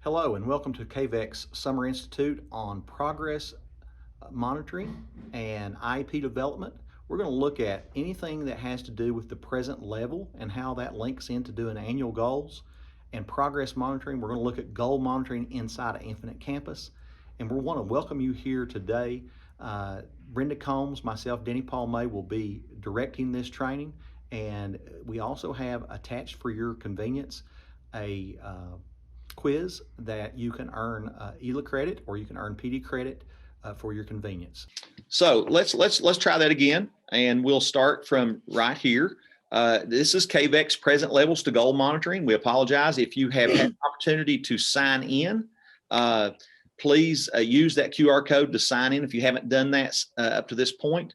Hello and welcome to KVEC's Summer Institute on Progress Monitoring and IEP Development. We're going to look at anything that has to do with the present level and how that links into doing annual goals. And progress monitoring, we're going to look at goal monitoring inside of Infinite Campus. And we want to welcome you here today. Brenda Combs, myself, Denny Paul May will be directing this training. And we also have attached for your convenience a quiz that you can earn ELA credit or you can earn PD credit for your convenience. So let's try that again, and we'll start from right here. This is KVEC's present levels to goal monitoring. We apologize if you have had an opportunity to sign in. Please use that QR code to sign in. If you haven't done that up to this point,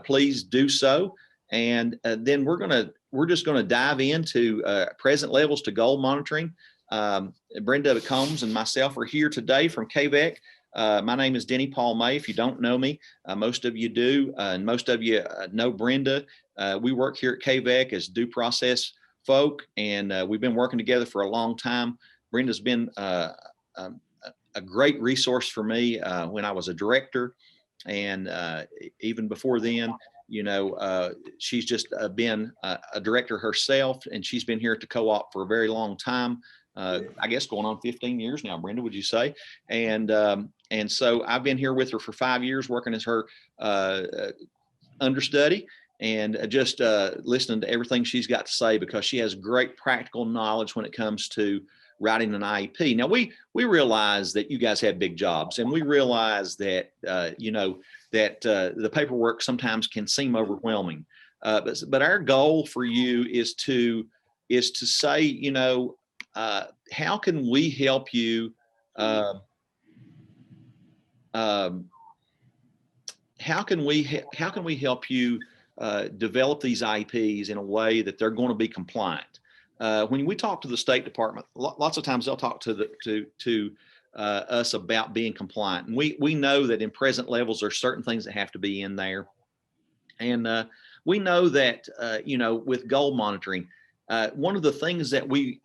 please do so. And then we're just gonna dive into present levels to goal monitoring. Brenda Combs and myself are here today from KVEC. My name is Denny Paul May. If you don't know me, most of you do, and most of you know Brenda. We work here at KVEC as due process folk, and we've been working together for a long time. Brenda's been a great resource for me when I was a director, and even before then. She's just been a director herself, and she's been here at the co-op for a very long time. I guess going on 15 years now, Brenda, would you say? And so I've been here with her for 5 years, working as her understudy, and just listening to everything she's got to say, because she has great practical knowledge when it comes to writing an IEP. Now, we realize that you guys have big jobs, and we realize that, the paperwork sometimes can seem overwhelming. But our goal for you is to say, how can we help you? How can we help you develop these IEPs in a way that they're going to be compliant? When we talk to the State Department, lots of times they'll talk to us about being compliant, and we know that in present levels there's certain things that have to be in there, and we know that with goal monitoring. One of the things that we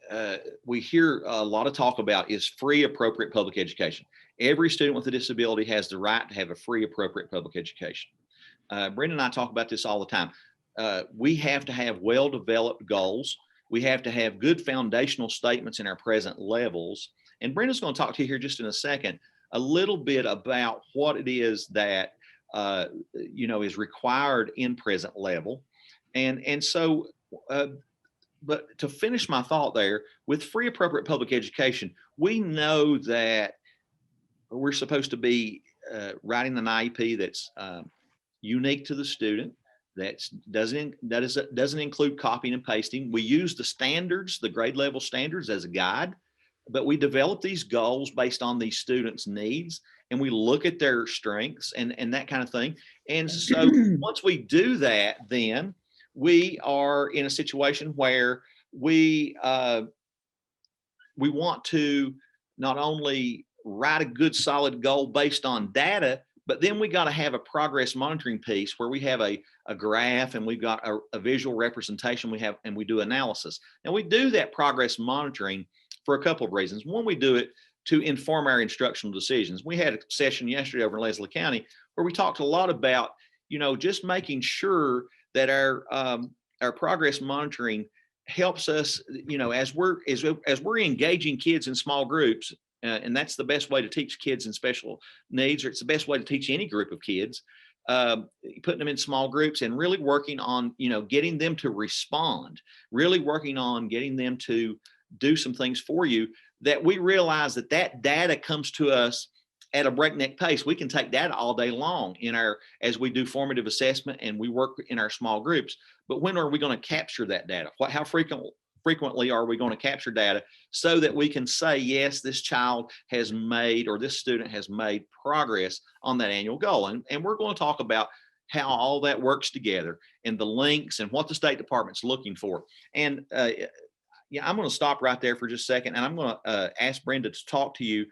hear a lot of talk about is free, appropriate public education. Every student with a disability has the right to have a free, appropriate public education. Brenda and I talk about this all the time. We have to have well-developed goals. We have to have good foundational statements in our present levels. And Brenda's going to talk to you here just in a second a little bit about what it is that is required in present level. And so. But to finish my thought there, with free, appropriate public education, we know that we're supposed to be writing an IEP that's unique to the student, that doesn't include copying and pasting. We use the standards, the grade level standards, as a guide, but we develop these goals based on these students' needs, and we look at their strengths and that kind of thing. And so once we do that, then we are in a situation where we want to not only write a good solid goal based on data, but then we got to have a progress monitoring piece where we have a graph, and we've got a visual representation and we do analysis. And we do that progress monitoring for a couple of reasons. One, we do it to inform our instructional decisions. We had a session yesterday over in Leslie County where we talked a lot about, just making sure that our progress monitoring helps us, as we're engaging kids in small groups, and that's the best way to teach kids in special needs, or it's the best way to teach any group of kids, putting them in small groups and really working on, getting them to respond, really working on getting them to do some things for you, that we realize that data comes to us at a breakneck pace. We can take data all day long as we do formative assessment and we work in our small groups. But when are we going to capture that data? How frequently are we going to capture data so that we can say, yes, this child has made, or this student has made progress on that annual goal? And we're going to talk about how all that works together and the links and what the State Department's looking for. And I'm going to stop right there for just a second, and I'm going to ask Brenda to talk to you.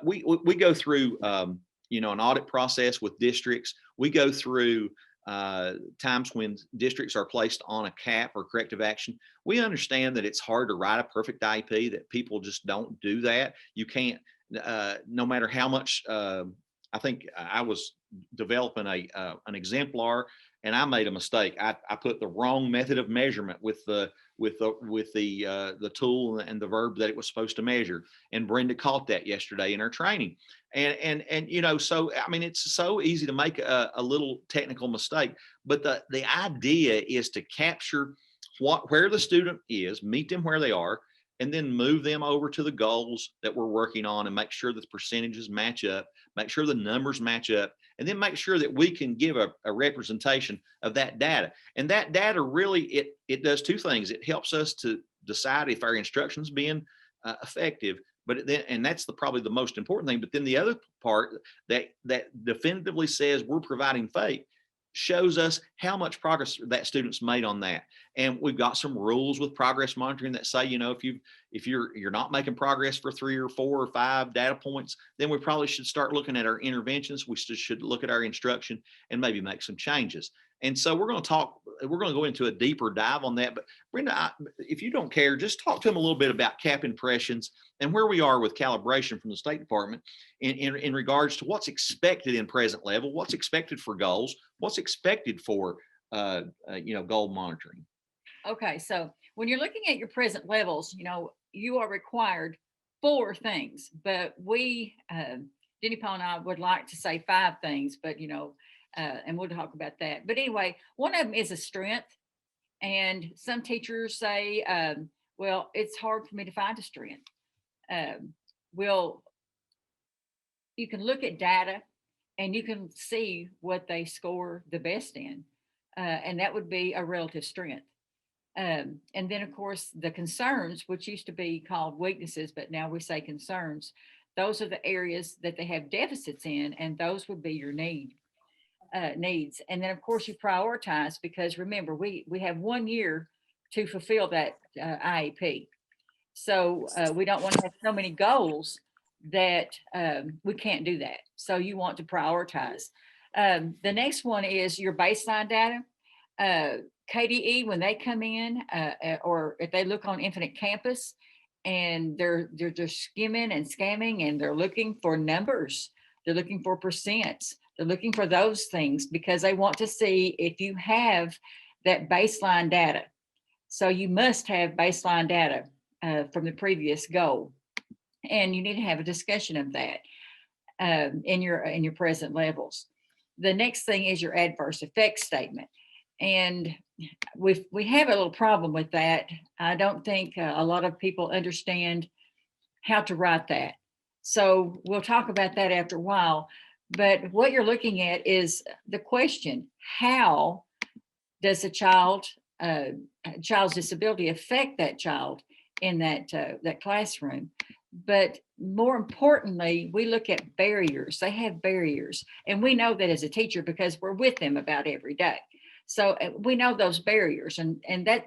We go through, an audit process with districts. We go through times when districts are placed on a cap or corrective action. We understand that it's hard to write a perfect IEP, that people just don't do that. You can't, no matter how much, I think I was developing an exemplar and I made a mistake. I put the wrong method of measurement with the tool and the verb that it was supposed to measure. And Brenda caught that yesterday in our training. And you know, so I mean, it's so easy to make a little technical mistake, but the idea is to capture where the student is, meet them where they are, and then move them over to the goals that we're working on and make sure that the percentages match up, make sure the numbers match up, and then make sure that we can give a representation of that data. And that data really, it does two things. It helps us to decide if our instruction is being effective, but then, and that's probably the most important thing. But then the other part that definitively says we're providing faith shows us how much progress that student's made on that. And we've got some rules with progress monitoring that say, you know, if you're not making progress for 3 or 4 or 5 data points, then we probably should start looking at our interventions. We should look at our instruction and maybe make some changes. And so we're going to go into a deeper dive on that. But Brenda, if you don't care, just talk to them a little bit about CAP impressions and where we are with calibration from the State Department in regards to what's expected in present level, what's expected for goals, what's expected for goal monitoring. Okay, so when you're looking at your present levels, you know, you are required 4 things, but we, Denny Paul and I would like to say 5 things, but you know, and we'll talk about that. But anyway, one of them is a strength. And some teachers say, well, it's hard for me to find a strength. Well, you can look at data and you can see what they score the best in. And that would be a relative strength. And then, of course, the concerns, which used to be called weaknesses, but now we say concerns, those are the areas that they have deficits in, and those would be your needs. And then, of course, you prioritize because remember, we have 1 year to fulfill that IEP. So we don't want to have so many goals that we can't do that. So you want to prioritize. The next one is your baseline data. KDE, when they come in, or if they look on Infinite Campus, and they're just skimming and scamming, and they're looking for numbers, they're looking for percents, they're looking for those things because they want to see if you have that baseline data. So you must have baseline data from the previous goal, and you need to have a discussion of that in your present levels. The next thing is your adverse effects statement. And we have a little problem with that. I don't think a lot of people understand how to write that. So we'll talk about that after a while. But what you're looking at is the question: how does a child's disability affect that child in that classroom? But more importantly, we look at barriers. They have barriers, and we know that as a teacher because we're with them about every day. So we know those barriers, and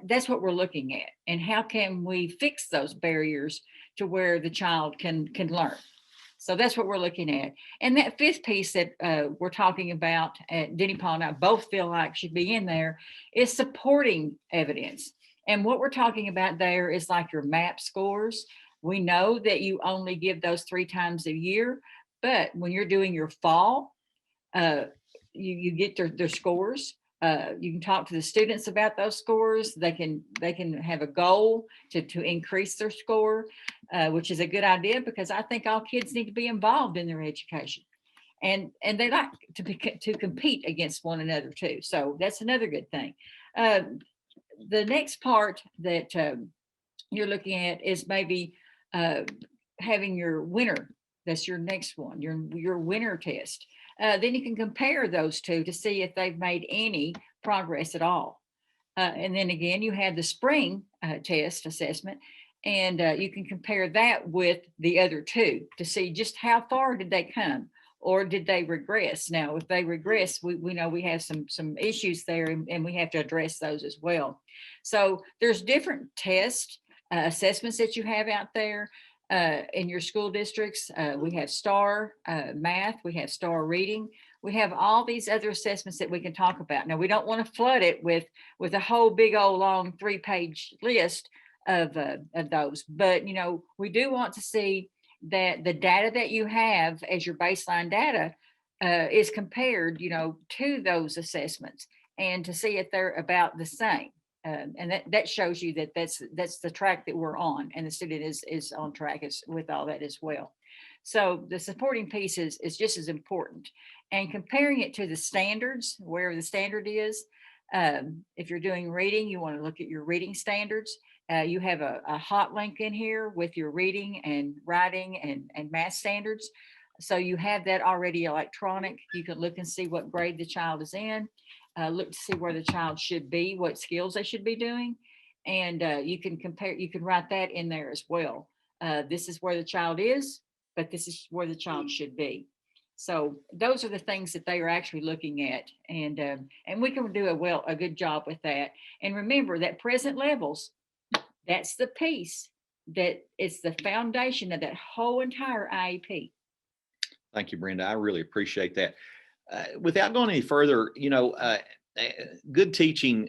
that's what we're looking at. And how can we fix those barriers to where the child can learn? So that's what we're looking at. And that 5th piece that we're talking about, Denny Paul and I both feel like should be in there, is supporting evidence. And what we're talking about there is like your MAP scores. We know that you only give those 3 times a year, but when you're doing your fall, you get their scores. You can talk to the students about those scores. They can have a goal to increase their score, which is a good idea because I think all kids need to be involved in their education, and they like to compete against one another too. So that's another good thing. The next part that you're looking at is maybe having your winner. That's your next one, your winner test. Then you can compare those two to see if they've made any progress at all. And then again, you have the spring test assessment, and you can compare that with the other 2 to see just how far did they come, or did they regress. Now, if they regress, we know we have some issues there, and we have to address those as well. So there's different test assessments that you have out there. In your school districts, we have STAR math, we have STAR reading, we have all these other assessments that we can talk about. Now, we don't want to flood it with a whole big old long 3-page list of those, but we do want to see that the data that you have as your baseline data is compared, to those assessments, and to see if they're about the same. And that shows you that that's the track that we're on, and the student is on track with all that as well. So the supporting piece is just as important, and comparing it to the standards, wherever the standard is. If you're doing reading, you want to look at your reading standards. You have a hot link in here with your reading and writing and math standards. So you have that already electronic. You can look and see what grade the child is in, look to see where the child should be, what skills they should be doing. And you can compare, you can write that in there as well. This is where the child is, but this is where the child should be. So those are the things that they are actually looking at. And we can do a good job with that. And remember that present levels, that's the piece that is the foundation of that whole entire IEP. Thank you, Brenda. I really appreciate that. Without going any further, good teaching,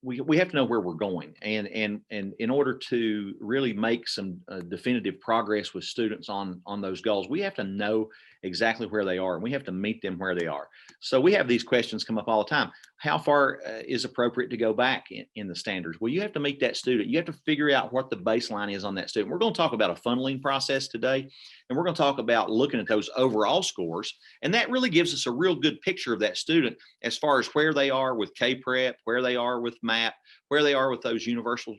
we have to know where we're going, and in order to really make some definitive progress with students on those goals, we have to know exactly where they are, and we have to meet them where they are. So we have these questions come up all the time. How far is appropriate to go back in the standards? Well, you have to meet that student. You have to figure out what the baseline is on that student. We're going to talk about a funneling process today, and we're going to talk about looking at those overall scores. And that really gives us a real good picture of that student as far as where they are with K-Prep, where they are with MAP, where they are with those universal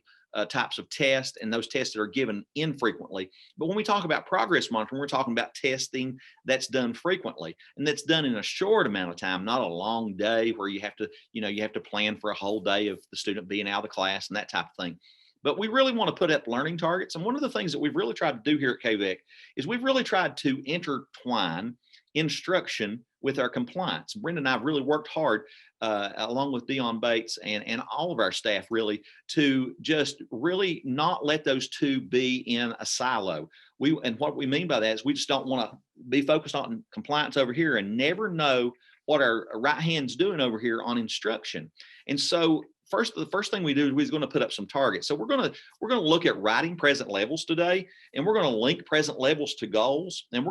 types of tests, and those tests that are given infrequently. But when we talk about progress monitoring, we're talking about testing that's done frequently, and that's done in a short amount of time, not a long day where you have to plan for a whole day of the student being out of the class and that type of thing. But we really want to put up learning targets. And one of the things that we've really tried to do here at KVEC is we've really tried to intertwine instruction with our compliance. Brenda and I have really worked hard, along with Dion Bates and all of our staff, really, to just really not let those two be in a silo. And what we mean by that is we just don't want to be focused on compliance over here and never know what our right hand's doing over here on instruction. And so the first thing we do is we're going to put up some targets. So we're going to look at writing present levels today, and we're going to link present levels to goals. And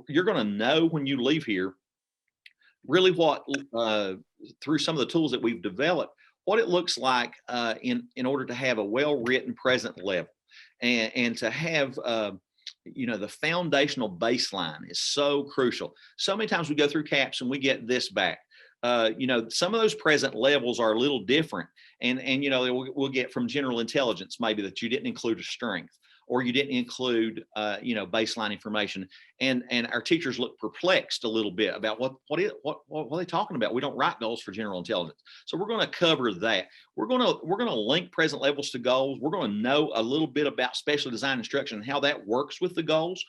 you're going to know when you leave here really what through some of the tools that we've developed, what it looks like in order to have a well-written present level, and to have the foundational baseline is so crucial. So many times we go through CAPS and we get this back. Some of those present levels are a little different, and we'll get from general intelligence maybe that you didn't include a strength, or you didn't include baseline information, and our teachers look perplexed a little bit about what are they talking about. We don't write goals for general intelligence, so we're going to cover that. We're going to link present levels to goals. We're going to know a little bit about specially designed instruction and how that works with the goals.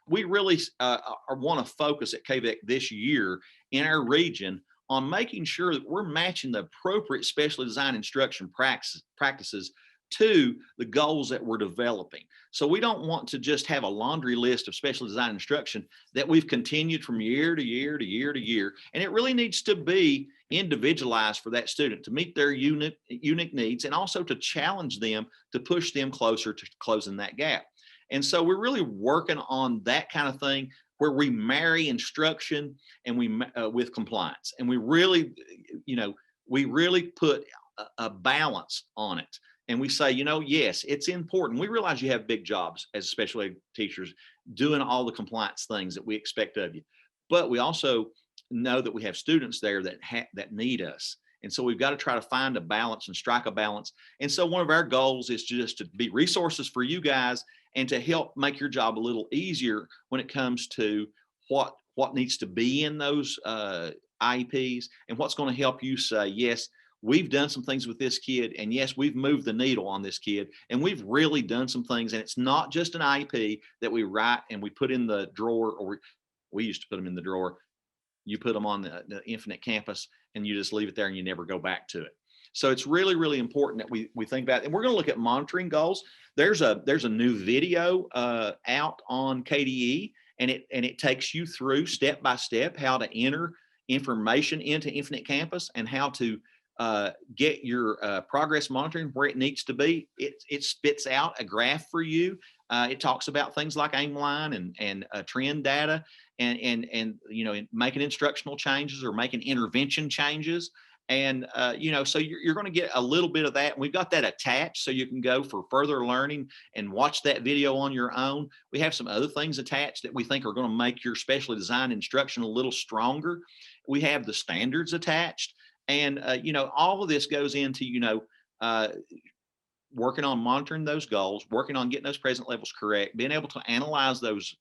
We really want to focus at KVEC this year in our region on making sure that we're matching the appropriate specially designed instruction practices to the goals that we're developing. So we don't want to just have a laundry list of specially designed instruction that we've continued from year to year to year to year. And it really needs to be individualized for that student to meet their unique needs, and also to challenge them, to push them closer to closing that gap. And so we're really working on that kind of thing, where we marry instruction and with compliance, and we really put a balance on it. And we say, yes, it's important. We realize you have big jobs as special ed teachers doing all the compliance things that we expect of you, but we also know that we have students there that need us. And so we've got to try to find a balance and strike a balance. And so one of our goals is just to be resources for you guys, and to help make your job a little easier when it comes to what needs to be in those IEPs, and what's going to help you say, yes, we've done some things with this kid, and yes, we've moved the needle on this kid, and we've really done some things. And it's not just an IEP that we write and we put in the drawer, or we used to put them in the drawer. You put them on the Infinite Campus and you just leave it there and you never go back to it. So it's really, really important that we think about it. And we're going to look at monitoring goals. There's a new video out on KDE, and it takes you through step by step how to enter information into Infinite Campus and how to get your progress monitoring where it needs to be. It spits out a graph for you. It talks about things like aim line and trend data and making instructional changes or making intervention changes. And so you're going to get a little bit of that. And we've got that attached so you can go for further learning and watch that video on your own. We have some other things attached that we think are going to make your specially designed instruction a little stronger. We have the standards attached. And, all of this goes into, working on monitoring those goals, working on getting those present levels correct, being able to analyze those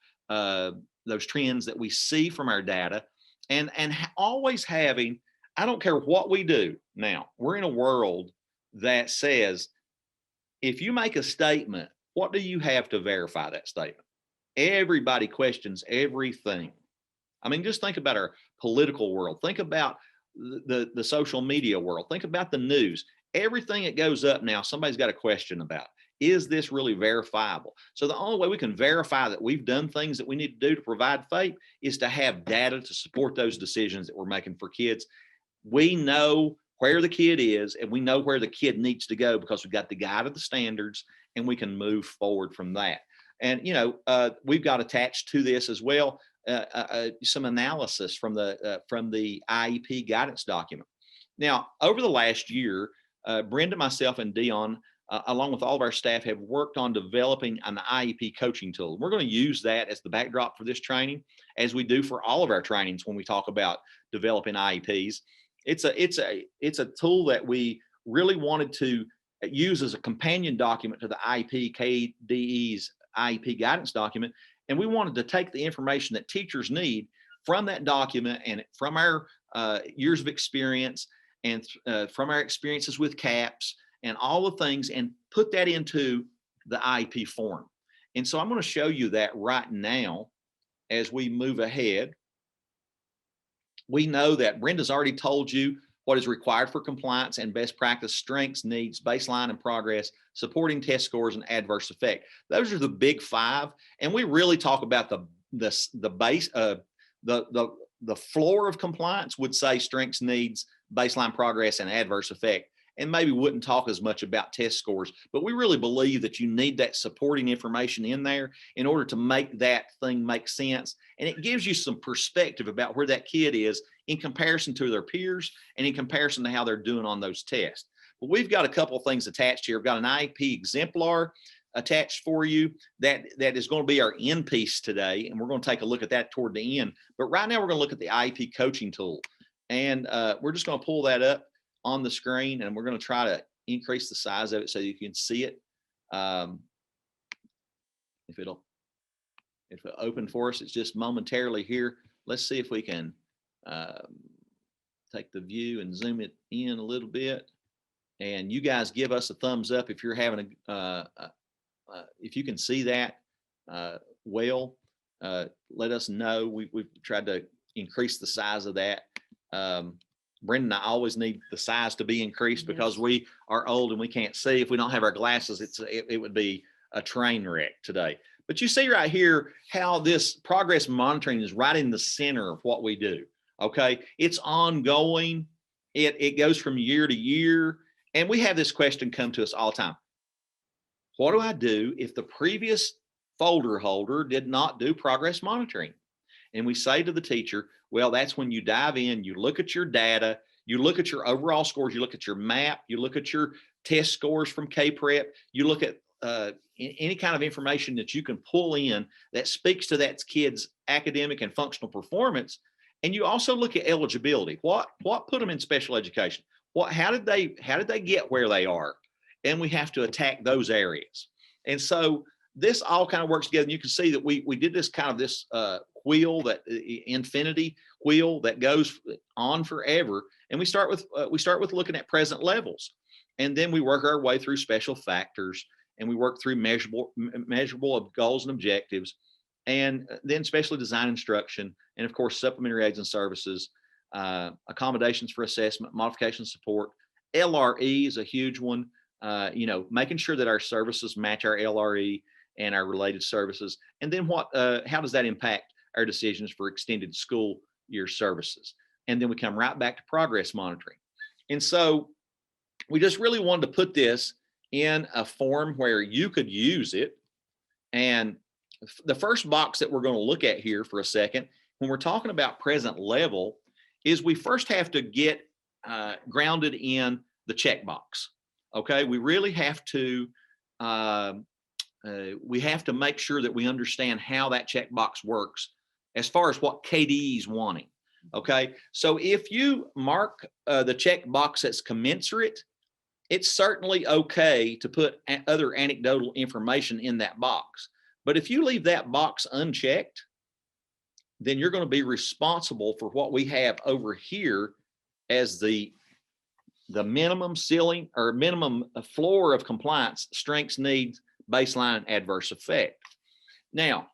trends that we see from our data, and always having, I don't care what we do now, we're in a world that says, if you make a statement, what do you have to verify that statement? Everybody questions everything. I mean, just think about our political world. Think about the social media world. Think about the news. Everything that goes up now, somebody's got a question about. Is this really verifiable? So the only way we can verify that we've done things that we need to do to provide faith is to have data to support those decisions that we're making for kids. We know where the kid is and we know where the kid needs to go because we've got the guide of the standards and we can move forward from that. And, we've got attached to this as well some analysis from the IEP guidance document. Now, over the last year, Brenda, myself, and Dion, along with all of our staff, have worked on developing an IEP coaching tool. We're going to use that as the backdrop for this training, as we do for all of our trainings when we talk about developing IEPs. It's a tool that we really wanted to use as a companion document to the IEP KDE's IEP guidance document. And we wanted to take the information that teachers need from that document and from our years of experience and from our experiences with CAPS and all the things and put that into the IEP form. And so I'm going to show you that right now as we move ahead. We know that Brenda's already told you what is required for compliance and best practice: strengths, needs, baseline and progress, supporting test scores, and adverse effect. Those are the big five. And we really talk about the base, the floor of compliance would say strengths, needs, baseline progress, and adverse effect, and maybe wouldn't talk as much about test scores. But we really believe that you need that supporting information in there in order to make that thing make sense. And it gives you some perspective about where that kid is in comparison to their peers and in comparison to how they're doing on those tests. But we've got a couple of things attached here. We've got an IEP exemplar attached for you that is going to be our end piece today. And we're going to take a look at that toward the end. But right now we're going to look at the IEP coaching tool. And we're just going to pull that up on the screen, and we're going to try to increase the size of it so you can see it. If it'll open for us, it's just momentarily here. Let's see if we can take the view and zoom it in a little bit. And you guys give us a thumbs up if you're having if you can see that well. Let us know. We've tried to increase the size of that. Brenda and I always need the size to be increased because we are old and we can't see. If we don't have our glasses, it would be a train wreck today. But you see right here how this progress monitoring is right in the center of what we do. Okay, it's ongoing. It goes from year to year. And we have this question come to us all the time. What do I do if the previous folder holder did not do progress monitoring? And we say to the teacher, well, that's when you dive in, you look at your data, you look at your overall scores, you look at your map, you look at your test scores from K-Prep, you look at any kind of information that you can pull in that speaks to that kid's academic and functional performance. And you also look at eligibility. What put them in special education? How did they get where they are? And we have to attack those areas. And so this all kind of works together. And you can see that we did this kind of this wheel, that infinity wheel that goes on forever. And we start with looking at present levels, and then we work our way through special factors, and we work through measurable goals and objectives, and then specially designed instruction, and of course supplementary aids and services, accommodations for assessment, modification support. LRE is a huge one. Making sure that our services match our LRE and our related services. And then how does that impact our decisions for extended school year services? and then we come right back to progress monitoring. And so we just really wanted to put this in a form where you could use it. And the first box that we're going to look at here for a second, when we're talking about present level, is we first have to get grounded in the checkbox. Okay, we really have to make sure that we understand how that checkbox works as far as what KDE is wanting. Okay, so if you mark the checkbox that's commensurate, it's certainly okay to put other anecdotal information in that box. But if you leave that box unchecked, then you're going to be responsible for what we have over here as the minimum ceiling or minimum floor of compliance: strengths, needs, baseline, adverse effect. Now,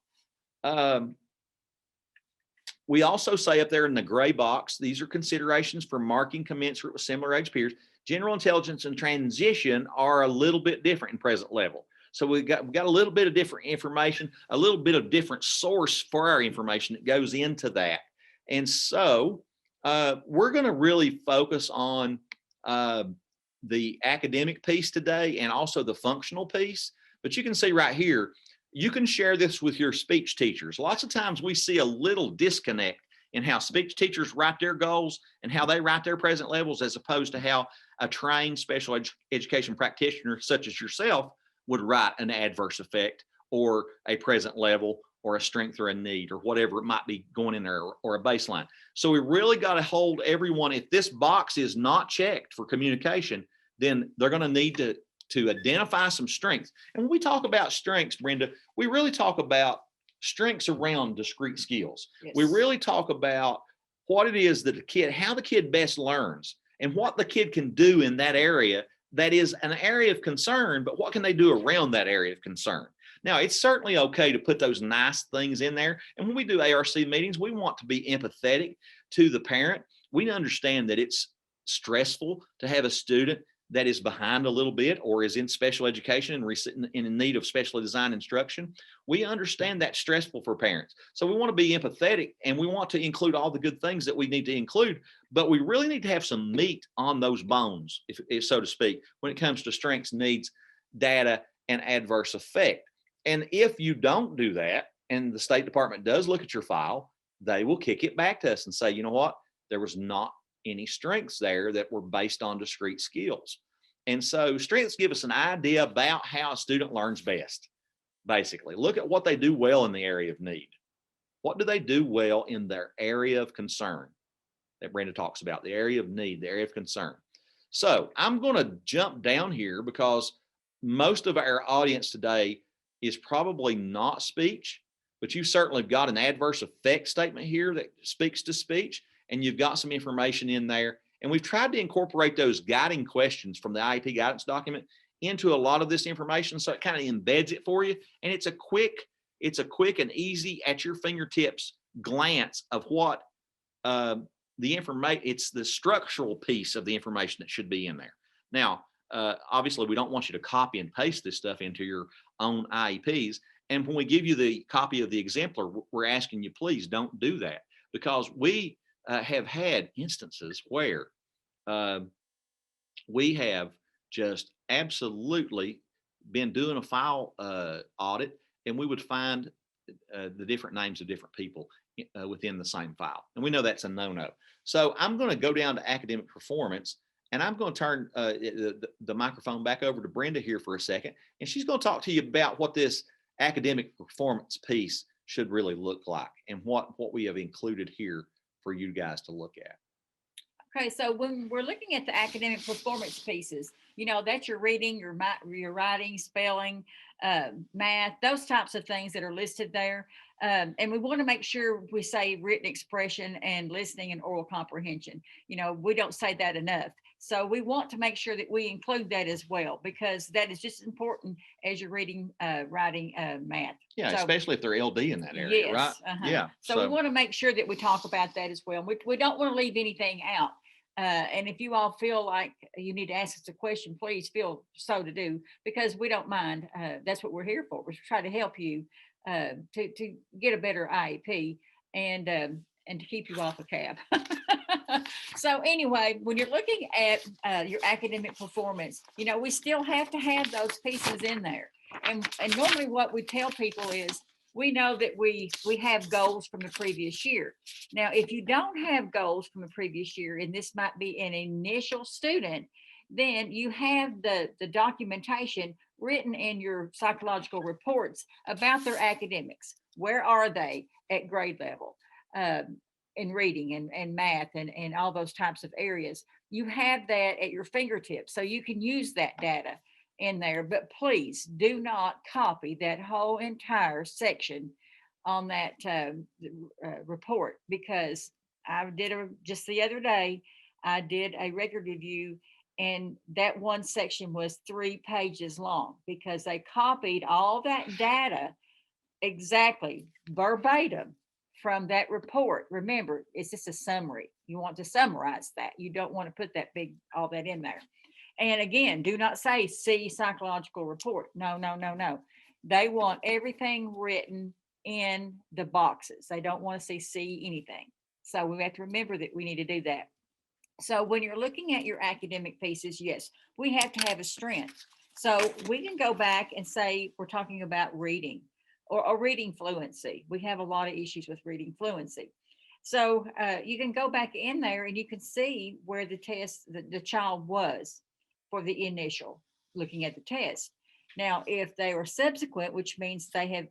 we also say up there in the gray box, these are considerations for marking commensurate with similar age peers. General intelligence and transition are a little bit different in present level. So we've got a little bit of different information, a little bit of different source for our information that goes into that. And so we're going to really focus on the academic piece today and also the functional piece. But you can see right here, you can share this with your speech teachers. Lots of times we see a little disconnect in how speech teachers write their goals and how they write their present levels, as opposed to how a trained special education practitioner such as yourself would write an adverse effect or a present level or a strength or a need or whatever it might be going in there, or a baseline. So we really got to hold everyone. If this box is not checked for communication, then they're going to need to identify some strengths. And when we talk about strengths, Brenda, we really talk about strengths around discrete skills. Yes. We really talk about what it is that how the kid best learns and what the kid can do in that area that is an area of concern, but what can they do around that area of concern? Now, it's certainly okay to put those nice things in there. And when we do ARC meetings, we want to be empathetic to the parent. We understand that it's stressful to have a student that is behind a little bit or is in special education and in need of specially designed instruction. We understand that's stressful for parents. So we want to be empathetic and we want to include all the good things that we need to include, but we really need to have some meat on those bones, if so to speak, when it comes to strengths, needs, data, and adverse effect. And if you don't do that, and the State Department does look at your file, they will kick it back to us and say, you know what, there was not any strengths there that were based on discrete skills. And so strengths give us an idea about how a student learns best. Basically, look at what they do well in the area of need. What do they do well in their area of concern that Brenda talks about, the area of need, the area of concern. So I'm going to jump down here because most of our audience today is probably not speech, but you certainly got an adverse effect statement here that speaks to speech, and you've got some information in there. And we've tried to incorporate those guiding questions from the IEP guidance document into a lot of this information, so it kind of embeds it for you. And it's a quick and easy, at your fingertips glance of what the information. It's the structural piece of the information that should be in there. Now, obviously, we don't want you to copy and paste this stuff into your own IEPs. And when we give you the copy of the exemplar, we're asking you, please don't do that, because we have had instances where we have just absolutely been doing a file audit, and we would find the different names of different people within the same file. And we know that's a no-no. So I'm going to go down to academic performance, and I'm going to turn the microphone back over to Brenda here for a second, and she's going to talk to you about what this academic performance piece should really look like and what we have included here for you guys to look at. Okay, so when we're looking at the academic performance pieces, you know, that's your reading, your writing, spelling, math, those types of things that are listed there. And we want to make sure we say written expression and listening and oral comprehension. You know, we don't say that enough. So we want to make sure that we include that as well, because that is just as important as you're reading, writing, math. Yeah, so, especially if they're LD in that area, yes, right? Yeah. So we want to make sure that we talk about that as well. We don't want to leave anything out. And if you all feel like you need to ask us a question, please feel so to do, because we don't mind. That's what we're here for. We're trying to help you to get a better IEP and to keep you off a cab. So anyway, when you're looking at your academic performance, we still have to have those pieces in there. And normally what we tell people is, we know that we have goals from the previous year. Now, if you don't have goals from the previous year, and this might be an initial student, then you have the documentation written in your psychological reports about their academics. Where are they at grade level? In reading and math and all those types of areas. You have that at your fingertips, so you can use that data in there. But please do not copy that whole entire section on that report, because I did just the other day, I did a record review, and that one section was 3 pages long because they copied all that data exactly verbatim from that report. Remember, it's just a summary. You want to summarize that. You don't want to put that all that in there. And again, do not say see psychological report. No, no, no, no. They want everything written in the boxes. They don't want to see anything. So we have to remember that we need to do that. So when you're looking at your academic pieces, yes, we have to have a strength. So we can go back and say, we're talking about reading or reading fluency. We have a lot of issues with reading fluency. So you can go back in there and you can see where the test, the child was for the initial, looking at the test. Now, if they were subsequent, which means they have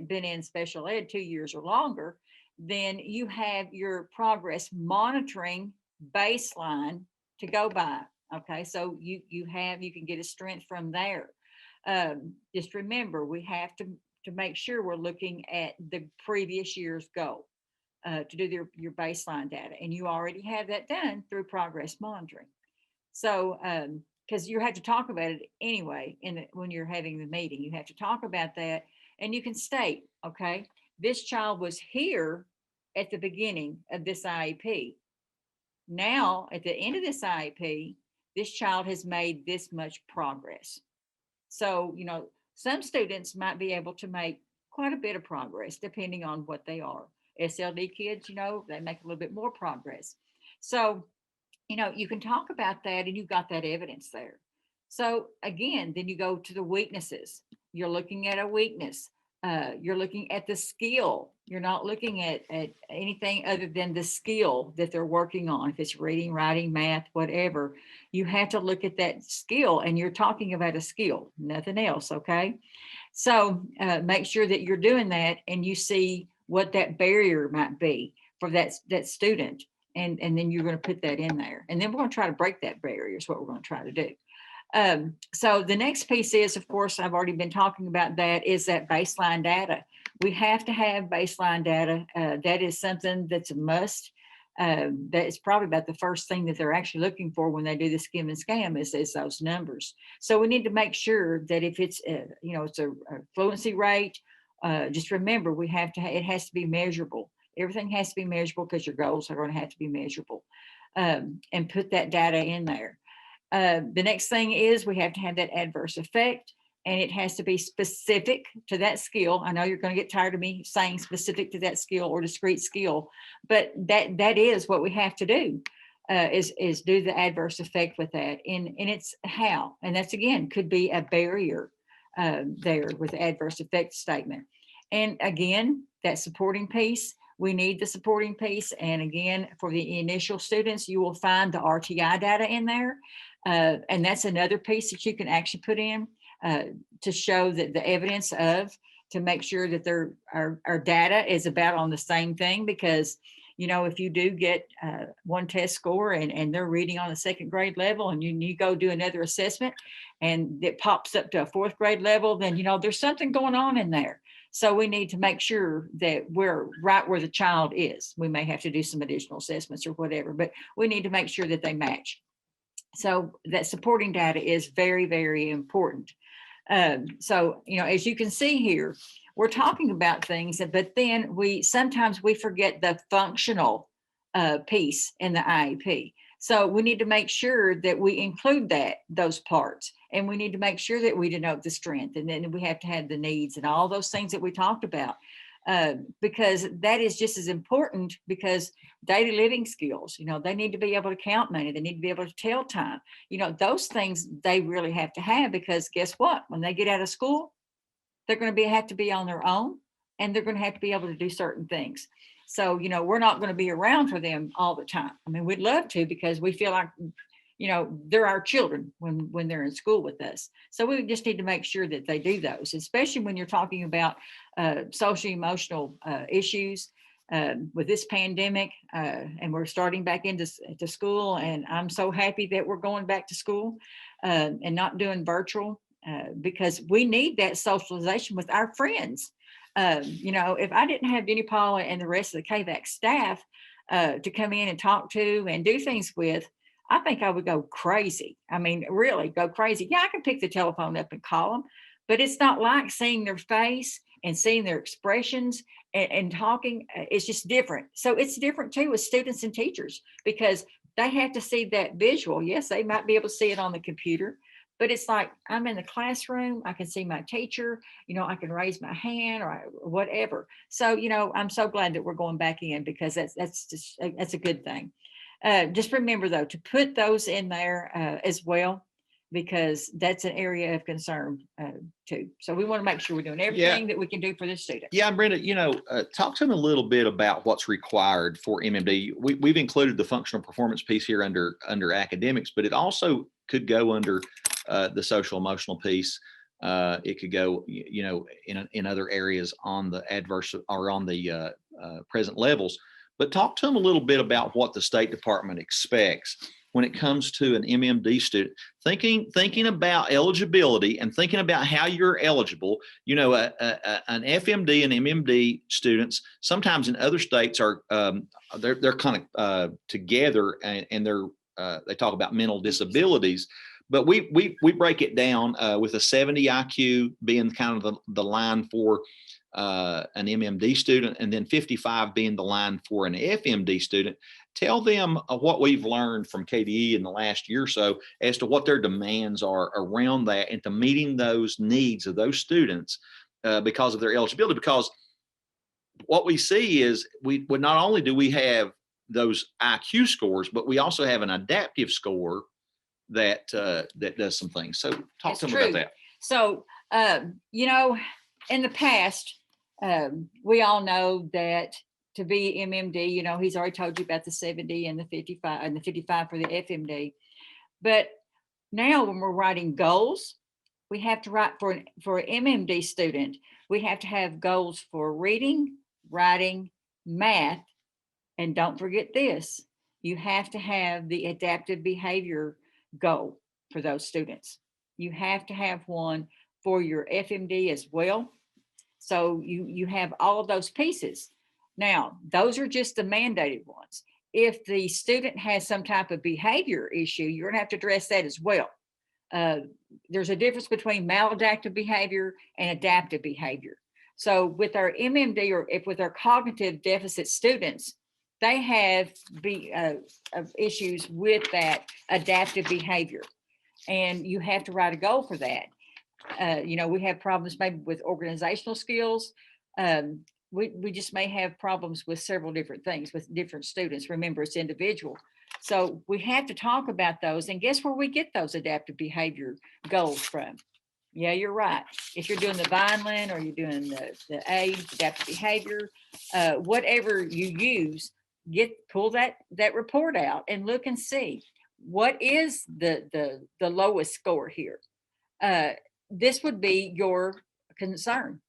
been in special ed 2 years or longer, then you have your progress monitoring baseline to go by. Okay, so you can get a strength from there. Just remember, we have to make sure we're looking at the previous year's goal to do your baseline data, and you already have that done through progress monitoring. So because you have to talk about it anyway when you're having the meeting, you have to talk about that, and you can state, okay, this child was here at the beginning of this IEP. Now, at the end of this IEP, this child has made this much progress. So, some students might be able to make quite a bit of progress depending on what they are. SLD kids, they make a little bit more progress. So, you can talk about that, and you've got that evidence there. So again, then you go to the weaknesses. You're looking at a weakness. You're looking at the skill. You're not looking at anything other than the skill that they're working on. If it's reading, writing, math, whatever, you have to look at that skill, and you're talking about a skill, nothing else, okay? So make sure that you're doing that, and you see what that barrier might be for that student, and then you're going to put that in there. And then we're going to try to break that barrier is what we're going to try to do. So the next piece is, of course, I've already been talking about that, is that baseline data. We have to have baseline data. That is something that's a must. That is probably about the first thing that they're actually looking for when they do the skim and scam is those numbers. So we need to make sure that if it's, it's a fluency rate, just remember we have to, it has to be measurable. Everything has to be measurable because your goals are going to have to be measurable, and put that data in there. The next thing is we have to have that adverse effect, and it has to be specific to that skill. I know you're going to get tired of me saying specific to that skill or discrete skill, but that is what we have to do, is do the adverse effect with that. And it's how, and that's again, could be a barrier there with the adverse effect statement. And again, that supporting piece, we need the supporting piece. And again, for the initial students, you will find the RTI data in there. And that's another piece that you can actually put in to show that the evidence of, to make sure that our data is about on the same thing. Because, if you do get one test score and they're reading on the 2nd grade level, and you go do another assessment and it pops up to a 4th grade level, then, there's something going on in there. So we need to make sure that we're right where the child is. We may have to do some additional assessments or whatever, but we need to make sure that they match. So that supporting data is very, very important. So, as you can see here, we're talking about things, but then sometimes we forget the functional piece in the IEP. So we need to make sure that we include those parts, and we need to make sure that we denote the strength, and then we have to have the needs and all those things that we talked about. because that is just as important, because daily living skills, they need to be able to count money. They need to be able to tell time. Those things they really have to have, because guess what? When they get out of school, they're going to have to be on their own, and they're going to have to be able to do certain things. So, we're not going to be around for them all the time. I mean, we'd love to, because we feel like, they're our children when they're in school with us. So we just need to make sure that they do those, especially when you're talking about social emotional issues with this pandemic, and we're starting back into school. And I'm so happy that we're going back to school and not doing virtual, because we need that socialization with our friends. If I didn't have Denny, Paula, and the rest of the KVEC staff to come in and talk to and do things with, I think I would go crazy. I mean, really go crazy. Yeah, I can pick the telephone up and call them, but it's not like seeing their face and seeing their expressions and talking. It's just different. So it's different too with students and teachers, because they have to see that visual. Yes, they might be able to see it on the computer, but it's like, I'm in the classroom, I can see my teacher, I can raise my hand or whatever. So, I'm so glad that we're going back in, because that's a good thing. Just remember though, to put those in there as well, because that's an area of concern too. So we want to make sure we're doing everything that we can do for this student. Yeah, Brenda, talk to them a little bit about what's required for MMD. We've included the functional performance piece here under academics, but it also could go under the social emotional piece. It could go, in other areas on the adverse or on the present levels. But talk to them a little bit about what the State Department expects when it comes to an MMD student, thinking about eligibility and thinking about how you're eligible. An FMD and MMD students sometimes in other states are they're kind of together, and they talk about mental disabilities. But we break it down with a 70 IQ being kind of the line for an MMD student, and then 55 being the line for an FMD student. Tell them what we've learned from KVE in the last year or so as to what their demands are around that, and to meeting those needs of those students because of their eligibility. Because what we see is we not only do we have those IQ scores, but we also have an adaptive score that does some things. So talk to them about that. So, in the past, we all know that to be MMD, he's already told you about the 70 and the 55 and the 55 for the FMD. But now when we're writing goals, we have to write for an MMD student, we have to have goals for reading, writing, math, and don't forget this, you have to have the adaptive behavior goal for those students. You have to have one for your FMD as well. So you have all of those pieces. Now, those are just the mandated ones. If the student has some type of behavior issue, you're gonna have to address that as well. There's a difference between maladaptive behavior and adaptive behavior. So with our MMD, or with our cognitive deficit students, they have issues with that adaptive behavior, and you have to write a goal for that. We have problems maybe with organizational skills. We just may have problems with several different things with different students. Remember, it's individual. So we have to talk about those, and guess where we get those adaptive behavior goals from? Yeah, you're right. If you're doing the Vineland, or you're doing the adaptive behavior, whatever you use, pull that report out and look and see what is the lowest score here. This would be your concern.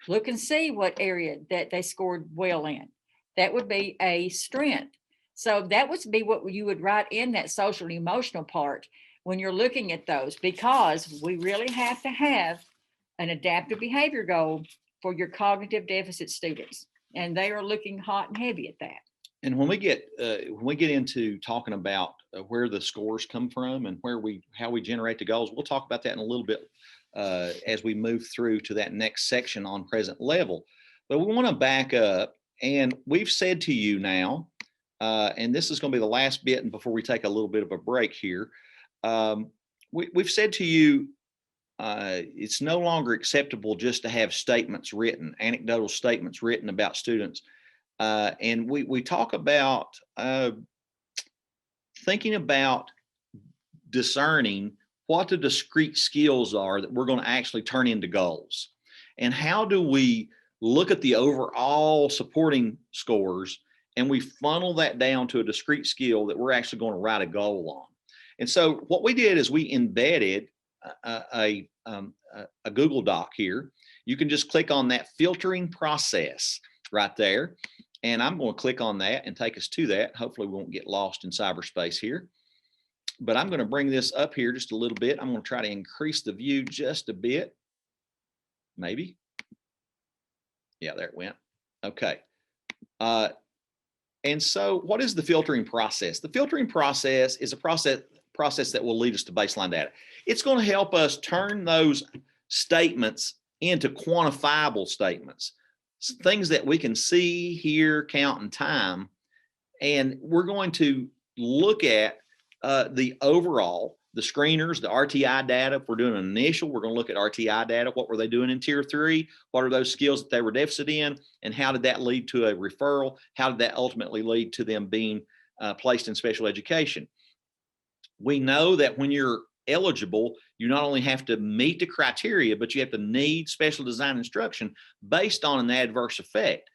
Look and see what area that they scored well in. That would be a strength. So that would be what you would write in that social and emotional part when you're looking at those, because we really have to have an adaptive behavior goal for your cognitive deficit students. And they are looking hot and heavy at that. And when we get into talking about where the scores come from and how we generate the goals, we'll talk about that in a little bit as we move through to that next section on present level. But we want to back up, and we've said to you now, and this is going to be the last bit, and before we take a little bit of a break here, we've said to you it's no longer acceptable just to have statements written, anecdotal statements written about students. And we talk about thinking about discerning what the discrete skills are that we're going to actually turn into goals. And how do we look at the overall supporting scores and we funnel that down to a discrete skill that we're actually going to write a goal on. And so what we did is we embedded a Google Doc here. You can just click on that filtering process right there. And I'm going to click on that and take us to that. Hopefully we won't get lost in cyberspace here. But I'm going to bring this up here just a little bit. I'm going to try to increase the view just a bit. Maybe. Yeah, there it went. Okay. And so what is the filtering process? The filtering process is a process that will lead us to baseline data. It's going to help us turn those statements into quantifiable statements, things that we can see, hear, count, and time. And we're going to look at the overall, the screeners, the RTI data. If we're doing an initial, we're going to look at RTI data. What were they doing in tier 3? What are those skills that they were deficit in? And how did that lead to a referral? How did that ultimately lead to them being placed in special education? We know that when you're eligible, you not only have to meet the criteria, but you have to need special design instruction based on an adverse effect.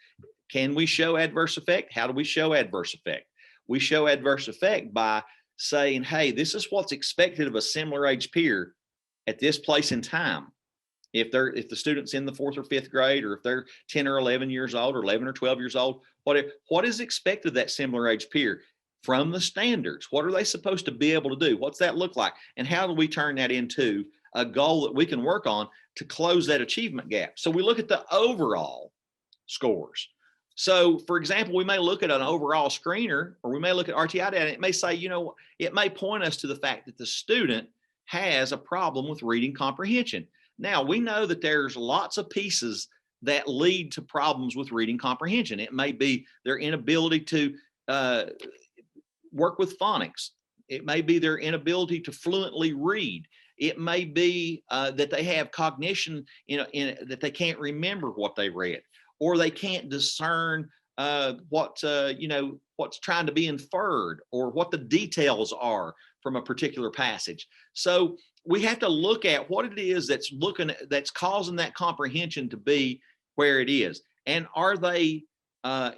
Can we show adverse effect? How do we show adverse effect? We show adverse effect by saying, hey, this is what's expected of a similar age peer at this place in time. If the student's in the 4th or 5th grade, or if they're 10 or 11 years old, or 11 or 12 years old, what is expected of that similar age peer from the standards? What are they supposed to be able to do? What's that look like? And how do we turn that into a goal that we can work on to close that achievement gap? So we look at the overall scores. So for example, we may look at an overall screener, or we may look at RTI data, and it may say, it may point us to the fact that the student has a problem with reading comprehension. Now, we know that there's lots of pieces that lead to problems with reading comprehension. It may be their inability to work with phonics. It may be their inability to fluently read. It may be that they have cognition, that they can't remember what they read, or they can't discern what's trying to be inferred, or what the details are from a particular passage. So we have to look at what it is that's causing that comprehension to be where it is, and are they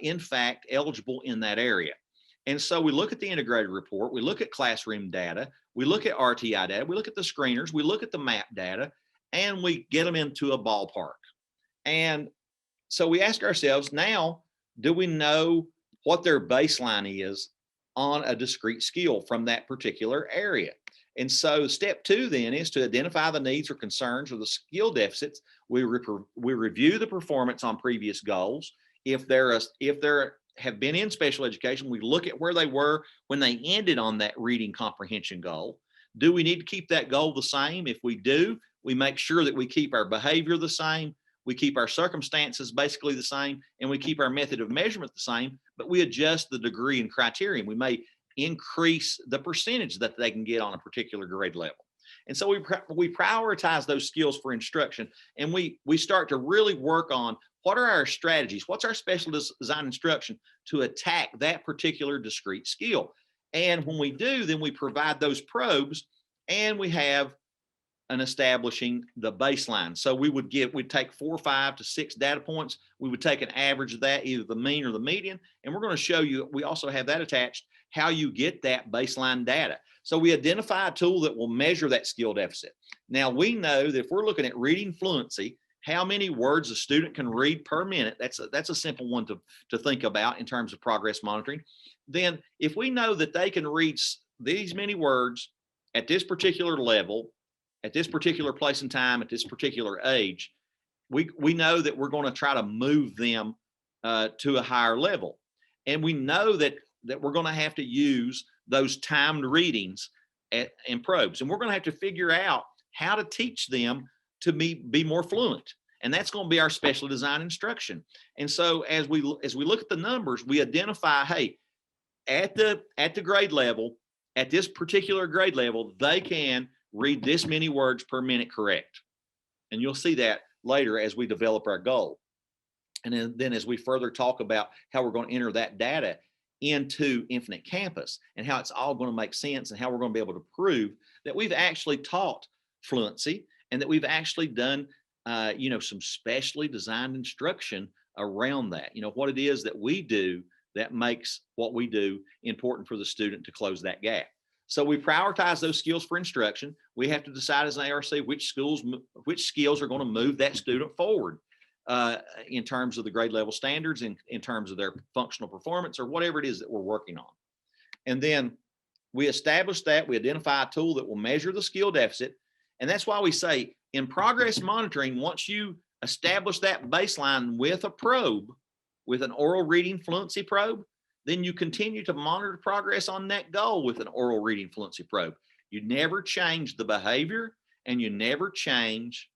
in fact eligible in that area. And so we look at the integrated report, we look at classroom data, we look at RTI data, we look at the screeners, we look at the map data, and we get them into a ballpark. And so we ask ourselves, now, do we know what their baseline is on a discrete skill from that particular area? And so step 2 then is to identify the needs or concerns or the skill deficits. We review the performance on previous goals. If there have been in special education, we look at where they were when they ended on that reading comprehension goal. Do we need to keep that goal the same? If we do, we make sure that we keep our behavior the same, we keep our circumstances basically the same, and we keep our method of measurement the same, but we adjust the degree and criterion. We may increase the percentage that they can get on a particular grade level. And so we prioritize those skills for instruction, and we start to really work on what are our strategies, what's our special design instruction to attack that particular discrete skill. And when we do, then we provide those probes, and we have an establishing the baseline. So we'd take 4, 5 to 6 data points. We would take an average of that, either the mean or the median. And we're going to show you, we also have that attached, how you get that baseline data. So we identify a tool that will measure that skill deficit. Now we know that if we're looking at reading fluency, how many words a student can read per minute, that's a simple one to think about in terms of progress monitoring. Then if we know that they can read these many words at this particular level, at this particular place in time, at this particular age, we know that we're going to try to move them to a higher level. And we know that we're going to have to use those timed readings and probes. And we're going to have to figure out how to teach them to be more fluent. And that's going to be our special design instruction. And so as we look at the numbers, we identify, hey, at the grade level, at this particular grade level, they can read this many words per minute correct. And you'll see that later as we develop our goal. And then as we further talk about how we're going to enter that data into Infinite Campus and how it's all going to make sense and how we're going to be able to prove that we've actually taught fluency and that we've actually done, some specially designed instruction around that. What it is that we do that makes what we do important for the student to close that gap. So we prioritize those skills for instruction. We have to decide as an ARC which skills are going to move that student forward in terms of the grade level standards and in terms of their functional performance or whatever it is that we're working on. And then we establish that, we identify a tool that will measure the skill deficit. And that's why we say in progress monitoring, once you establish that baseline with a probe, with an oral reading fluency probe, then you continue to monitor progress on that goal with an oral reading fluency probe. You never change the behavior and you never change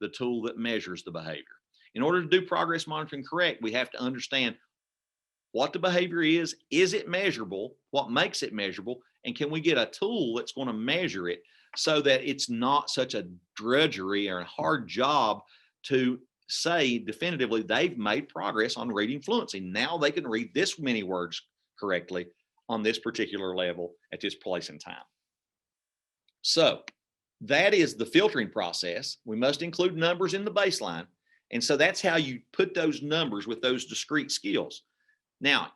the tool that measures the behavior. In order to do progress monitoring correct, we have to understand what the behavior is it measurable, what makes it measurable, and can we get a tool that's going to measure it so that it's not such a drudgery or a hard job to say definitively they've made progress on reading fluency. Now they can read this many words correctly on this particular level at this place in time. So that is the filtering process. We must include numbers in the baseline. And so that's how you put those numbers with those discrete skills. Now,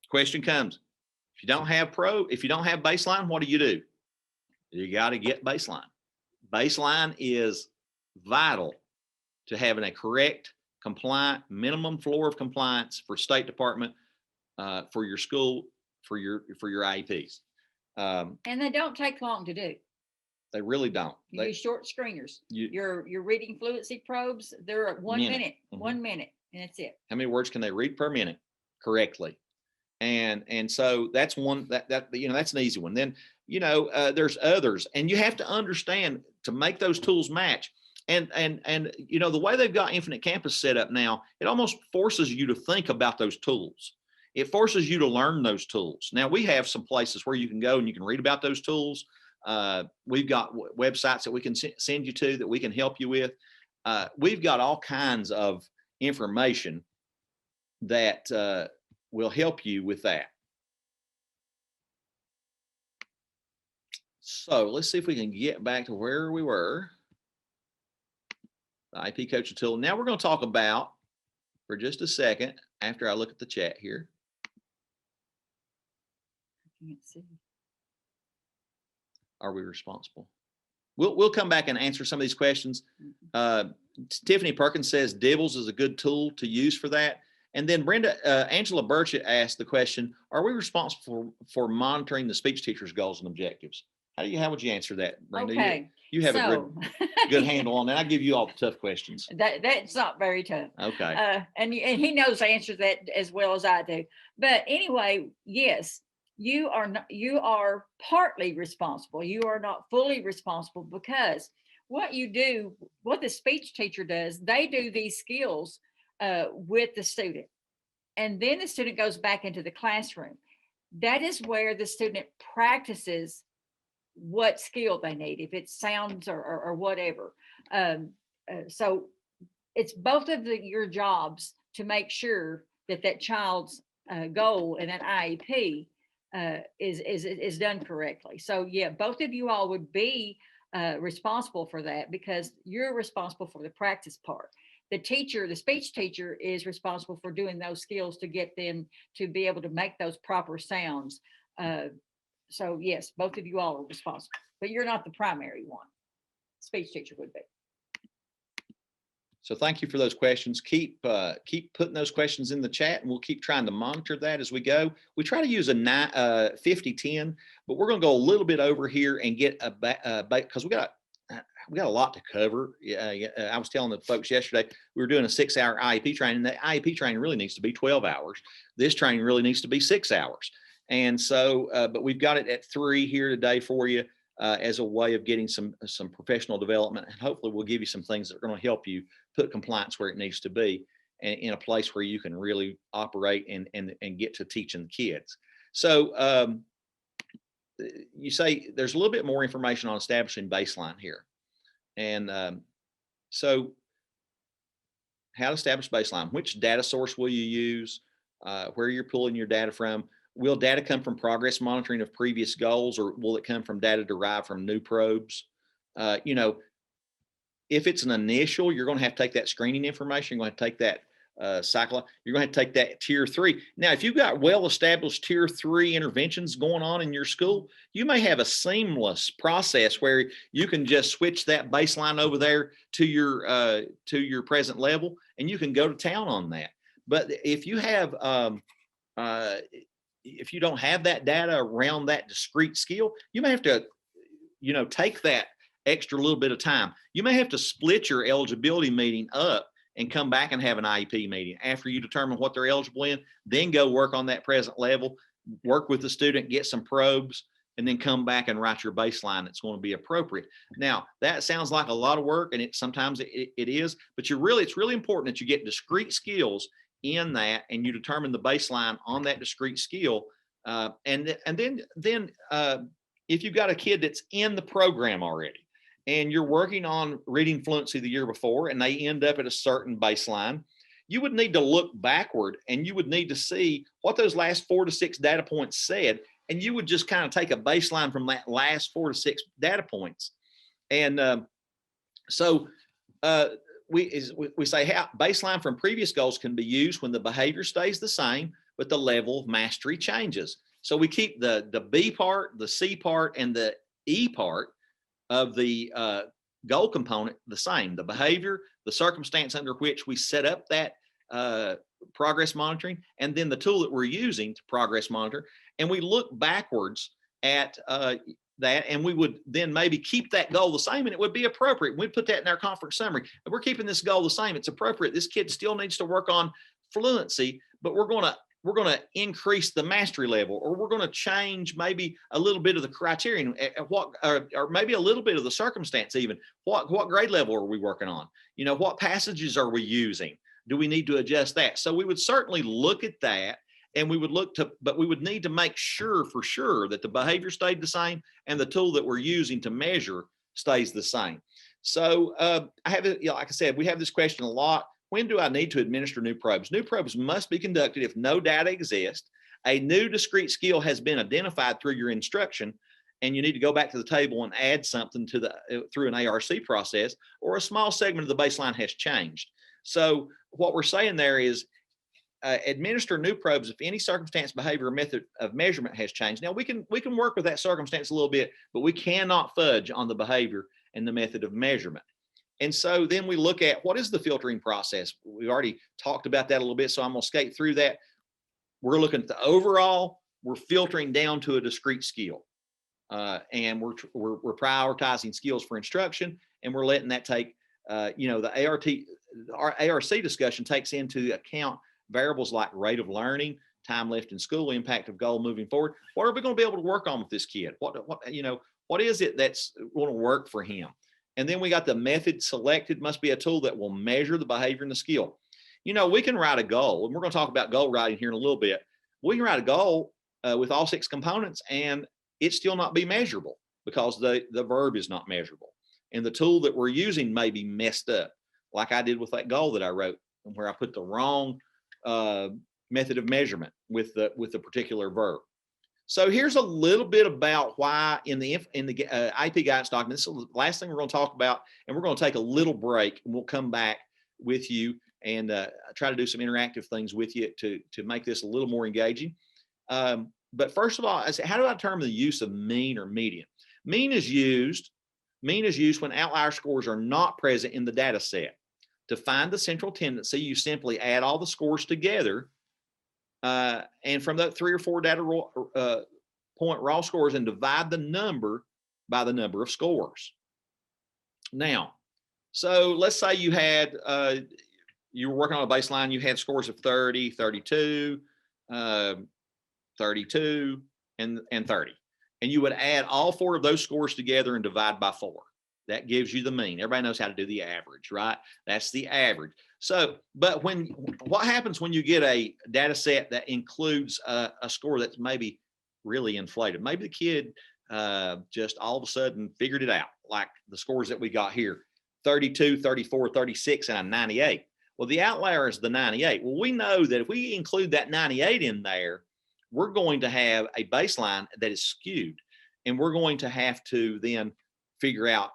question comes, if you don't have baseline, what do? You got to get baseline. Baseline is vital to having a correct, compliant, minimum floor of compliance for State Department, for your school, for your IEPs. And they don't take long to do. They really don't. You do short screeners. Your reading fluency probes, they're at 1 minute, mm-hmm. 1 minute, and that's it. How many words can they read per minute correctly? And so that's one that's an easy one. Then there's others, and you have to understand to make those tools match. And the way they've got Infinite Campus set up now, it almost forces you to think about those tools. It forces you to learn those tools. Now we have some places where you can go and you can read about those tools. We've got websites that we can send you to that we can help you with. We've got all kinds of information that will help you with that. So let's see if we can get back to where we were. The IP Coaching Tool. Now we're going to talk about, for just a second, after I look at the chat here. I can't see. Are we responsible? We'll come back and answer some of these questions. Tiffany Perkins says Dibbles is a good tool to use for that. And then Angela Burchett asked the question, are we responsible for monitoring the speech teacher's goals and objectives? How would you answer that, Brenda? Okay. You have a good handle on that. I give you all the tough questions. That's not very tough. Okay. And he knows the answer to that as well as I do. But anyway, yes, you are partly responsible. You are not fully responsible, because what the speech teacher does, they do these skills with the student. And then the student goes back into the classroom. That is where the student practices what skill they need, if it's sounds or whatever. So it's both of your jobs to make sure that child's goal and that IEP is done correctly. So yeah, both of you all would be responsible for that, because you're responsible for the practice part. The speech teacher is responsible for doing those skills to get them to be able to make those proper sounds. So yes, both of you all are responsible, but you're not the primary one. Speech teacher would be. So thank you for those questions. Keep putting those questions in the chat, and we'll keep trying to monitor that as we go. We try to use a 50-10, but we're going to go a little bit over here and get because we got a lot to cover. I was telling the folks yesterday, we were doing a 6-hour IEP training. The IEP training really needs to be 12 hours. This training really needs to be 6 hours. And so, but we've got it at 3 here today for you as a way of getting some professional development. And hopefully we'll give you some things that are going to help you put compliance where it needs to be, and in a place where you can really operate and get to teaching the kids. So you say there's a little bit more information on establishing baseline here. And so how to establish baseline, which data source will you use, where you're pulling your data from. Will data come from progress monitoring of previous goals, or will it come from data derived from new probes? You know, if it's an initial, you're going to have to take that screening information. You're going to take that cycle. You're going to have to take that tier 3. Now, if you've got well-established tier 3 interventions going on in your school, you may have a seamless process where you can just switch that baseline over there to your present level, and you can go to town on that. But if you have if you don't have that data around that discrete skill, you may have to, you know, take that extra little bit of time. You may have to split your eligibility meeting up and come back and have an IEP meeting after you determine what they're eligible in, then go work on that present level, work with the student, get some probes, and then come back and write your baseline that's going to be appropriate. Now, that sounds like a lot of work, and sometimes it is, but it's really important that you get discrete skills in that, and you determine the baseline on that discrete skill. And then if you've got a kid that's in the program already, and you're working on reading fluency the year before, and they end up at a certain baseline, you would need to look backward, and you would need to see what those last 4 to 6 data points said. And you would just kind of take a baseline from that last 4 to 6 data points. And we say how baseline from previous goals can be used when the behavior stays the same, but the level of mastery changes. So we keep the B part, the C part, and the E part of the goal component the same. The behavior, the circumstance under which we set up that progress monitoring, and then the tool that we're using to progress monitor. And we look backwards at that, and we would then maybe keep that goal the same, and it would be appropriate. We'd put that in our conference summary. If we're keeping this goal the same, it's appropriate. This kid still needs to work on fluency, but we're going to increase the mastery level, or we're going to change maybe a little bit of the criterion, or maybe a little bit of the circumstance even. What grade level are we working on? You know, what passages are we using? Do we need to adjust that? So we would certainly look at that, and we would but we would need to make sure for sure that the behavior stayed the same and the tool that we're using to measure stays the same. So I have, like I said, we have this question a lot. When do I need to administer new probes? New probes must be conducted if no data exists, a new discrete skill has been identified through your instruction, and you need to go back to the table and add something to through an ARC process, or a small segment of the baseline has changed. So what we're saying there is administer new probes if any circumstance, behavior, or method of measurement has changed. Now we can work with that circumstance a little bit, but we cannot fudge on the behavior and the method of measurement. And so then we look at what is the filtering process. We already talked about that a little bit, so I'm going to skate through that. We're looking at the overall. We're filtering down to a discrete skill, and we're prioritizing skills for instruction, and we're letting that take. Our ARC discussion takes into account variables like rate of learning, time left in school, impact of goal moving forward. What are we going to be able to work on with this kid? What is it that's going to work for him? And then we got the method selected must be a tool that will measure the behavior and the skill. You know, we can write a goal, and we're going to talk about goal writing here in a little bit. We can write a goal with all 6 components, and it still not be measurable because the verb is not measurable. And the tool that we're using may be messed up, like I did with that goal that I wrote, where I put the wrong method of measurement with the particular verb. So here's a little bit about why in the IP guidance document, this is the last thing we're going to talk about, and we're going to take a little break, and we'll come back with you and try to do some interactive things with you to make this a little more engaging. But first of all, I say, how do I determine the use of mean or median? Mean is used when outlier scores are not present in the data set. To find the central tendency, you simply add all the scores together, and from that 3 or 4 data point raw scores, and divide the number by the number of scores. Now, so let's say you had you were working on a baseline, you had scores of 30, 32, 32, and 30. And you would add all 4 of those scores together and divide by 4. That gives you the mean. Everybody knows how to do the average, right? That's the average. So, but what happens when you get a data set that includes a score that's maybe really inflated. Maybe the kid just all of a sudden figured it out, like the scores that we got here, 32, 34, 36, and a 98. Well, the outlier is the 98. Well, we know that if we include that 98 in there, we're going to have a baseline that is skewed, and we're going to have to then figure out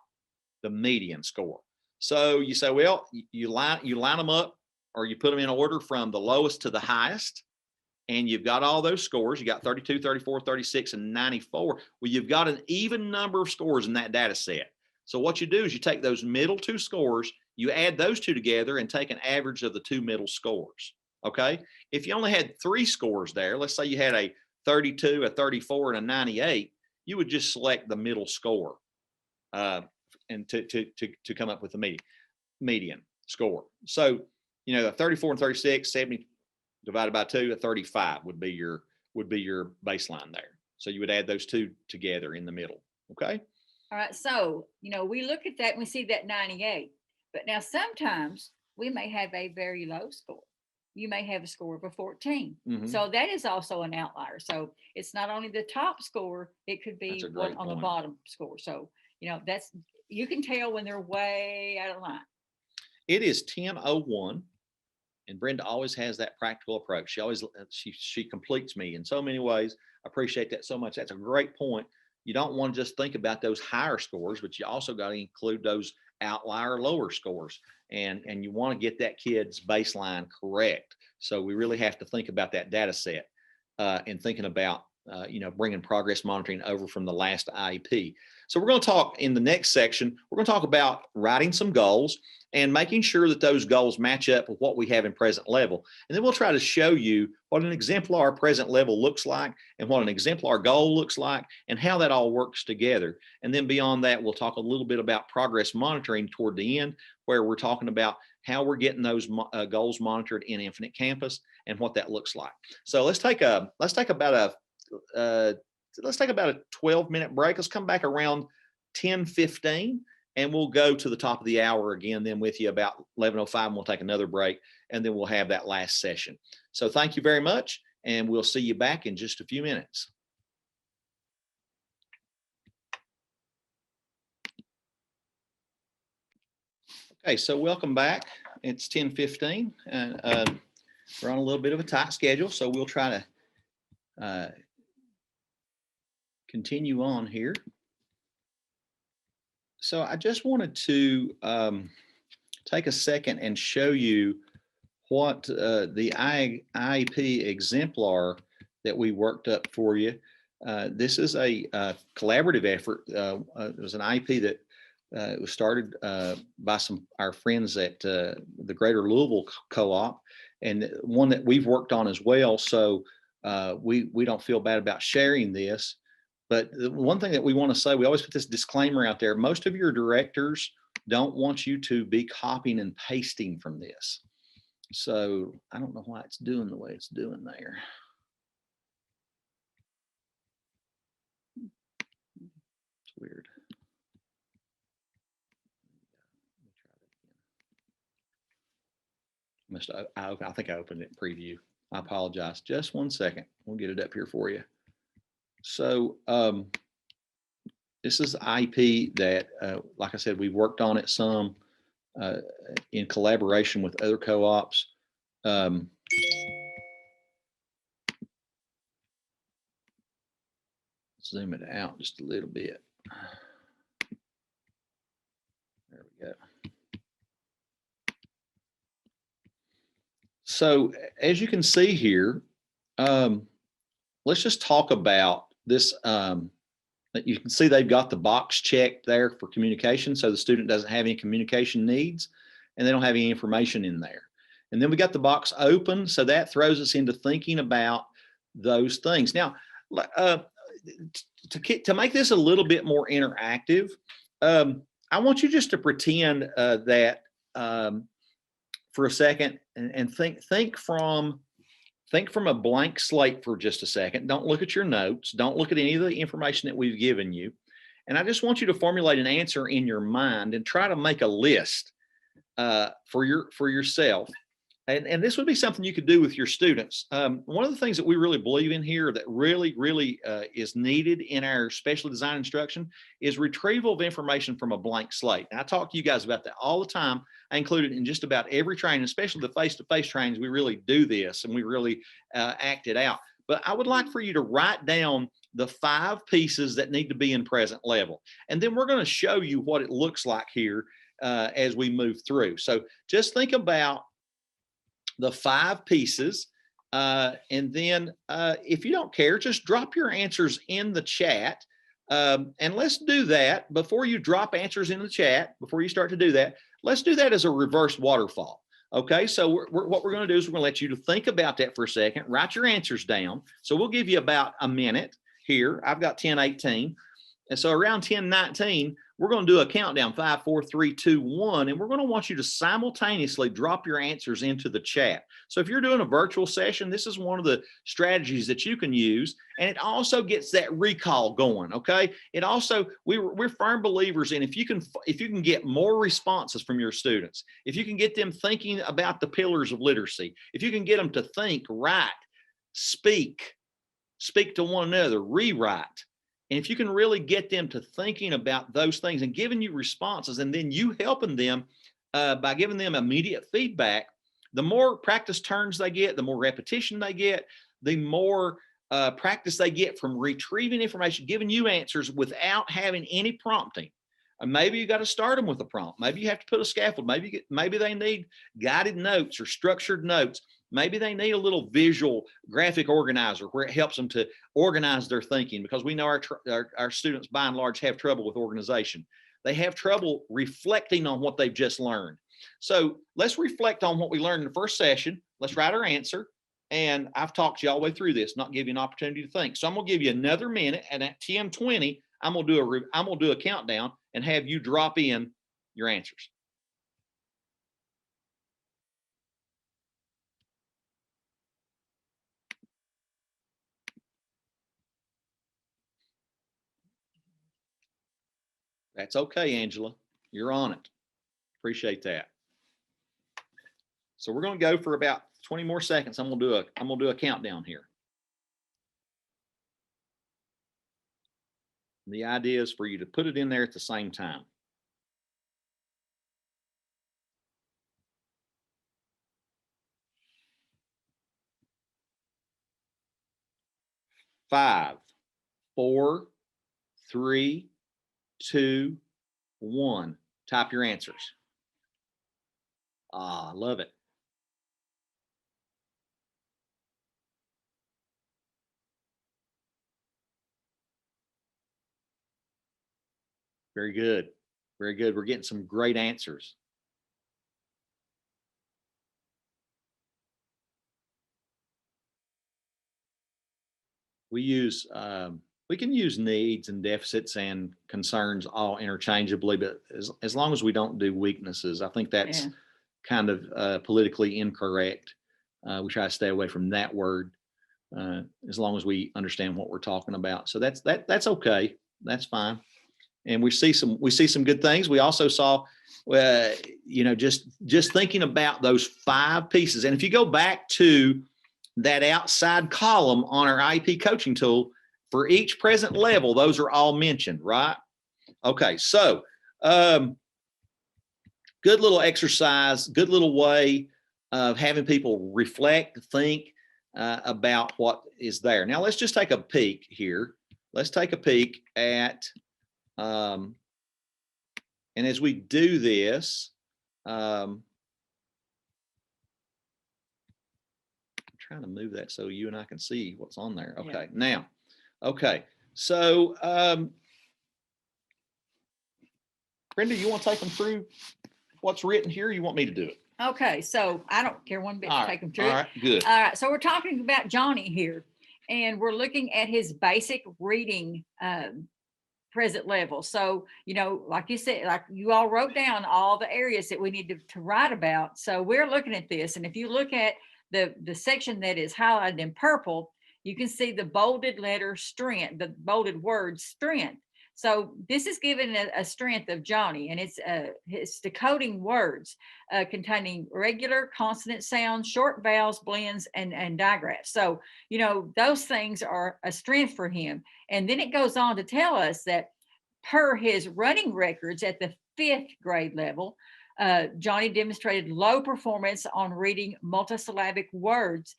the median score. So you say, well, you line them up, or you put them in order from the lowest to the highest, and you've got all those scores. You got 32, 34, 36, and 94. Well, you've got an even number of scores in that data set. So what you do is you take those middle two scores, you add those two together and take an average of the two middle scores. Okay. If you only had 3 scores there, let's say you had a 32, a 34, and a 98, you would just select the middle score and to come up with the median score. So, you know, a 34 and 36, 70 divided by 2, a 35 would be your baseline there. So you would add those two together in the middle. Okay. All right. So, you know, we look at that and we see that 98, but now sometimes we may have a very low score. You may have a score of a 14. Mm-hmm. So that is also an outlier. So it's not only the top score, it could be one on the bottom score. So, you know, you can tell when they're way out of line. It is 10:01. And Brenda always has that practical approach. She completes me in so many ways. I appreciate that so much. That's a great point. You don't want to just think about those higher scores, but you also got to include those outlier lower scores. And you want to get that kid's baseline correct. So we really have to think about that data set and thinking about bringing progress monitoring over from the last IEP. So we're going to talk in the next section, we're going to talk about writing some goals and making sure that those goals match up with what we have in present level. And then we'll try to show you what an exemplar present level looks like and what an exemplar goal looks like and how that all works together. And then beyond that, we'll talk a little bit about progress monitoring toward the end, where we're talking about how we're getting those goals monitored in Infinite Campus and what that looks like. So let's take about a 12-minute break. Let's come back around 10:15 and we'll go to the top of the hour again, then with you about 11:05, and we'll take another break, and then we'll have that last session. So thank you very much, and we'll see you back in just a few minutes. Okay, so welcome back. It's 10:15, and we're on a little bit of a tight schedule, so we'll try to continue on here. So I just wanted to take a second and show you what the IEP exemplar that we worked up for you. This is a collaborative effort. It was an IEP that was started by our friends at the Greater Louisville Co-op, and one that we've worked on as well. So we don't feel bad about sharing this. But the one thing that we want to say, we always put this disclaimer out there. Most of your directors don't want you to be copying and pasting from this. So I don't know why it's doing the way it's doing there. It's weird. I think I opened it in preview. I apologize. Just one second. We'll get it up here for you. So this is IP that, like I said, we've worked on it some in collaboration with other co-ops. Zoom it out just a little bit. There we go. So as you can see here, let's just talk about this. You can see they've got the box checked there for communication. So the student doesn't have any communication needs and they don't have any information in there. And then we got the box open. So that throws us into thinking about those things. Now, to make this a little bit more interactive, I want you just to pretend that for a second and think from a blank slate for just a second. Don't look at your notes. Don't look at any of the information that we've given you. And I just want you to formulate an answer in your mind and try to make a list for yourself and this would be something you could do with your students. One of the things that we really believe in here that really is needed in our special design instruction is retrieval of information from a blank slate. And I talk to you guys about that all the time. I include it in just about every training, especially the face-to-face trainings. We really do this and we really act it out. But I would like for you to write down the 5 pieces that need to be in present level. And then we're going to show you what it looks like here as we move through. So just think about the 5 pieces. And then if you don't care, just drop your answers in the chat. And let's do that before you drop answers in the chat, before you start to do that, let's do that as a reverse waterfall. Okay, so what we're going to do is we're going to let you to think about that for a second, write your answers down. So we'll give you about a minute here. I've got 10:18. And so around 10:19, we're going to do a countdown, 5, 4, 3, 2, 1, and we're going to want you to simultaneously drop your answers into the chat. So if you're doing a virtual session, this is one of the strategies that you can use, and it also gets that recall going. Okay, it also we're firm believers in if you can get more responses from your students, if you can get them thinking about the pillars of literacy, if you can get them to think, write, speak to one another, rewrite. And if you can really get them to thinking about those things and giving you responses, and then you helping them by giving them immediate feedback, the more practice turns they get, the more repetition they get, the more practice they get from retrieving information, giving you answers without having any prompting. Maybe you got to start them with a prompt. Maybe you have to put a scaffold. Maybe they need guided notes or structured notes. Maybe they need a little visual graphic organizer where it helps them to organize their thinking, because we know our students by and large have trouble with organization. They have trouble reflecting on what they've just learned. So let's reflect on what we learned in the first session. Let's write our answer. And I've talked to you all the way through this, not give you an opportunity to think. So I'm going to give you another minute, and at 10:20, I'm going to do a countdown and have you drop in your answers. That's okay, Angela. You're on it. Appreciate that. So we're going to go for about 20 more seconds. I'm going to do a countdown here. And the idea is for you to put it in there at the same time. 5, 4, 3, 2, 1. Type your answers. I love it. Very good. Very good. We're getting some great answers. We can use needs and deficits and concerns all interchangeably, but as long as we don't do weaknesses, I think that's kind of politically incorrect. We try to stay away from that word as long as we understand what we're talking about. So that's okay. That's fine. And we see some good things. We also saw, just thinking about those 5 pieces. And if you go back to that outside column on our IEP coaching tool, for each present level, those are all mentioned, right? Okay, so good little exercise, good little way of having people reflect, think about what is there. Now let's just take a peek here. Let's take a peek at, and as we do this, I'm trying to move that so you and I can see what's on there. Okay, now, okay, so Brenda, you want to take them through what's written here? Or you want me to do it? Okay, so I don't care one bit to take them through. All right, good. All right, so we're talking about Johnny here, and we're looking at his basic reading present level. So, like you said, like you all wrote down all the areas that we need to write about. So we're looking at this, and if you look at the section that is highlighted in purple, you can see the bolded letter strength, the bolded word strength. So this is given a strength of Johnny, and it's decoding words containing regular consonant sounds, short vowels, blends, and digraphs. So, you know, those things are a strength for him. And then it goes on to tell us that per his running records at the 5th grade level, Johnny demonstrated low performance on reading multisyllabic words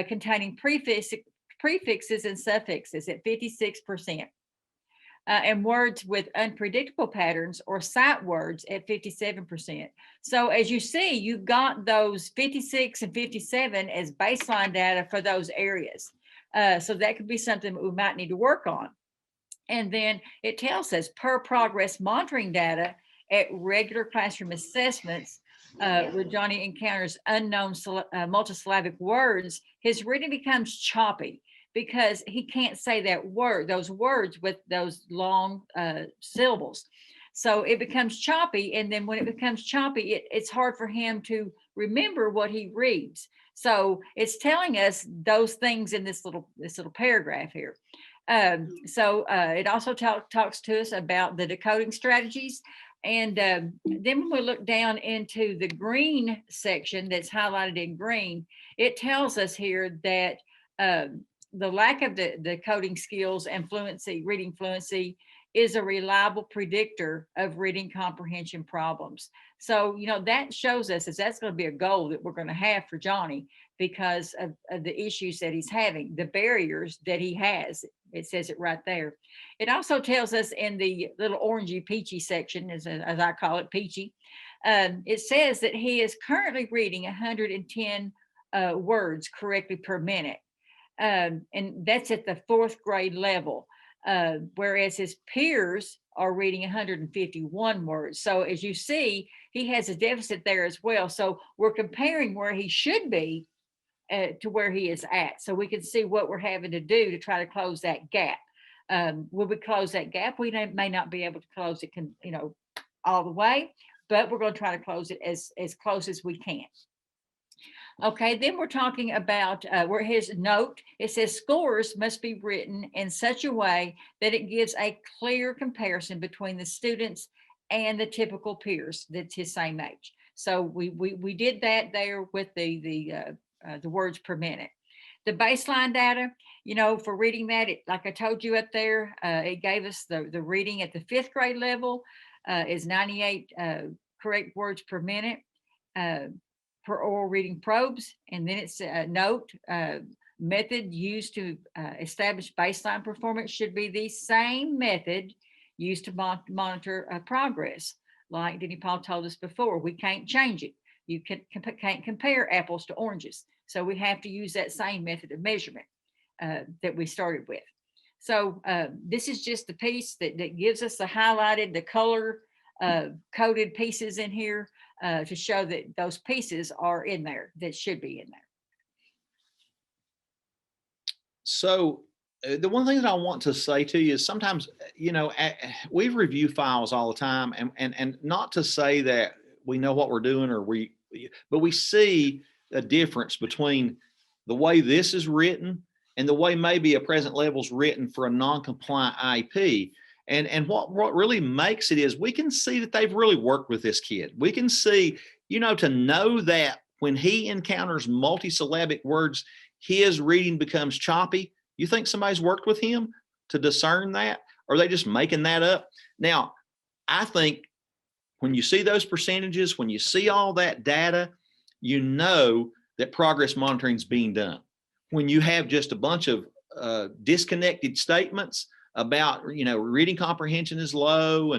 containing prefixes and suffixes at 56%. And words with unpredictable patterns or sight words at 57%. So as you see, you've got those 56 and 57 as baseline data for those areas. So that could be something that we might need to work on. And then it tells us per progress monitoring data at regular classroom assessments, where Johnny encounters unknown multisyllabic words, his reading becomes choppy because he can't say those words with those long syllables. So it becomes choppy. And then when it becomes choppy, it's hard for him to remember what he reads. So it's telling us those things in this little paragraph here. It also talks to us about the decoding strategies. And then when we look down into the green section that's highlighted in green, it tells us here that the lack of the coding skills and reading fluency is a reliable predictor of reading comprehension problems. So, you know, that shows us that's going to be a goal that we're going to have for Johnny because of the issues that he's having, the barriers that he has. It says it right there. It also tells us in the little orangey peachy section, as I call it, peachy, it says that he is currently reading 110 words correctly per minute. And that's at the 4th grade level, whereas his peers are reading 151 words. So as you see, he has a deficit there as well. So we're comparing where he should be to where he is at. So we can see what we're having to do to try to close that gap. Will we close that gap? We may not be able to close it, all the way, but we're going to try to close it as close as we can. Okay, then we're talking about where his note, it says scores must be written in such a way that it gives a clear comparison between the students and the typical peers that's his same age. So we did that there with the words per minute. The baseline data, you know, for reading that, like I told you up there, it gave us the reading at the 5th grade level is 98 correct words per minute. Per oral reading probes, and then it's a note method used to establish baseline performance should be the same method used to monitor progress. Like Denny Paul told us before, we can't change it. You can't compare apples to oranges. So we have to use that same method of measurement that we started with. So this is just the piece that gives us the highlighted, the color coded pieces in here to show that those pieces are in there that should be in there. So the one thing that I want to say to you is sometimes, you know, we review files all the time, and not to say that we know what we're doing but we see a difference between the way this is written and the way maybe a present level is written for a non-compliant IEP. And what really makes it is we can see that they've really worked with this kid. We can see, you know, to know that when he encounters multisyllabic words, his reading becomes choppy. You think somebody's worked with him to discern that? Or are they just making that up? Now, I think when you see those percentages, when you see all that data, you know that progress monitoring is being done. When you have just a bunch of disconnected statements about, you know, reading comprehension is low,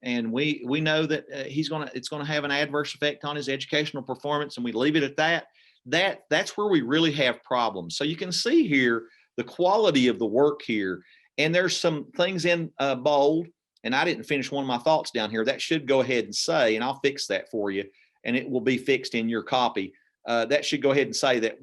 and we know that it's going to have an adverse effect on his educational performance, and we leave it at that, that's where we really have problems. So you can see here the quality of the work here, and there's some things in bold, and I didn't finish one of my thoughts down here. That should go ahead and say, and I'll fix that for you, and it will be fixed in your copy. That should go ahead and say that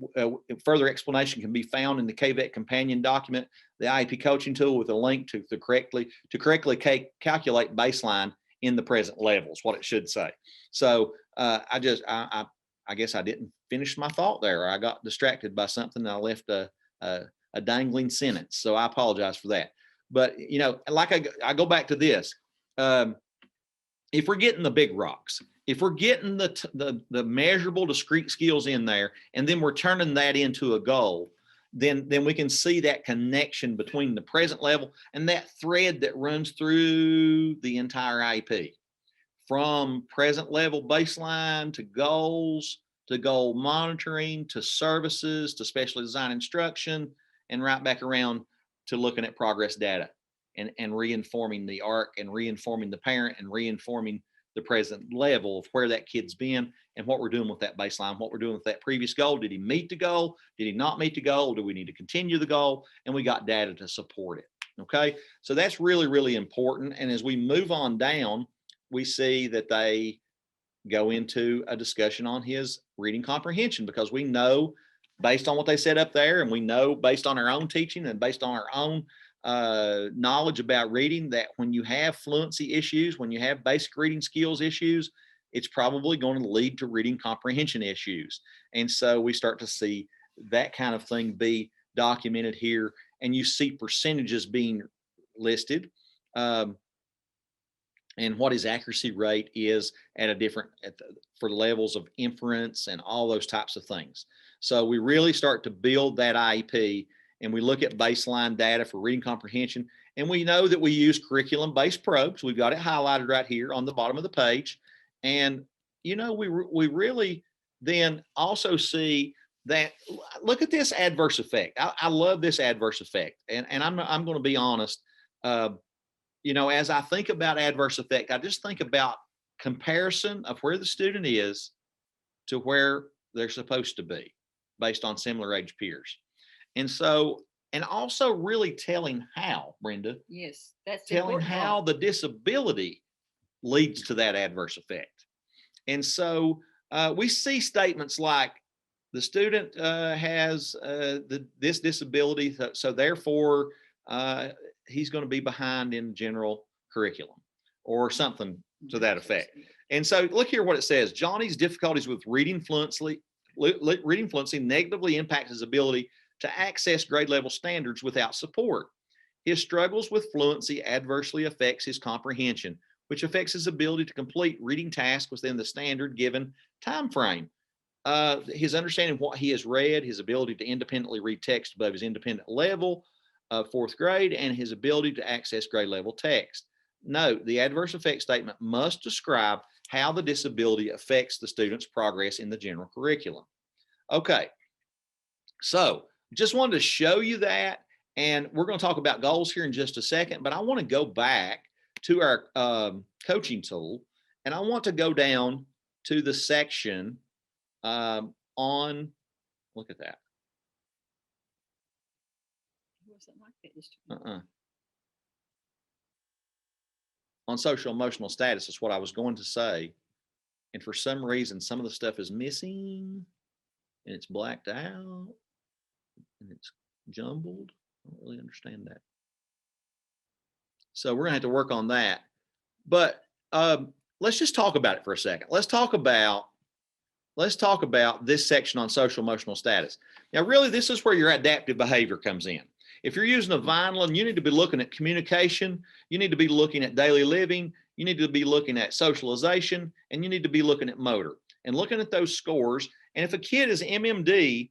further explanation can be found in the KVEC companion document, the IEP coaching tool, with a link to correctly calculate baseline in the present levels, what it should say. So I guess I didn't finish my thought there. I got distracted by something and I left a dangling sentence. So I apologize for that. But, like I go back to this. If we're getting the big rocks, if we're getting the measurable discrete skills in there, and then we're turning that into a goal, then we can see that connection between the present level and that thread that runs through the entire IEP, from present level baseline to goals, to goal monitoring, to services, to specially designed instruction, and right back around to looking at progress data and reinforming the ARC and reinforming the parent and reinforming the present level of where that kid's been and what we're doing with that baseline, what we're doing with that previous goal. Did he meet the goal? Did he not meet the goal? Do we need to continue the goal? And we got data to support it. Okay. So that's really, really important. And as we move on down, we see that they go into a discussion on his reading comprehension, because we know, based on what they said up there, and we know based on our own teaching and based on our own knowledge about reading, that when you have fluency issues, when you have basic reading skills issues, it's probably going to lead to reading comprehension issues. And so we start to see that kind of thing be documented here, and you see percentages being listed, and what his accuracy rate is at a different for levels of inference and all those types of things. So we really start to build that IEP, and we look at baseline data for reading comprehension. And we know that we use curriculum-based probes. We've got it highlighted right here on the bottom of the page. And, we really then also see that, look at this adverse effect. I love this adverse effect. And I'm going to be honest, as I think about adverse effect, I just think about comparison of where the student is to where they're supposed to be based on similar age peers. And so, and also really telling how, Brenda. Yes, that's telling how the disability leads to that adverse effect. And so we see statements like, the student has this disability, so therefore he's going to be behind in general curriculum, or something to that effect. And so look here what it says. Johnny's difficulties with reading fluency negatively impacts his ability to access grade level standards without support. His struggles with fluency adversely affects his comprehension, which affects his ability to complete reading tasks within the standard given time frame. His understanding of what he has read, his ability to independently read text above his independent level of fourth grade, and his ability to access grade level text. Note, the adverse effect statement must describe how the disability affects the student's progress in the general curriculum. Okay, so just wanted to show you that, and we're going to talk about goals here in just a second, but I want to go back to our coaching tool, and I want to go down to the section on, look at that. On social emotional status is what I was going to say. And for some reason, some of the stuff is missing, and it's blacked out, and it's jumbled. I don't really understand that. So we're gonna have to work on that. But let's just talk about it for a second. Let's talk about this section on social emotional status. Now, really, this is where your adaptive behavior comes in. If you're using a Vineland, you need to be looking at communication, you need to be looking at daily living, you need to be looking at socialization, and you need to be looking at motor and looking at those scores. And if a kid is MMD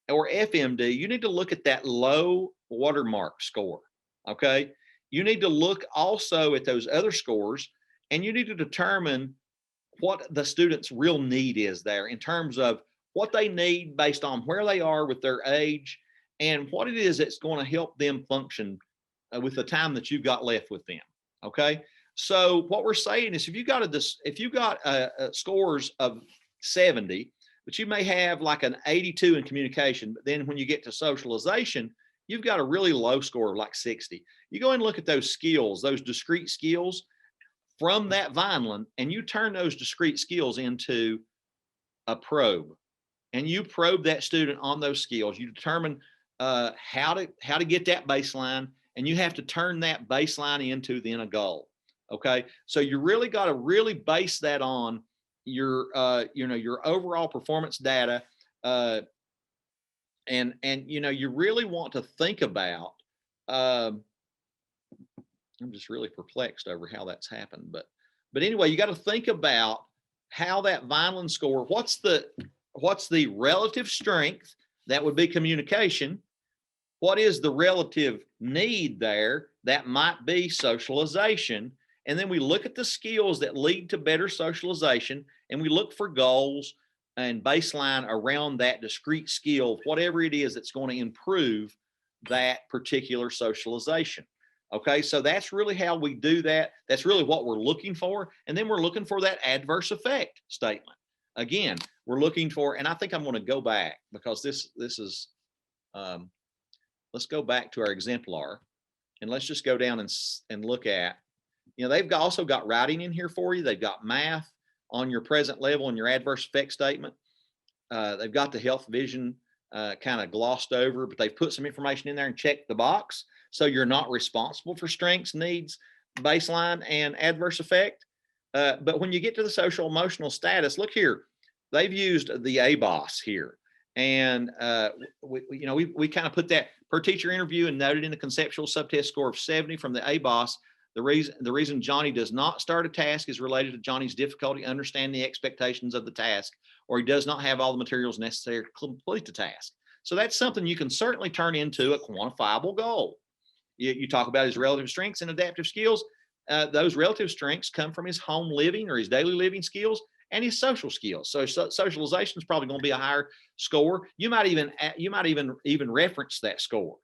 or FMD, you need to look at that low watermark score, okay? You need to look also at those other scores, and you need to determine what the student's real need is there in terms of what they need based on where they are with their age and what it is that's going to help them function with the time that you've got left with them. Okay. So what we're saying is, if you got scores of 70, but you may have like an 82 in communication, but then when you get to socialization, you've got a really low score of like 60. You go and look at those skills, those discrete skills from that Vineland, and you turn those discrete skills into a probe, and you probe that student on those skills. You determine how to get that baseline, and you have to turn that baseline into then a goal. Okay, so you really got to really base that on your your overall performance data, and you really want to think about I'm just really perplexed over how that's happened. But anyway, you got to think about how that Vineland score, what's the relative strength? That would be communication. What is the relative need there? That might be socialization. And then we look at the skills that lead to better socialization, and we look for goals and baseline around that discrete skill, whatever it is that's going to improve that particular socialization. Okay, so that's really how we do that. That's really what we're looking for. And then we're looking for that adverse effect statement. Again, we're looking for, and I think I'm going to go back because this is, let's go back to our exemplar, and let's just go down and look at, they've also got writing in here for you. They've got math on your present level and your adverse effect statement. They've got the health vision kind of glossed over, but they've put some information in there and checked the box. So you're not responsible for strengths, needs, baseline, and adverse effect. But when you get to the social emotional status, look here, they've used the ABOS here. And we kind of put that per teacher interview and noted in the conceptual subtest score of 70 from the ABOS. The reason Johnny does not start a task is related to Johnny's difficulty understanding the expectations of the task, or he does not have all the materials necessary to complete the task. So that's something you can certainly turn into a quantifiable goal. You talk about his relative strengths and adaptive skills. Those relative strengths come from his home living or his daily living skills and his social skills. So socialization is probably going to be a higher score. You might even reference that score,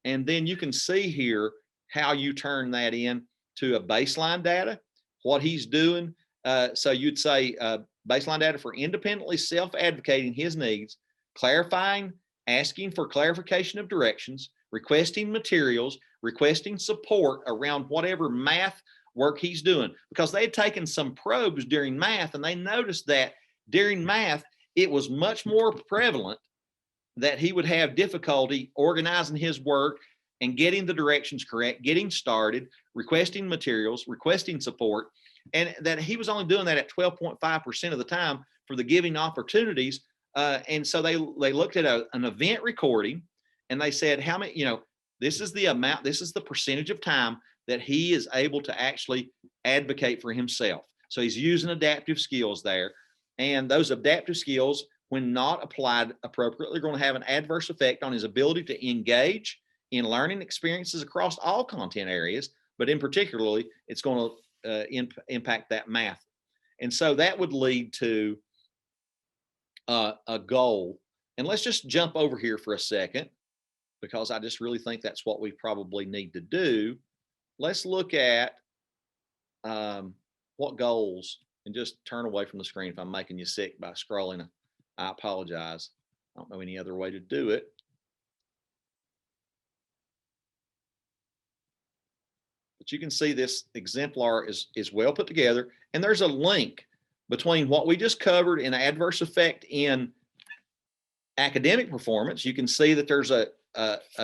and then you can see here how you turn that in to a baseline data, what he's doing. So you'd say baseline data for independently self-advocating his needs, clarifying, asking for clarification of directions, requesting materials, requesting support around whatever math work he's doing, because they had taken some probes during math and they noticed that during math, it was much more prevalent that he would have difficulty organizing his work and getting the directions correct, getting started, requesting materials, requesting support, and that he was only doing that at 12.5% of the time for the giving opportunities. And so they looked at an event recording and they said, how many, this is the amount, this is the percentage of time that he is able to actually advocate for himself. So he's using adaptive skills there. And those adaptive skills, when not applied appropriately, are going to have an adverse effect on his ability to engage in learning experiences across all content areas, but in particularly, it's going to impact that math. And so that would lead to a goal. And let's just jump over here for a second, because I just really think that's what we probably need to do. Let's look at what goals, and just turn away from the screen if I'm making you sick by scrolling. I apologize. I don't know any other way to do it. But you can see this exemplar is well put together, and there's a link between what we just covered in adverse effect in academic performance. You can see that there's a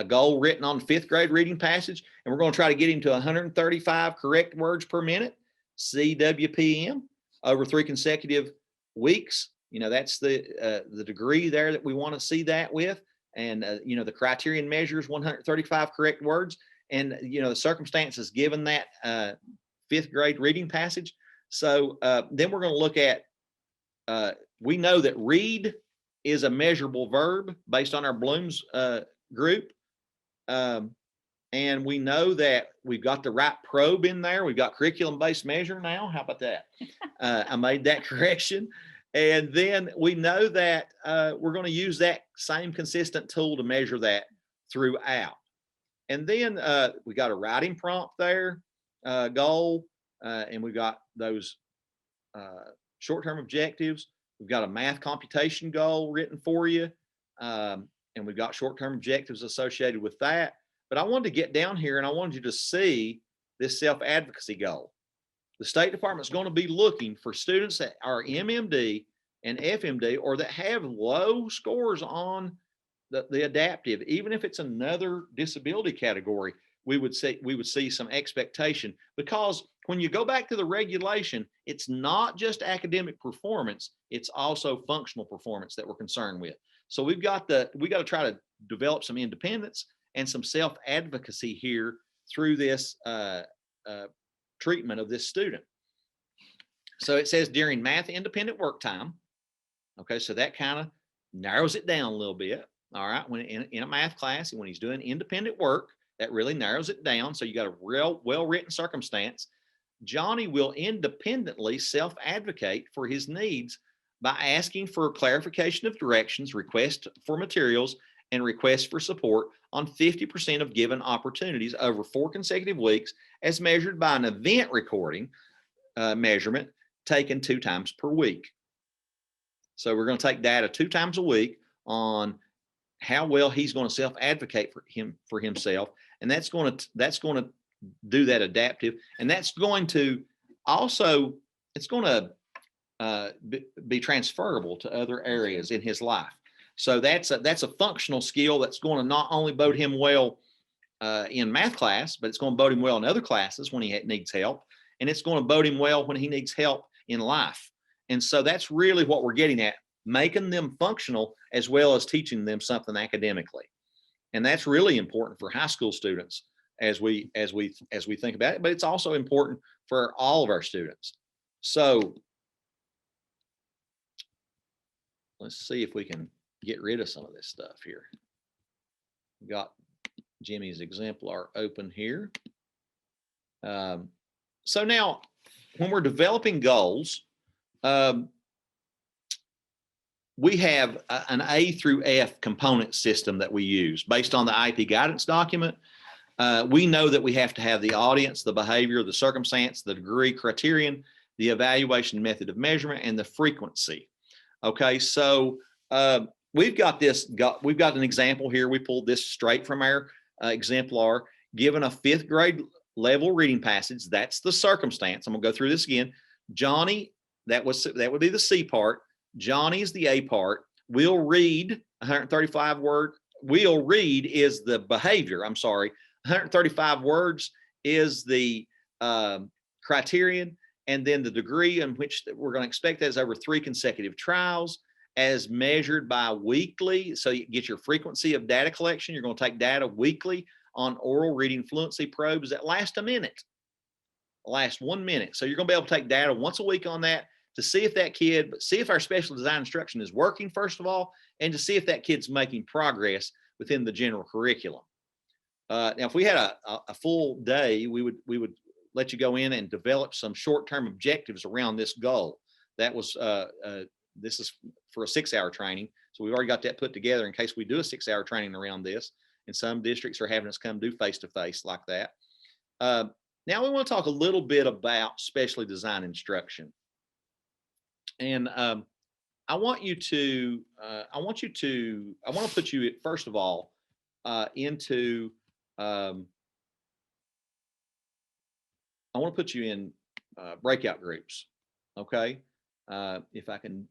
goal written on 5th grade reading passage, and we're going to try to get him to 135 correct words per minute, CWPM, over 3 consecutive weeks. That's the degree there that we want to see that with. And, the criterion measures 135 correct words. And, the circumstances given that 5th grade reading passage. So then we're going to look at, we know that read is a measurable verb based on our Bloom's group. And we know that we've got the right probe in there. We've got curriculum-based measure now. How about that? I made that correction. And then we know that we're going to use that same consistent tool to measure that throughout. And then we got a writing prompt there, goal, and we've got those short-term objectives. We've got a math computation goal written for you, and we've got short-term objectives associated with that. But I wanted to get down here and I wanted you to see this self-advocacy goal. The State Department's going to be looking for students that are MMD and FMD, or that have low scores on the adaptive. Even if it's another disability category, we would see some expectation, because when you go back to the regulation, it's not just academic performance, it's also functional performance that we're concerned with. So we got to try to develop some independence and some self-advocacy here through this treatment of this student. So it says during math independent work time. Okay, so that kind of narrows it down a little bit. All right, when in a math class and when he's doing independent work, that really narrows it down. So you got a real well-written circumstance. Johnny will independently self-advocate for his needs by asking for clarification of directions, request for materials, and request for support on 50% of given opportunities over 4 consecutive weeks, as measured by an event recording measurement taken 2 times per week. So we're going to take data 2 times a week on how well he's going to self-advocate for himself, and that's going to do that adaptive, and that's going to also, it's going to be transferable to other areas in his life. So that's a functional skill that's going to not only bode him well in math class, but it's going to bode him well in other classes when he needs help, and it's going to bode him well when he needs help in life. And so that's really what we're getting at, making them functional as well as teaching them something academically. And that's really important for high school students as we think about it, but it's also important for all of our students. So let's see if we can get rid of some of this stuff here. We've got Jimmy's exemplar open here. So now when we're developing goals, we have an A through F component system that we use based on the IP guidance document. We know that we have to have the audience, the behavior, the circumstance, the degree, criterion, the evaluation method of measurement, and the frequency. Okay, so we've got an example here. We pulled this straight from our exemplar. Given a 5th grade level reading passage, that's the circumstance. I'm gonna go through this again. Johnny, that would be the C part. Johnny's the A part. Will read 135 word. Will read is the behavior. I'm sorry. 135 words is the criterion, and then the degree in which we're going to expect that is over 3 consecutive trials as measured by weekly. So you get your frequency of data collection. You're going to take data weekly on oral reading fluency probes that last 1 minute. Last 1 minute. So you're going to be able to take data once a week on that to see if that kid, see if our special design instruction is working, first of all, and to see if that kid's making progress within the general curriculum. Now, if we had a full day, we would let you go in and develop some short-term objectives around this goal. That was, this is for a 6-hour training. So we've already got that put together in case we do a 6-hour training around this. And some districts are having us come do face-to-face like that. Now we want to talk a little bit about specially designed instruction. And I want to put you, first of all, into, I want to put you in breakout groups. Okay. If I can,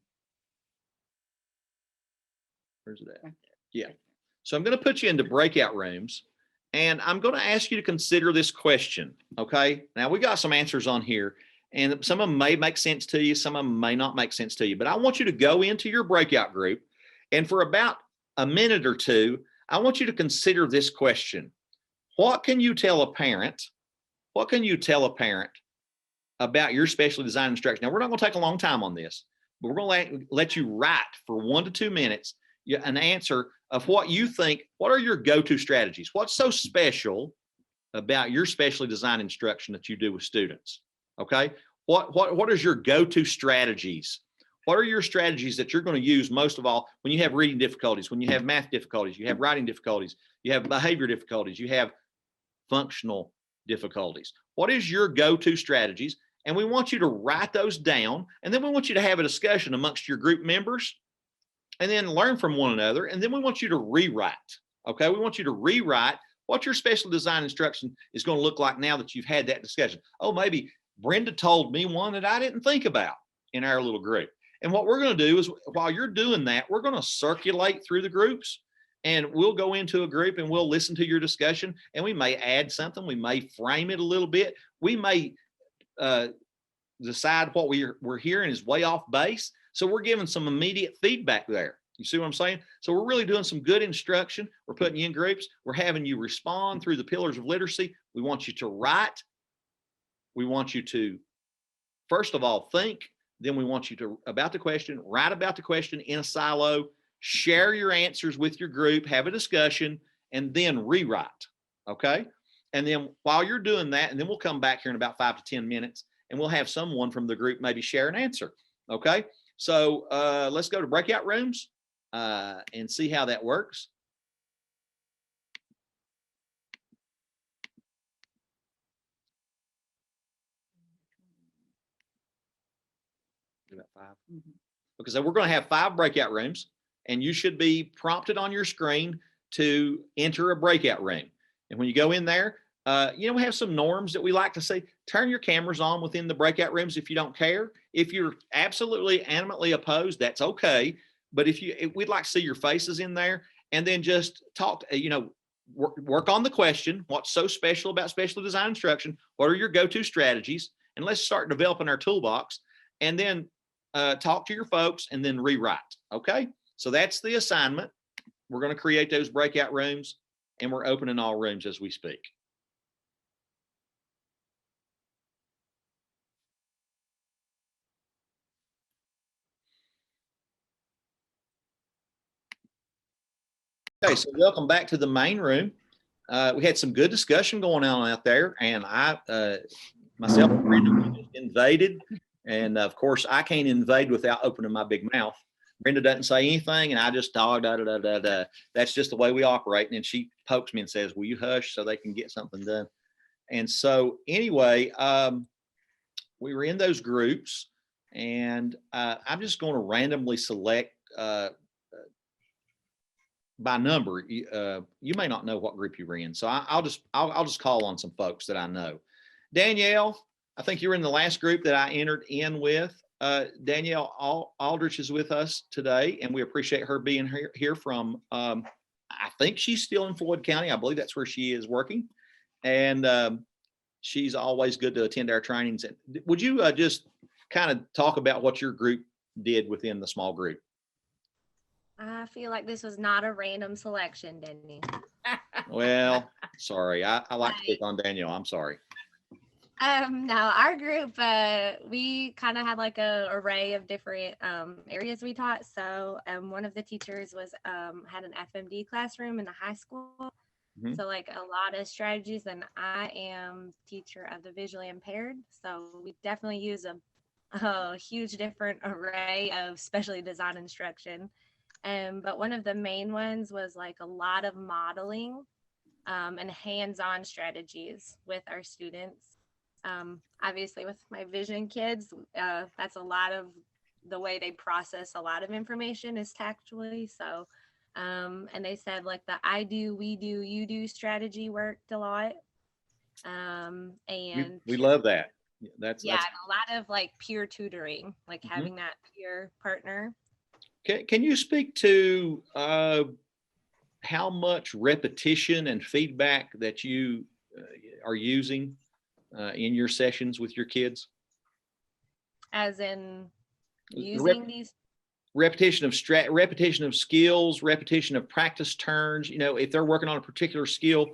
where's it at? Yeah. So I'm going to put you into breakout rooms, and I'm going to ask you to consider this question. Okay. Now we got some answers on here, and some of them may make sense to you. Some of them may not make sense to you, but I want you to go into your breakout group, and for about a minute or two, I want you to consider this question. What can you tell a parent? What can you tell a parent about your specially designed instruction? Now, we're not going to take a long time on this, but we're going to let you write for 1 to 2 minutes an answer of what you think. What are your go-to strategies? What's so special about your specially designed instruction that you do with students? Okay. What is your go-to strategies? What are your strategies that you're going to use most of all when you have reading difficulties, when you have math difficulties, you have writing difficulties, you have behavior difficulties, you have functional difficulties? What is your go-to strategies? And we want you to write those down, and then we want you to have a discussion amongst your group members and then learn from one another. And then we want you to rewrite. Okay. We want you to rewrite what your special design instruction is going to look like now that you've had that discussion. Oh, maybe Brenda told me one that I didn't think about in our little group. And what we're going to do is, while you're doing that, we're going to circulate through the groups, and we'll go into a group and we'll listen to your discussion, and we may add something. We may frame it a little bit. We may decide what we're hearing is way off base. So we're giving some immediate feedback there. You see what I'm saying? So we're really doing some good instruction. We're putting you in groups. We're having you respond through the pillars of literacy. We want you to write. we want you to, first of all, think. Then we want you to, about the question, write about the question in a silo, share your answers with your group, have a discussion, and then rewrite. Okay. And then while you're doing that, and then we'll come back here in about 5 to 10 minutes and we'll have someone from the group maybe share an answer. Okay. So let's go to breakout rooms and see how that works. About 5. Mhm. Okay, so we're going to have 5 breakout rooms, and you should be prompted on your screen to enter a breakout room. And when you go in there, we have some norms that we like to say. Turn your cameras on within the breakout rooms if you don't care. If you're absolutely animately opposed, that's okay. But if we'd like to see your faces in there, and then just talk, work on the question. What's so special about special design instruction? What are your go-to strategies? And let's start developing our toolbox. And then talk to your folks and then rewrite. Okay. So that's the assignment. We're going to create those breakout rooms, and we're opening all rooms as we speak. Okay. So welcome back to the main room. We had some good discussion going on out there, and myself and Brenda just invaded. And of course, I can't invade without opening my big mouth. Brenda doesn't say anything, and I just da da da da da da. That's just the way we operate. And then she pokes me and says, "Will you hush so they can get something done?" And so, anyway, we were in those groups, and I'm just going to randomly select by number. You may not know what group you were in, so I'll just call on some folks that I know. Danielle, I think you were in the last group that I entered in with. Danielle Aldrich is with us today, and we appreciate her being here from, I think she's still in Floyd County. I believe that's where she is working. And she's always good to attend our trainings. Would you just kind of talk about what your group did within the small group? I feel like this was not a random selection, Denny. Well, sorry. I like to pick on Danielle. I'm sorry. No, our group, we kind of had like a array of different areas we taught. So one of the teachers was had an FMD classroom in the high school. Mhm. So like a lot of strategies, and I am teacher of the visually impaired. So we definitely use a huge different array of specially designed instruction. But one of the main ones was like a lot of modeling and hands-on strategies with our students. Obviously with my vision kids, that's a lot of the way they process a lot of information is tactually. So, and they said like the I do, we do, you do strategy worked a lot. And We love that. That's a lot of like peer tutoring, like having that peer partner. Can you speak to how much repetition and feedback that you are using in your sessions with your kids? As in using these repetition of skills, repetition of practice turns. If they're working on a particular skill,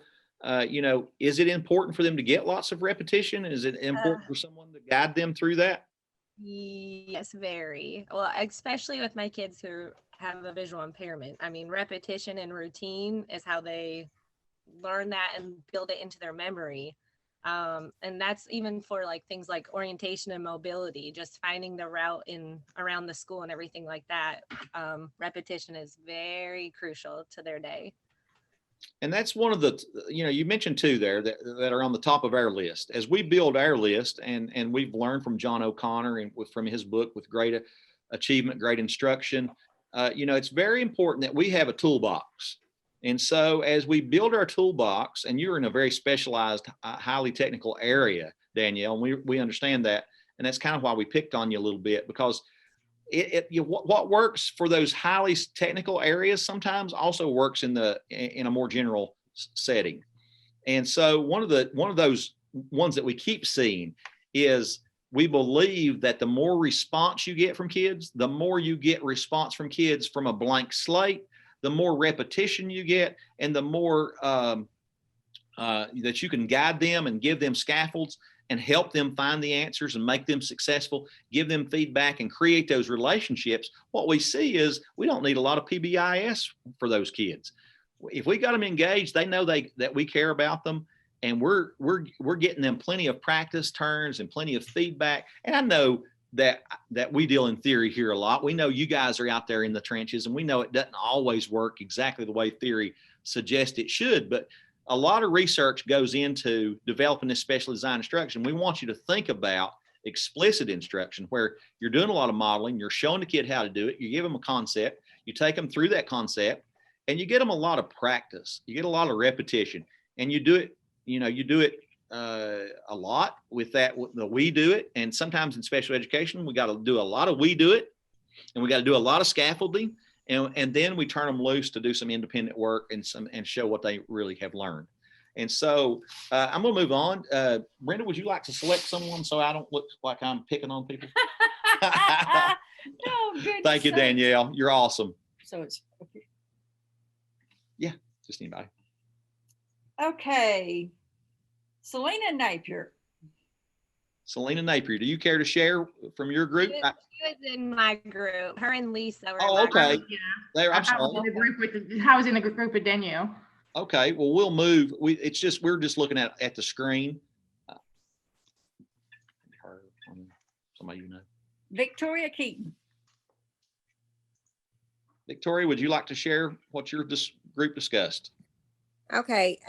is it important for them to get lots of repetition? Is it important for someone to guide them through that? Yes, very. Well, especially with my kids who have a visual impairment. I mean, repetition and routine is how they learn that and build it into their memory. And that's even for like things like orientation and mobility, just finding the route around the school and everything like that. Repetition is very crucial to their day. And that's one of the, you mentioned two there that are on the top of our list. As we build our list, and we've learned from John O'Connor and from his book with Great Achievement, Great Instruction, it's very important that we have a toolbox. And so as we build our toolbox, and you're in a very specialized, highly technical area, Danielle, and we understand that. And that's kind of why we picked on you a little bit, because what works for those highly technical areas sometimes also works in a more general setting. And so one of those ones that we keep seeing is we believe that the more response you get from kids, the more you get response from kids from a blank slate, the more repetition you get, and the more that you can guide them and give them scaffolds. and help them find the answers and make them successful, give them feedback and create those relationships, what we see is we don't need a lot of PBIS for those kids. If we got them engaged, they know that we care about them, and we're getting them plenty of practice turns and plenty of feedback. And I know that we deal in theory here a lot. We know you guys are out there in the trenches, and we know it doesn't always work exactly the way theory suggests it should, but a lot of research goes into developing this special design instruction. We want you to think about explicit instruction, where you're doing a lot of modeling, you're showing the kid how to do it, you give them a concept, you take them through that concept, and you get them a lot of practice, you get a lot of repetition, and you do it, a lot with that, the we do it. And sometimes in special education, we got to do a lot of we do it, and we got to do a lot of scaffolding. And then we turn them loose to do some independent work and show what they really have learned. And so I'm going to move on. Brenda, would you like to select someone so I don't look like I'm picking on people? No, good. Thank you, Danielle. You're awesome. So it's okay. Yeah, just anybody. Okay. Selena Napier. Selena Napier, do you care to share from your group? She was in my group. Her and Lisa were in Oh, my okay. group. There, I'm I was sorry. in the group I was in the group with Danielle. Okay, well, we'll move. We're just looking at the screen. Somebody you know. Victoria Keaton. Victoria, would you like to share what your group discussed? Okay.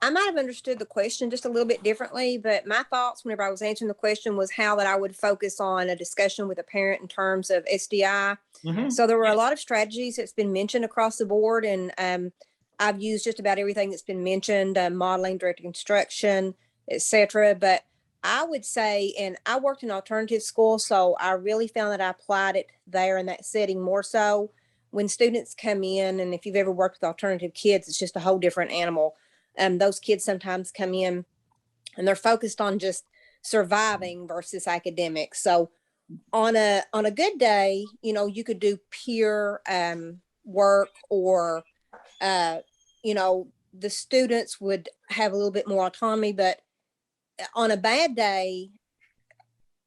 I might have understood the question just a little bit differently, but my thoughts whenever I was answering the question was how that I would focus on a discussion with a parent in terms of SDI. Mm-hmm. So there were a lot of strategies that's been mentioned across the board, and I've used just about everything that's been mentioned, modeling, direct instruction, etc. But I would say, and I worked in alternative school, so I really found that I applied it there in that setting more so. When students come in, and if you've ever worked with alternative kids, it's just a whole different animal. Those kids sometimes come in and they're focused on just surviving versus academics. So on a good day, you could do peer work, or the students would have a little bit more autonomy. But on a bad day,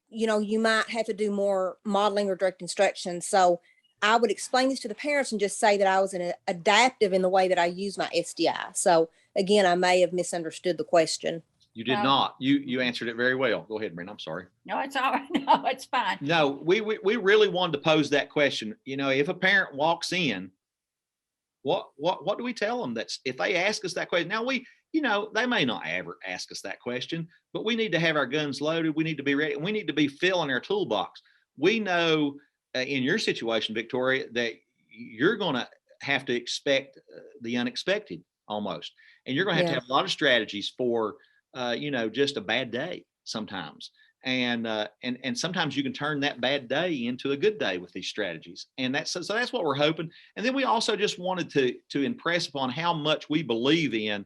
you might have to do more modeling or direct instruction. So I would explain this to the parents and just say that I was adaptive in the way that I use my SDI. So again, I may have misunderstood the question. You did not. You answered it very well. Go ahead, Brenda. I'm sorry. No, it's all right. No, it's fine. No, we really wanted to pose that question. If a parent walks in, what do we tell them? That's if they ask us that question. Now they may not ever ask us that question, but we need to have our guns loaded. We need to be ready. We need to be filling our toolbox. We know in your situation, Victoria, that you're going to have to expect the unexpected almost. And you're going to have a lot of strategies for, just a bad day sometimes. And sometimes you can turn that bad day into a good day with these strategies. And that's what we're hoping. And then we also just wanted to impress upon how much we believe in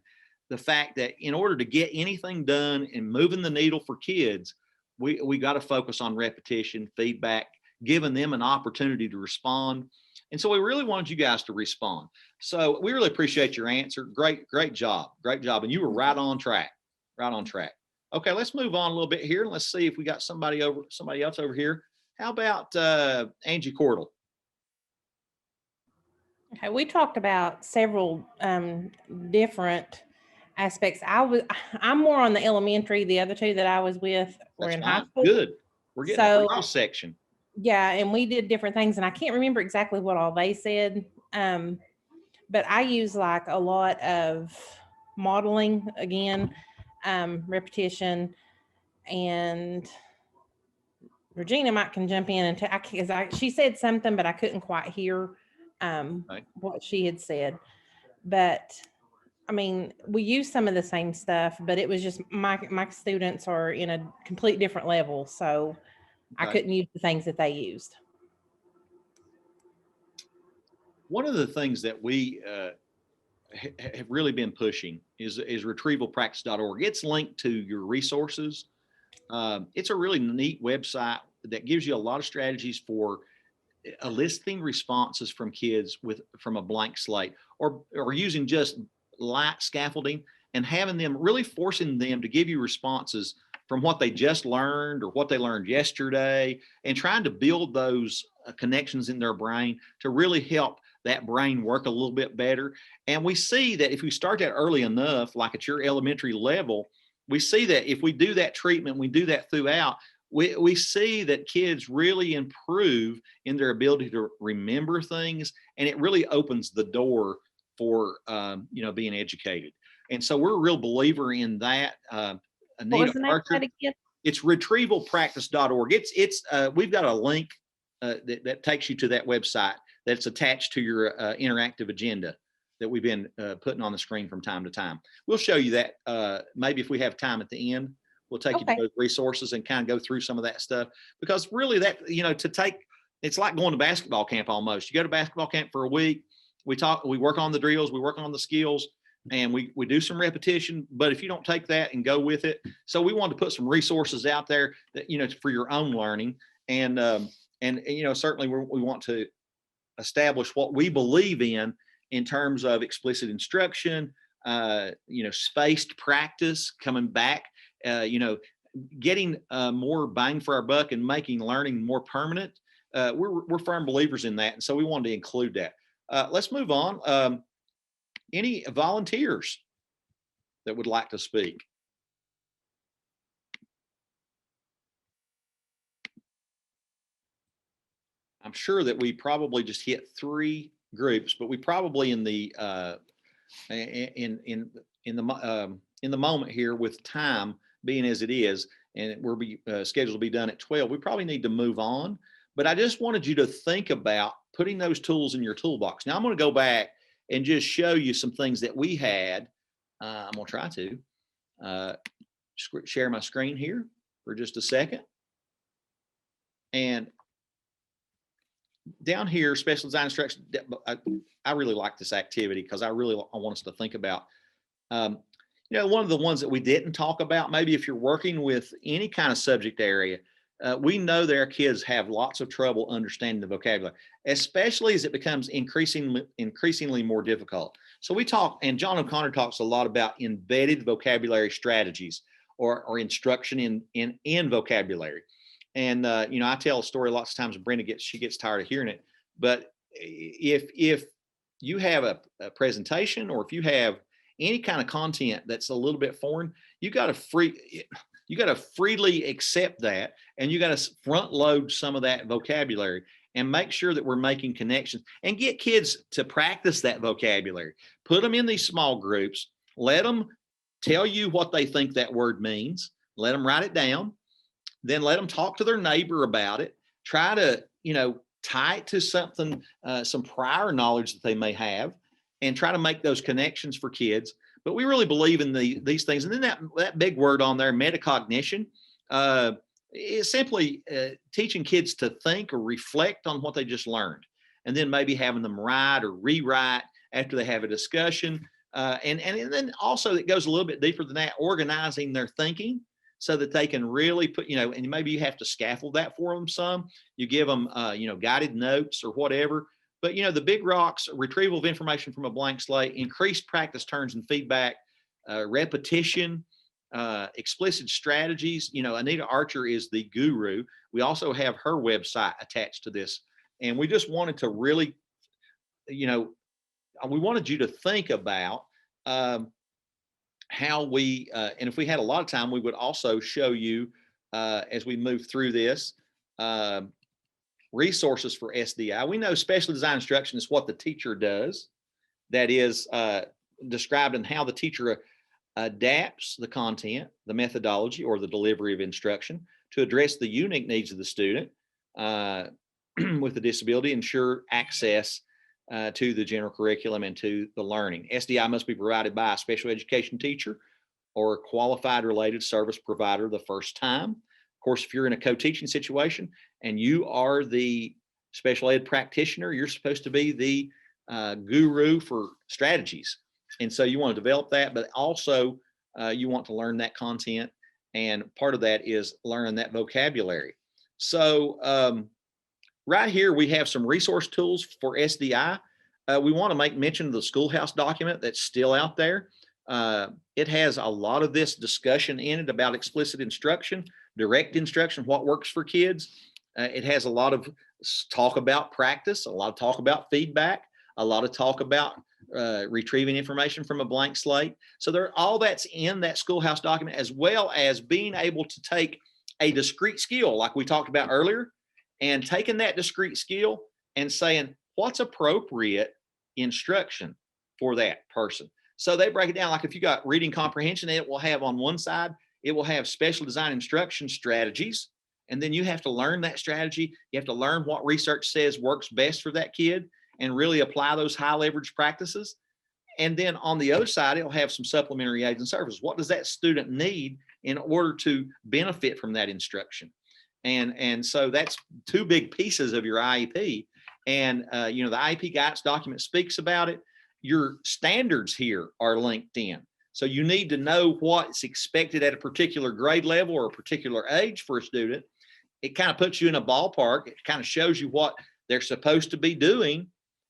the fact that in order to get anything done and moving the needle for kids, we got to focus on repetition, feedback, giving them an opportunity to respond. And so we really wanted you guys to respond. So we really appreciate your answer. Great job. Great job. And you were right on track. Okay, let's move on a little bit here and let's see if we got somebody else over here. How about Angie Cordell? Okay, we talked about several different aspects. I'm more on the elementary. The other two that I was with were in high school. Good. We're getting a cross section. Yeah, and we did different things, and I can't remember exactly what all they said. But I use like a lot of modeling again, repetition, and Regina can jump in and she said something, but I couldn't quite hear what she had said. But I mean, we use some of the same stuff, but it was just my students are in a complete different level, so I couldn't use the things that they used. One of the things that we have really been pushing is retrievalpractice.org. It's linked to your resources. It's a really neat website that gives you a lot of strategies for eliciting responses from kids from a blank slate, or using just light scaffolding and having them really forcing them to give you responses from what they just learned or what they learned yesterday, and trying to build those connections in their brain to really help that brain work a little bit better. And we see that if we start that early enough, like at your elementary level, we see that if we do that treatment, we do that throughout, we see that kids really improve in their ability to remember things, and it really opens the door for being educated. And so we're a real believer in that. What Anita was the name of Archer, that again? it's retrievalpractice.org. We've got a link that takes you to that website that's attached to your interactive agenda that we've been putting on the screen from time to time. We'll show you that maybe if we have time at the end. We'll take you to those resources and kind of go through some of that stuff, because really that, it's like going to basketball camp almost. You go to basketball camp for a week, we work on the drills, we work on the skills, and we do some repetition, but if you don't take that and go with it. So we wanted to put some resources out there that, for your own learning. And certainly we want to establish what we believe in terms of explicit instruction, spaced practice, coming back, getting more bang for our buck and making learning more permanent. We're firm believers in that. And so we wanted to include that. Let's move on. Any volunteers that would like to speak? I'm sure that we probably just hit 3 groups, but we probably in the moment here, with time being as it is, and we're scheduled to be done at 12, we probably need to move on. But I just wanted you to think about putting those tools in your toolbox. Now I'm going to go back and just show you some things that we had. I'm going to try to share my screen here for just a second. And down here, special design instruction, I really like this activity because I want us to think about, one of the ones that we didn't talk about, maybe if you're working with any kind of subject area, we know that our kids have lots of trouble understanding the vocabulary, especially as it becomes increasingly more difficult. So we talk, and John O'Connor talks a lot about embedded vocabulary strategies or instruction in vocabulary. And, I tell a story lots of times, Brenda gets tired of hearing it. But if you have a presentation, or if you have any kind of content that's a little bit foreign, you got to freely accept that, and you got to front load some of that vocabulary and make sure that we're making connections and get kids to practice that vocabulary. Put them in these small groups, let them tell you what they think that word means, let them write it down. Then let them talk to their neighbor about it. Try to, tie it to something, some prior knowledge that they may have, and try to make those connections for kids. But we really believe in these things. And then that big word on there, metacognition, is simply teaching kids to think or reflect on what they just learned, and then maybe having them write or rewrite after they have a discussion. And then also it goes a little bit deeper than that, organizing their thinking, so that they can really put, and maybe you have to scaffold that for them some. You give them, guided notes or whatever. But, the big rocks, retrieval of information from a blank slate, increased practice turns and feedback, repetition, explicit strategies. Anita Archer is the guru. We also have her website attached to this. And we just wanted to really, we wanted you to think about how we, and if we had a lot of time, we would also show you, as we move through this, resources for SDI. We know special design instruction is what the teacher does. That is described in how the teacher adapts the content, the methodology, or the delivery of instruction to address the unique needs of the student with a disability, ensure access to the general curriculum and to the learning. SDI must be provided by a special education teacher or a qualified related service provider the first time. Of course, if you're in a co-teaching situation and you are the special ed practitioner, you're supposed to be the guru for strategies. And so you want to develop that, but also you want to learn that content. And part of that is learning that vocabulary. So right here, we have some resource tools for SDI. We want to make mention of the schoolhouse document that's still out there. It has a lot of this discussion in it about explicit instruction, direct instruction, what works for kids. It has a lot of talk about practice, a lot of talk about feedback, a lot of talk about retrieving information from a blank slate. So all that's in that schoolhouse document, as well as being able to take a discrete skill like we talked about earlier, and taking that discrete skill and saying what's appropriate instruction for that person. So they break it down, like if you got reading comprehension, it will have on one side, it will have special design instruction strategies. And then you have to learn that strategy. You have to learn what research says works best for that kid and really apply those high leverage practices. And then on the other side, it'll have some supplementary aids and services. What does that student need in order to benefit from that instruction? And so that's two big pieces of your IEP. And the IEP guidance document speaks about it. Your standards here are linked in. So you need to know what's expected at a particular grade level or a particular age for a student. It kind of puts you in a ballpark. It kind of shows you what they're supposed to be doing.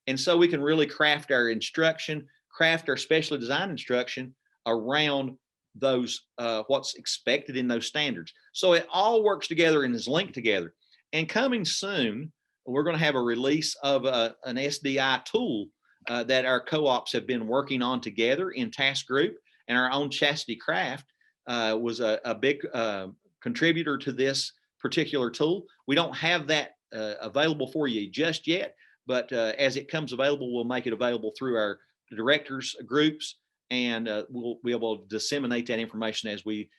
And so we can really craft our instruction, craft our specially designed instruction around those, what's expected in those standards. So it all works together and is linked together. And coming soon, we're going to have a release of an SDI tool that our co-ops have been working on together in task group, and our own Chastity Craft was a big contributor to this particular tool. We don't have that available for you just yet, but as it comes available, we'll make it available through our directors groups, and we'll be able to disseminate that information as we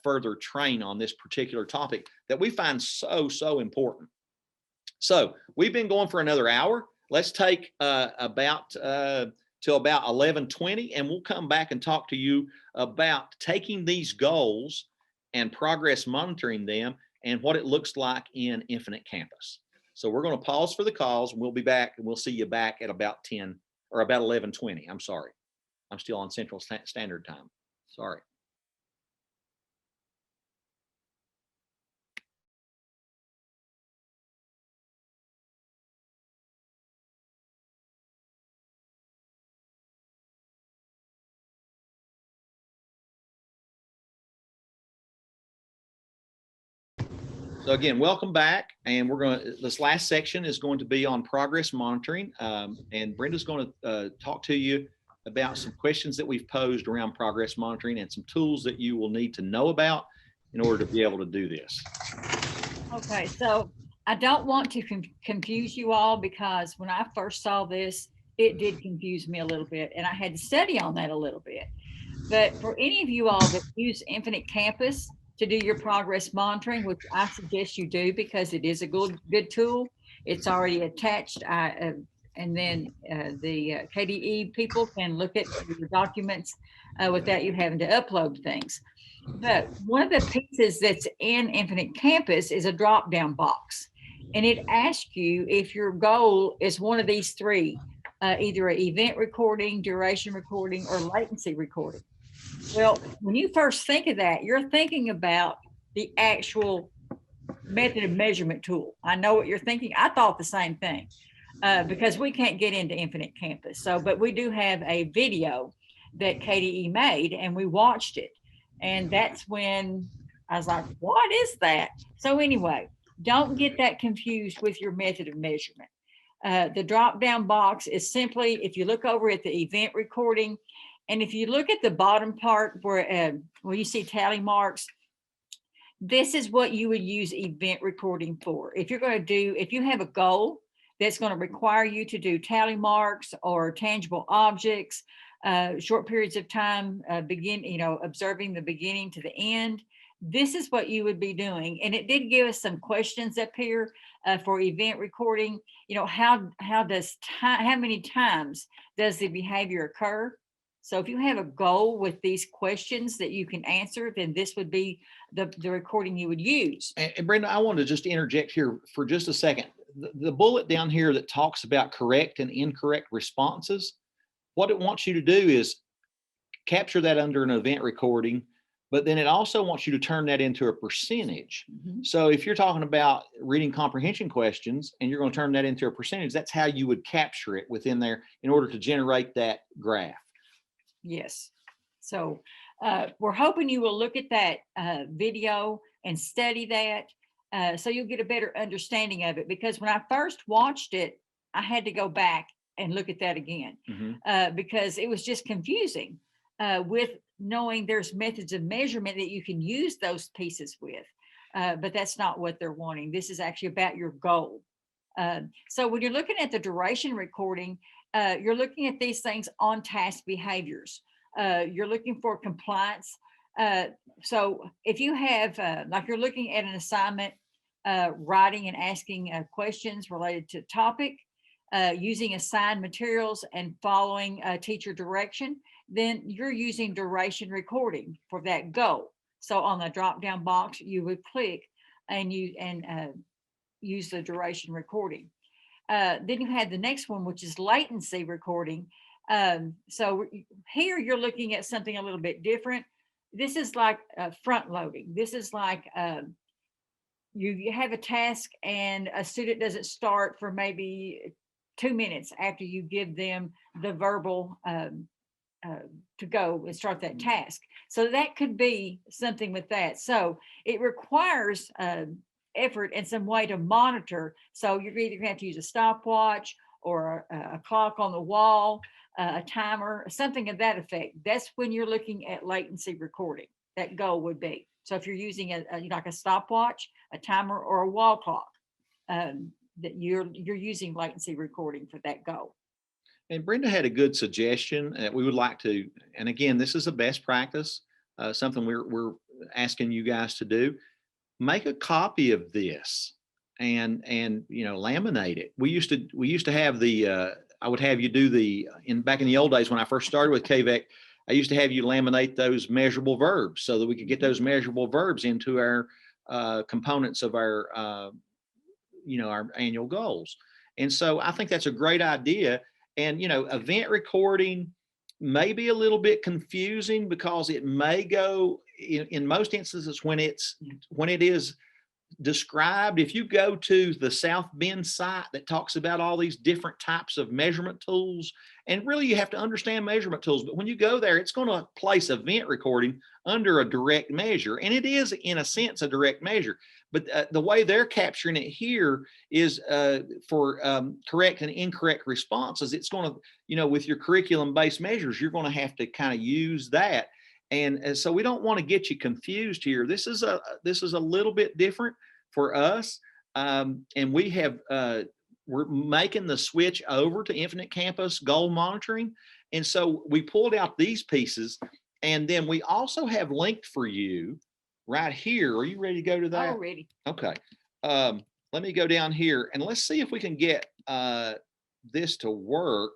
further train on this particular topic that we find so important. So we've been going for another hour. Let's take till about 11:20, and we'll come back and talk to you about taking these goals and progress monitoring them and what it looks like in Infinite Campus. So we're going to pause for the calls, and we'll be back, and we'll see you back at about 10 or about 11:20. I'm sorry. I'm still on Central Standard Time. Sorry. So again, welcome back. And this last section is going to be on progress monitoring. And Brenda's going to talk to you about some questions that we've posed around progress monitoring and some tools that you will need to know about in order to be able to do this. Okay, so I don't want to confuse you all, because when I first saw this, it did confuse me a little bit, and I had to study on that a little bit. But for any of you all that use Infinite Campus to do your progress monitoring, which I suggest you do because it is a good tool, it's already attached. And then the KDE people can look at your documents without you having to upload things. But one of the pieces that's in Infinite Campus is a drop-down box. And it asks you if your goal is one of these three, either an event recording, duration recording, or latency recording. Well, when you first think of that, you're thinking about the actual method of measurement tool. I know what you're thinking. I thought the same thing because we can't get into Infinite Campus. So, but we do have a video that KDE made, and we watched it. And that's when I was like, what is that? So anyway, don't get that confused with your method of measurement. The drop-down box is simply, if you look over at the event recording, and if you look at the bottom part where you see tally marks, this is what you would use event recording for. If you're going to do, if you have a goal that's going to require you to do tally marks or tangible objects, short periods of time, observing the beginning to the end, this is what you would be doing. And it did give us some questions up here for event recording. How many times does the behavior occur? So if you have a goal with these questions that you can answer, then this would be the recording you would use. And Brenda, I want to just interject here for just a second. The bullet down here that talks about correct and incorrect responses, what it wants you to do is capture that under an event recording, but then it also wants you to turn that into a percentage. Mm-hmm. So if you're talking about reading comprehension questions and you're going to turn that into a percentage, that's how you would capture it within there in order to generate that graph. Yes. So we're hoping you will look at that video and study that so you'll get a better understanding of it. Because when I first watched it, I had to go back and look at that again because it was just confusing with knowing there's methods of measurement that you can use those pieces with. But that's not what they're wanting. This is actually about your goal. So when you're looking at the duration recording, you're looking at these things on task behaviors. You're looking for compliance. So if you have, like you're looking at an assignment, writing and asking questions related to topic, using assigned materials and following teacher direction, then you're using duration recording for that goal. So on the drop down box, you would click and use the duration recording. Then you have the next one, which is latency recording. So here you're looking at something a little bit different. This is like front loading. This is like you have a task and a student doesn't start for maybe 2 minutes after you give them the verbal to go and start that task. So that could be something with that. So it requires effort and some way to monitor. So you're either going to have to use a stopwatch or a clock on the wall, a timer, something of that effect. That's when you're looking at latency recording. That goal would be. So if you're using like a stopwatch, a timer, or a wall clock, that you're using latency recording for that goal. And Brenda had a good suggestion that we would like to, and again, this is a best practice, something we're asking you guys to do. Make a copy of this and laminate it. We used to have the I would have you do back in the old days when I first started with KVEC, I used to have you laminate those measurable verbs so that we could get those measurable verbs into our components of our our annual goals. And so I think that's a great idea. And event recording may be a little bit confusing because it may go in most instances when it is described. If you go to the South Bend site that talks about all these different types of measurement tools, and really you have to understand measurement tools, but when you go there, it's going to place event recording under a direct measure. And it is in a sense a direct measure, but the way they're capturing it here is for correct and incorrect responses. It's going to, with your curriculum based measures, you're going to have to kind of use that. And so we don't want to get you confused here. This is a little bit different for us. And we're making the switch over to Infinite Campus goal monitoring. And so we pulled out these pieces, and then we also have linked for you right here. Are you ready to go to that? Already. Okay. Let me go down here and let's see if we can get this to work.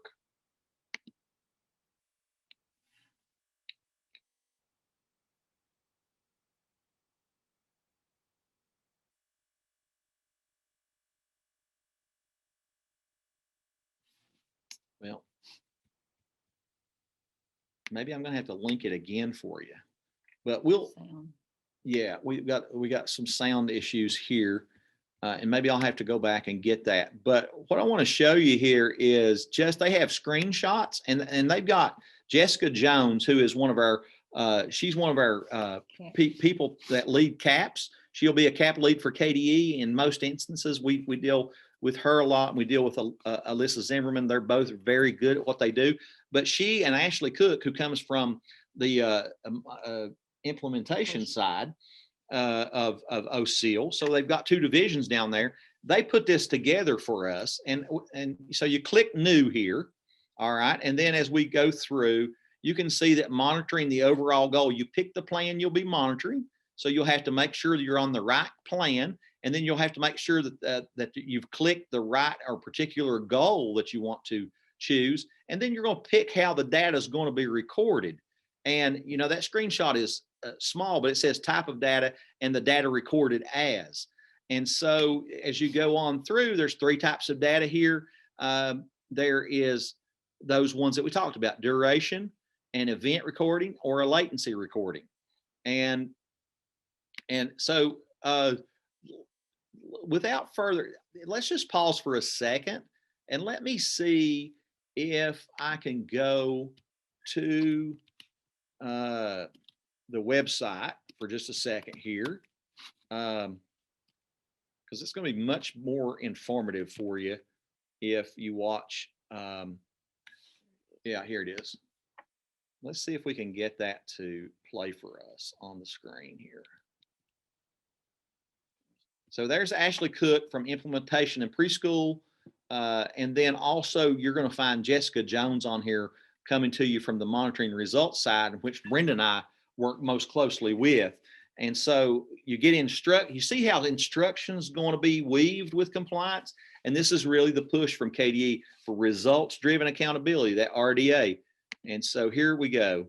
Well, maybe I'm going to have to link it again for you, but yeah, we got some sound issues here, and maybe I'll have to go back and get that. But what I want to show you here is they have screenshots, and they've got Jessica Jones, who is she's one of our people that lead CAPS. She'll be a CAP lead for KDE. In most instances, we deal with her a lot. We deal with Alyssa Zimmerman. They're both very good at what they do. But she and Ashley Cook, who comes from the implementation side of OSEAL, so they've got two divisions down there. They put this together for us, and so you click new here, all right, and then as we go through, you can see that monitoring the overall goal. You pick the plan you'll be monitoring, so you'll have to make sure that you're on the right plan. And then you'll have to make sure that you've clicked the right or particular goal that you want to choose. And then you're going to pick how the data is going to be recorded. And, that screenshot is small, but it says type of data and the data recorded as. And so as you go on through, there's 3 types of data here. There is those ones that we talked about, duration, an event recording, or a latency recording. And so, without further, let's just pause for a second and let me see if I can go to the website for just a second here, because it's going to be much more informative for you if you watch. Yeah, here it is. Let's see if we can get that to play for us on the screen here. So there's Ashley Cook from Implementation in Preschool. And then also you're going to find Jessica Jones on here coming to you from the monitoring results side, which Brenda and I work most closely with. And so you get you see how the instructions going to be weaved with compliance. And this is really the push from KDE for results driven accountability, that RDA. And so here we go.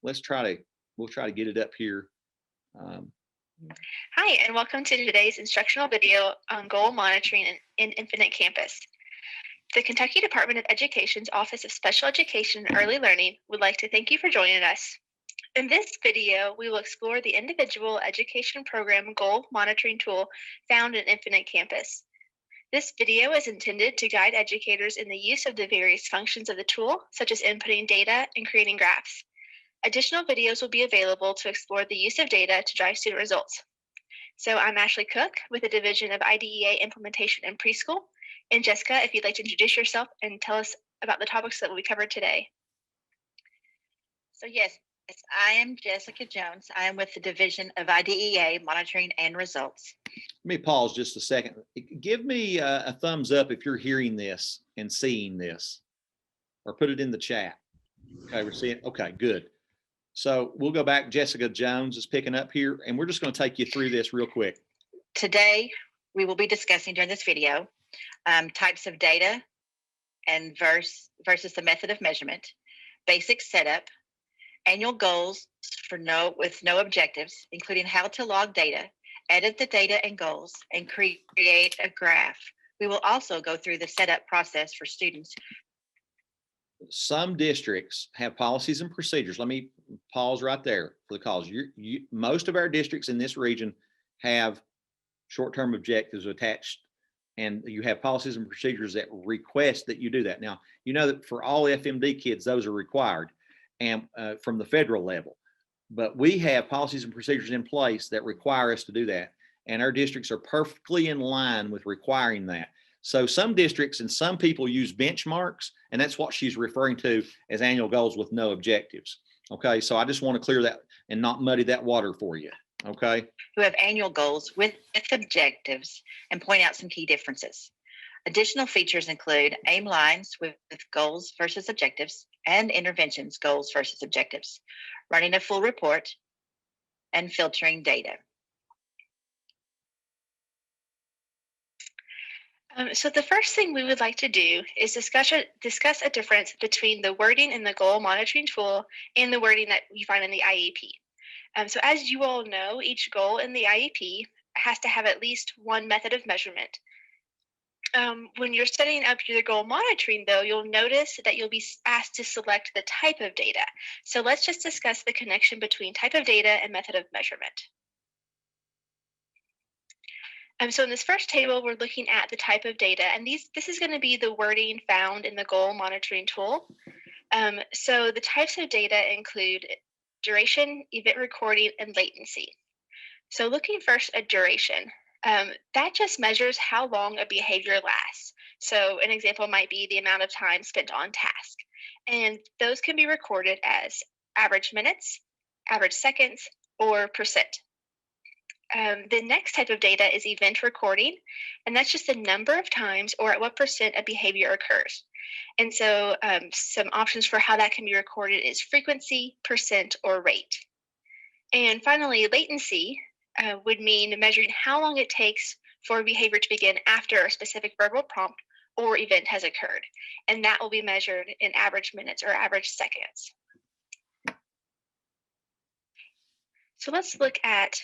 We'll try to get it up here. Hi, and welcome to today's instructional video on goal monitoring in Infinite Campus. The Kentucky Department of Education's Office of Special Education and Early Learning would like to thank you for joining us. In this video, we will explore the individual education program goal monitoring tool found in Infinite Campus. This video is intended to guide educators in the use of the various functions of the tool, such as inputting data and creating graphs. Additional videos will be available to explore the use of data to drive student results. So I'm Ashley Cook with the Division of IDEA Implementation in Preschool. And Jessica, if you'd like to introduce yourself and tell us about the topics that will be covered today. So yes, I am Jessica Jones. I am with the Division of IDEA Monitoring and Results. Let me pause just a second. Give me a thumbs up if you're hearing this and seeing this, or put it in the chat. Okay, we're seeing. Okay, good. So we'll go back. Jessica Jones is picking up here, and we're just going to take you through this real quick. Today, we will be discussing during this video types of data and versus the method of measurement, basic setup, annual goals with no objectives, including how to log data, edit the data and goals, and create a graph. We will also go through the setup process for students. Some districts have policies and procedures. Let me pause right there for the cause. Most of our districts in this region have short-term objectives attached, and you have policies and procedures that request that you do that. Now, you know that for all FMD kids, those are required and from the federal level. But we have policies and procedures in place that require us to do that. And our districts are perfectly in line with requiring that. So some districts and some people use benchmarks, and that's what she's referring to as annual goals with no objectives. Okay, so I just want to clear that and not muddy that water for you. Okay. Who have annual goals with objectives and point out some key differences. Additional features include aim lines with goals versus objectives and interventions, goals versus objectives, running a full report, and filtering data. So the first thing we would like to do is discuss a difference between the wording in the goal monitoring tool and the wording that you find in the IEP. So as you all know, each goal in the IEP has to have at least one method of measurement. When you're setting up your goal monitoring, though, you'll notice that you'll be asked to select the type of data. So let's just discuss the connection between type of data and method of measurement. So in this first table, we're looking at the type of data, and this is going to be the wording found in the goal monitoring tool. So the types of data include duration, event recording, and latency. So looking first at duration, that just measures how long a behavior lasts. So an example might be the amount of time spent on task. And those can be recorded as average minutes, average seconds, or percent. The next type of data is event recording, and that's just the number of times or at what percent a behavior occurs. And so some options for how that can be recorded is frequency, percent, or rate. And finally, latency would mean measuring how long it takes for a behavior to begin after a specific verbal prompt or event has occurred. And that will be measured in average minutes or average seconds. So let's look at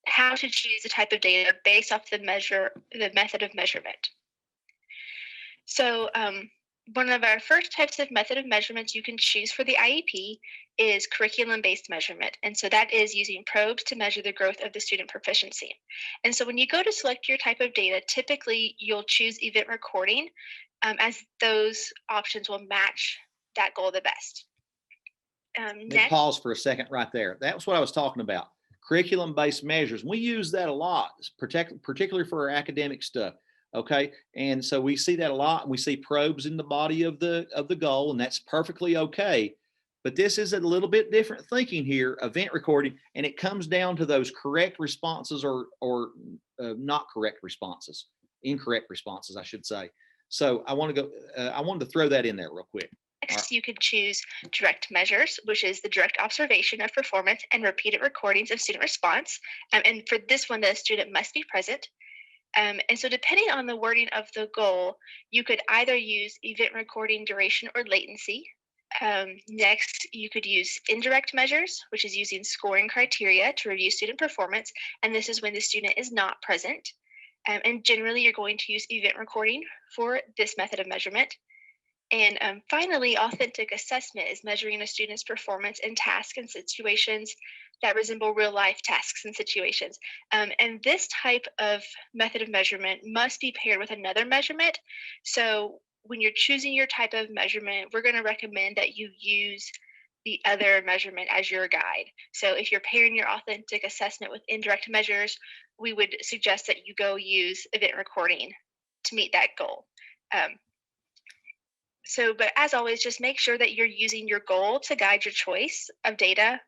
how to choose a type of data based off the method of measurement. So one of our first types of method of measurements you can choose for the IEP is curriculum-based measurement. And so that is using probes to measure the growth of the student proficiency. And so when you go to select your type of data, typically you'll choose event recording as those options will match that goal the best. Let's pause for a second right there. That was what I was talking about. Curriculum-based measures. We use that a lot, particularly for our academic stuff. Okay, and so we see that a lot. And we see probes in the body of the goal, and that's perfectly okay. But this is a little bit different thinking here, event recording, and it comes down to those correct responses or not correct responses, incorrect responses, I should say. So I want to go. I wanted to throw that in there real quick. Next, you could choose direct measures, which is the direct observation of performance and repeated recordings of student response. And for this one, the student must be present. And so depending on the wording of the goal, you could either use event recording duration or latency. Next, you could use indirect measures, which is using scoring criteria to review student performance. And this is when the student is not present. And generally, you're going to use event recording for this method of measurement. And finally, authentic assessment is measuring a student's performance in tasks and situations that resemble real life tasks and situations. And this type of method of measurement must be paired with another measurement. So when you're choosing your type of measurement, we're going to recommend that you use the other measurement as your guide. So if you're pairing your authentic assessment with indirect measures, we would suggest that you go use event recording to meet that goal. But as always, just make sure that you're using your goal to guide your choice of data.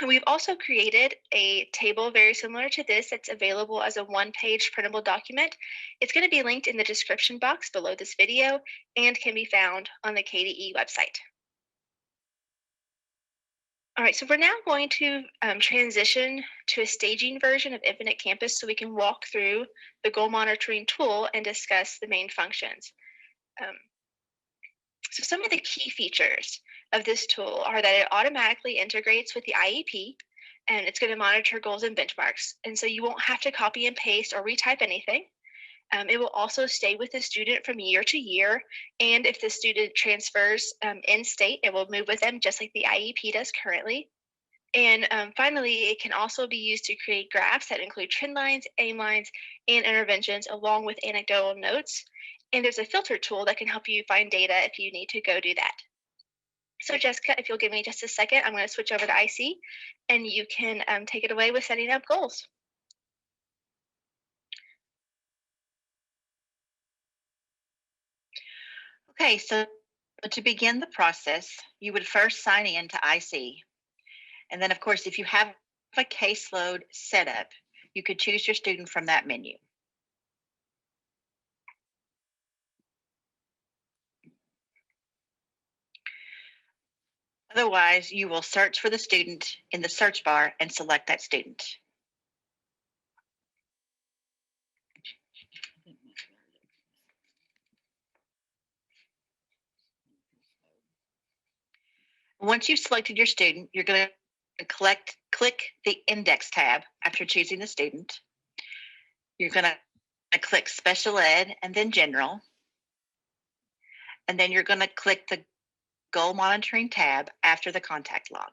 We've also created a table very similar to this that's available as a one-page printable document. It's going to be linked in the description box below this video and can be found on the KVE website. All right, so we're now going to transition to a staging version of Infinite Campus so we can walk through the goal monitoring tool and discuss the main functions. So some of the key features of this tool are that it automatically integrates with the IEP, and it's going to monitor goals and benchmarks. And so you won't have to copy and paste or retype anything. It will also stay with the student from year to year. And if the student transfers in state, it will move with them just like the IEP does currently. And finally, it can also be used to create graphs that include trend lines, aim lines, and interventions along with anecdotal notes. And there's a filter tool that can help you find data if you need to go do that. So Jessica, if you'll give me just a second, I'm going to switch over to IC and you can take it away with setting up goals. Okay, so to begin the process, you would first sign in to IC. And then of course, if you have a caseload set up, you could choose your student from that menu. Otherwise, you will search for the student in the search bar and select that student. Once you've selected your student, you're going to click the Index tab after choosing the student. You're going to click Special Ed and then General. And then you're going to click the Goal Monitoring tab after the contact log.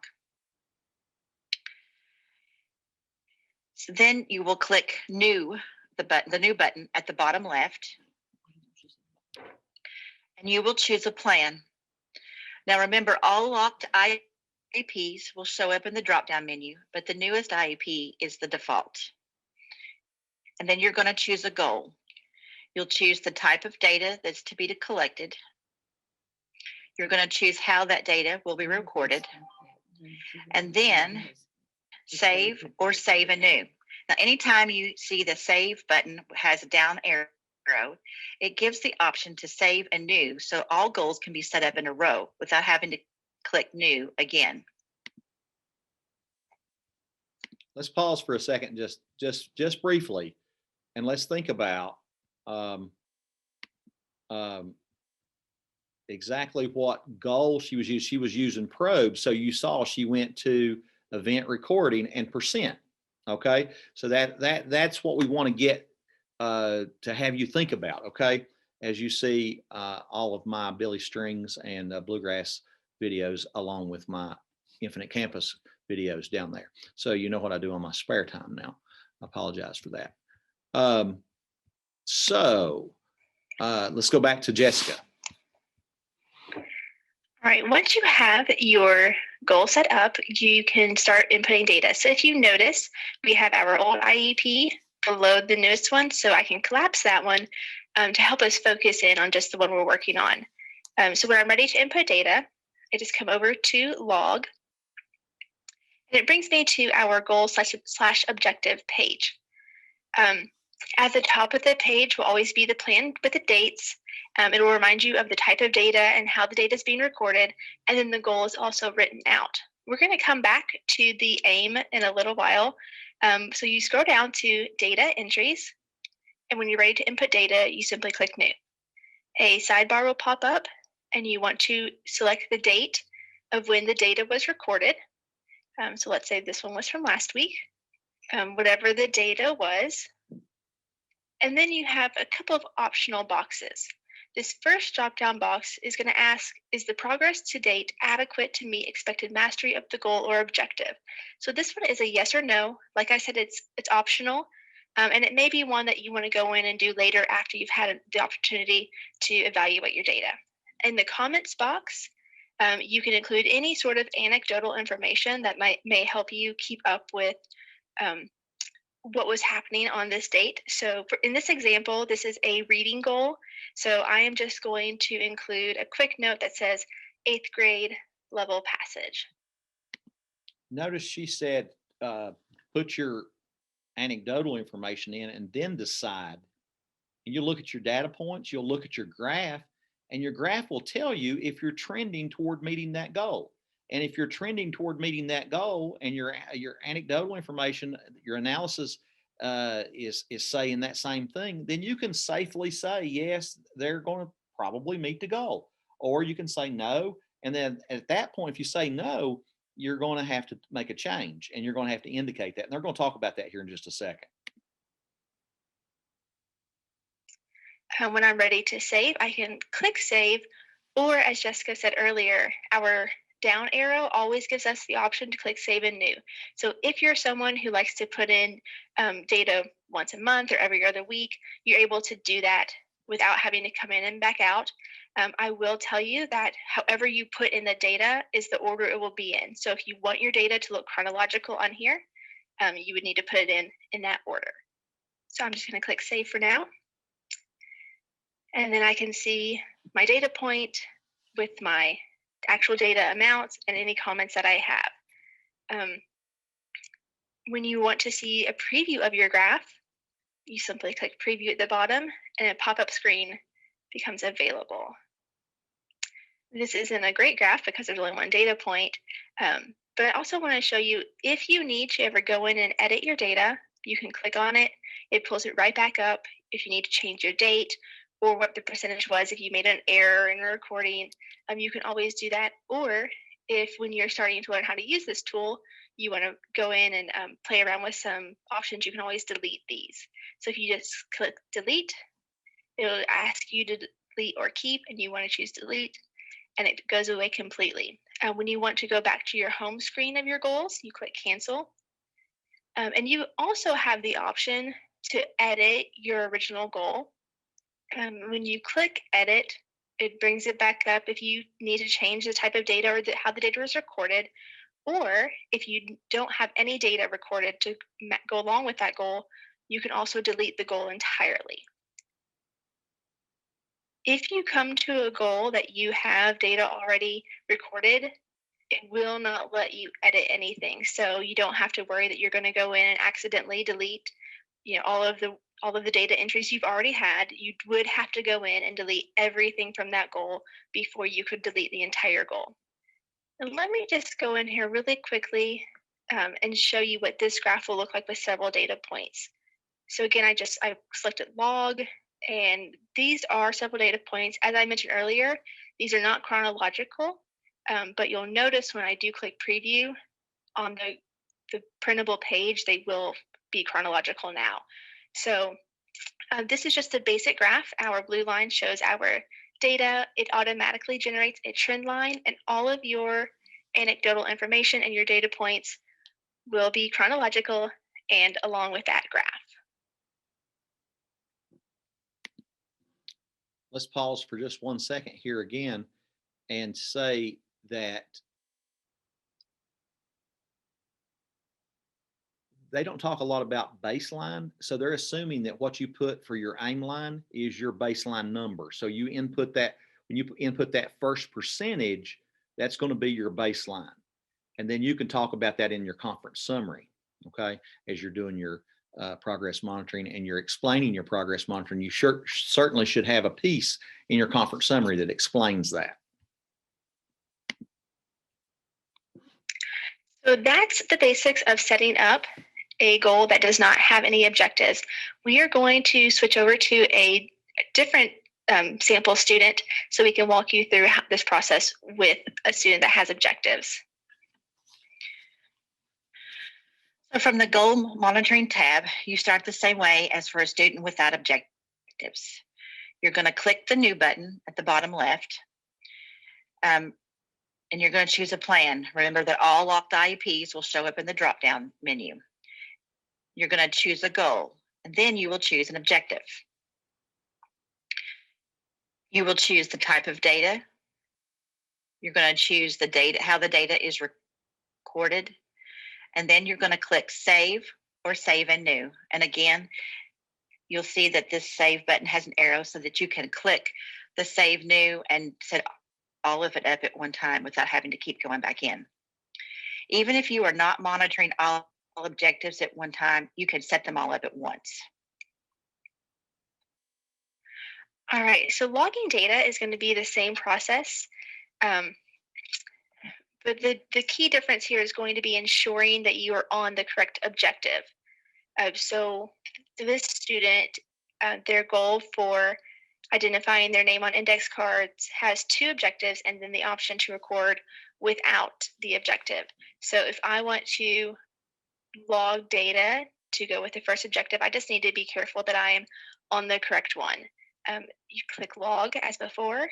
So then you will click New, the new button at the bottom left, and you will choose a plan. Now remember, all locked IEPs will show up in the drop-down menu, but the newest IEP is the default. And then you're going to choose a goal. You'll choose the type of data that's to be collected. You're going to choose how that data will be recorded, and then save or save anew. Now, anytime you see the save button has a down arrow, it gives the option to save anew, so all goals can be set up in a row without having to click new again. Let's pause for a second, just briefly, and let's think about exactly what goal she was using. She was using probes. So you saw she went to event recording and %. Okay. So that's what we want to get to have you think about. Okay. As you see all of my Billy Strings and Bluegrass videos along with my Infinite Campus videos down there. So you know what I do on my spare time now. I apologize for that. Let's go back to Jessica. All All right, once you have your goal set up, you can start inputting data. So if you notice, we have our old IEP below the newest one, so I can collapse that one to help us focus in on just the one we're working on. So when I'm ready to input data, I just come over to log, and it brings me to our goal slash objective page. At the top of the page will always be the plan with the dates. It will remind you of the type of data and how the data is being recorded, and then the goal is also written out. We're going to come back to the aim in a little while. So you scroll down to data entries, and when you're ready to input data, you simply click new. A sidebar will pop up, and you want to select the date of when the data was recorded. So let's say this one was from last week, whatever the data was. And then you have a couple of optional boxes. This first drop-down box is going to ask, is the progress to date adequate to meet expected mastery of the goal or objective? So this one is a yes or no. Like I said, it's optional, and it may be one that you want to go in and do later after you've had the opportunity to evaluate your data. In the comments box, you can include any sort of anecdotal information that may help you keep up with what was happening on this date. So in this example, this is a reading goal. So I am just going to include a quick note that says 8th grade level passage. Notice she said, put your anecdotal information in and then decide. And you look at your data points, you'll look at your graph, and your graph will tell you if you're trending toward meeting that goal. And if you're trending toward meeting that goal and your anecdotal information, your analysis is saying that same thing, then you can safely say, yes, they're going to probably meet the goal. Or you can say no. And then at that point, if you say no, you're going to have to make a change and you're going to have to indicate that. And they're going to talk about that here in just a second. When I'm ready to save, I can click save, or as Jessica said earlier, our down arrow always gives us the option to click save and new. So if you're someone who likes to put in data once a month or every other week, you're able to do that without having to come in and back out. I will tell you that however you put in the data is the order it will be in. So if you want your data to look chronological on here, you would need to put it in that order. So I'm just going to click save for now. And then I can see my data point with my actual data amounts and any comments that I have. When you want to see a preview of your graph, you simply click preview at the bottom and a pop-up screen becomes available. This isn't a great graph because there's only one data point, but I also want to show you if you need to ever go in and edit your data, you can click on it. It pulls it right back up. If you need to change your date or what the percentage was, if you made an error in a recording, you can always do that. Or if when you're starting to learn how to use this tool, you want to go in and play around with some options, you can always delete these. So if you just click delete, it'll ask you to delete or keep, and you want to choose delete, and it goes away completely. When you want to go back to your home screen of your goals, you click cancel. And you also have the option to edit your original goal. When you click edit, it brings it back up if you need to change the type of data or how the data is recorded, or if you don't have any data recorded to go along with that goal, you can also delete the goal entirely. If you come to a goal that you have data already recorded, it will not let you edit anything. So you don't have to worry that you're going to go in and accidentally delete, all of the data entries you've already had. You would have to go in and delete everything from that goal before you could delete the entire goal. And let me just go in here really quickly and show you what this graph will look like with several data points. So again, I selected log, and these are several data points. As I mentioned earlier, these are not chronological, but you'll notice when I do click preview on the printable page, they will be chronological now. So this is just a basic graph. Our blue line shows our data. It automatically generates a trend line, and all of your anecdotal information and your data points will be chronological and along with that graph. Let's pause for just 1 second here again. and say that they don't talk a lot about baseline. So they're assuming that what you put for your aim line is your baseline number. So you input that, when you input that first percentage, that's going to be your baseline. And then you can talk about that in your conference summary, okay, as you're doing your progress monitoring and you're explaining your progress monitoring. You certainly should have a piece in your conference summary that explains that. So that's the basics of setting up a goal that does not have any objectives. We are going to switch over to a different sample student so we can walk you through this process with a student that has objectives. So from the goal monitoring tab, you start the same way as for a student without objectives. You're going to click the new button at the bottom left, and you're going to choose a plan. Remember that all locked IEPs will show up in the drop-down menu. You're going to choose a goal, and then you will choose an objective. You will choose the type of data. You're going to choose the data, how the data is recorded, and then you're going to click Save or Save and New. And again, you'll see that this Save button has an arrow so that you can click the Save New and set all of it up at one time without having to keep going back in. Even if you are not monitoring all objectives at one time, you can set them all up at once. All right, so logging data is going to be the same process, but the key difference here is going to be ensuring that you are on the correct objective. So this student, their goal for identifying their name on index cards has 2 objectives and then the option to record without the objective. So if I want to log data to go with the first objective, I just need to be careful that I am on the correct one. You click log as before.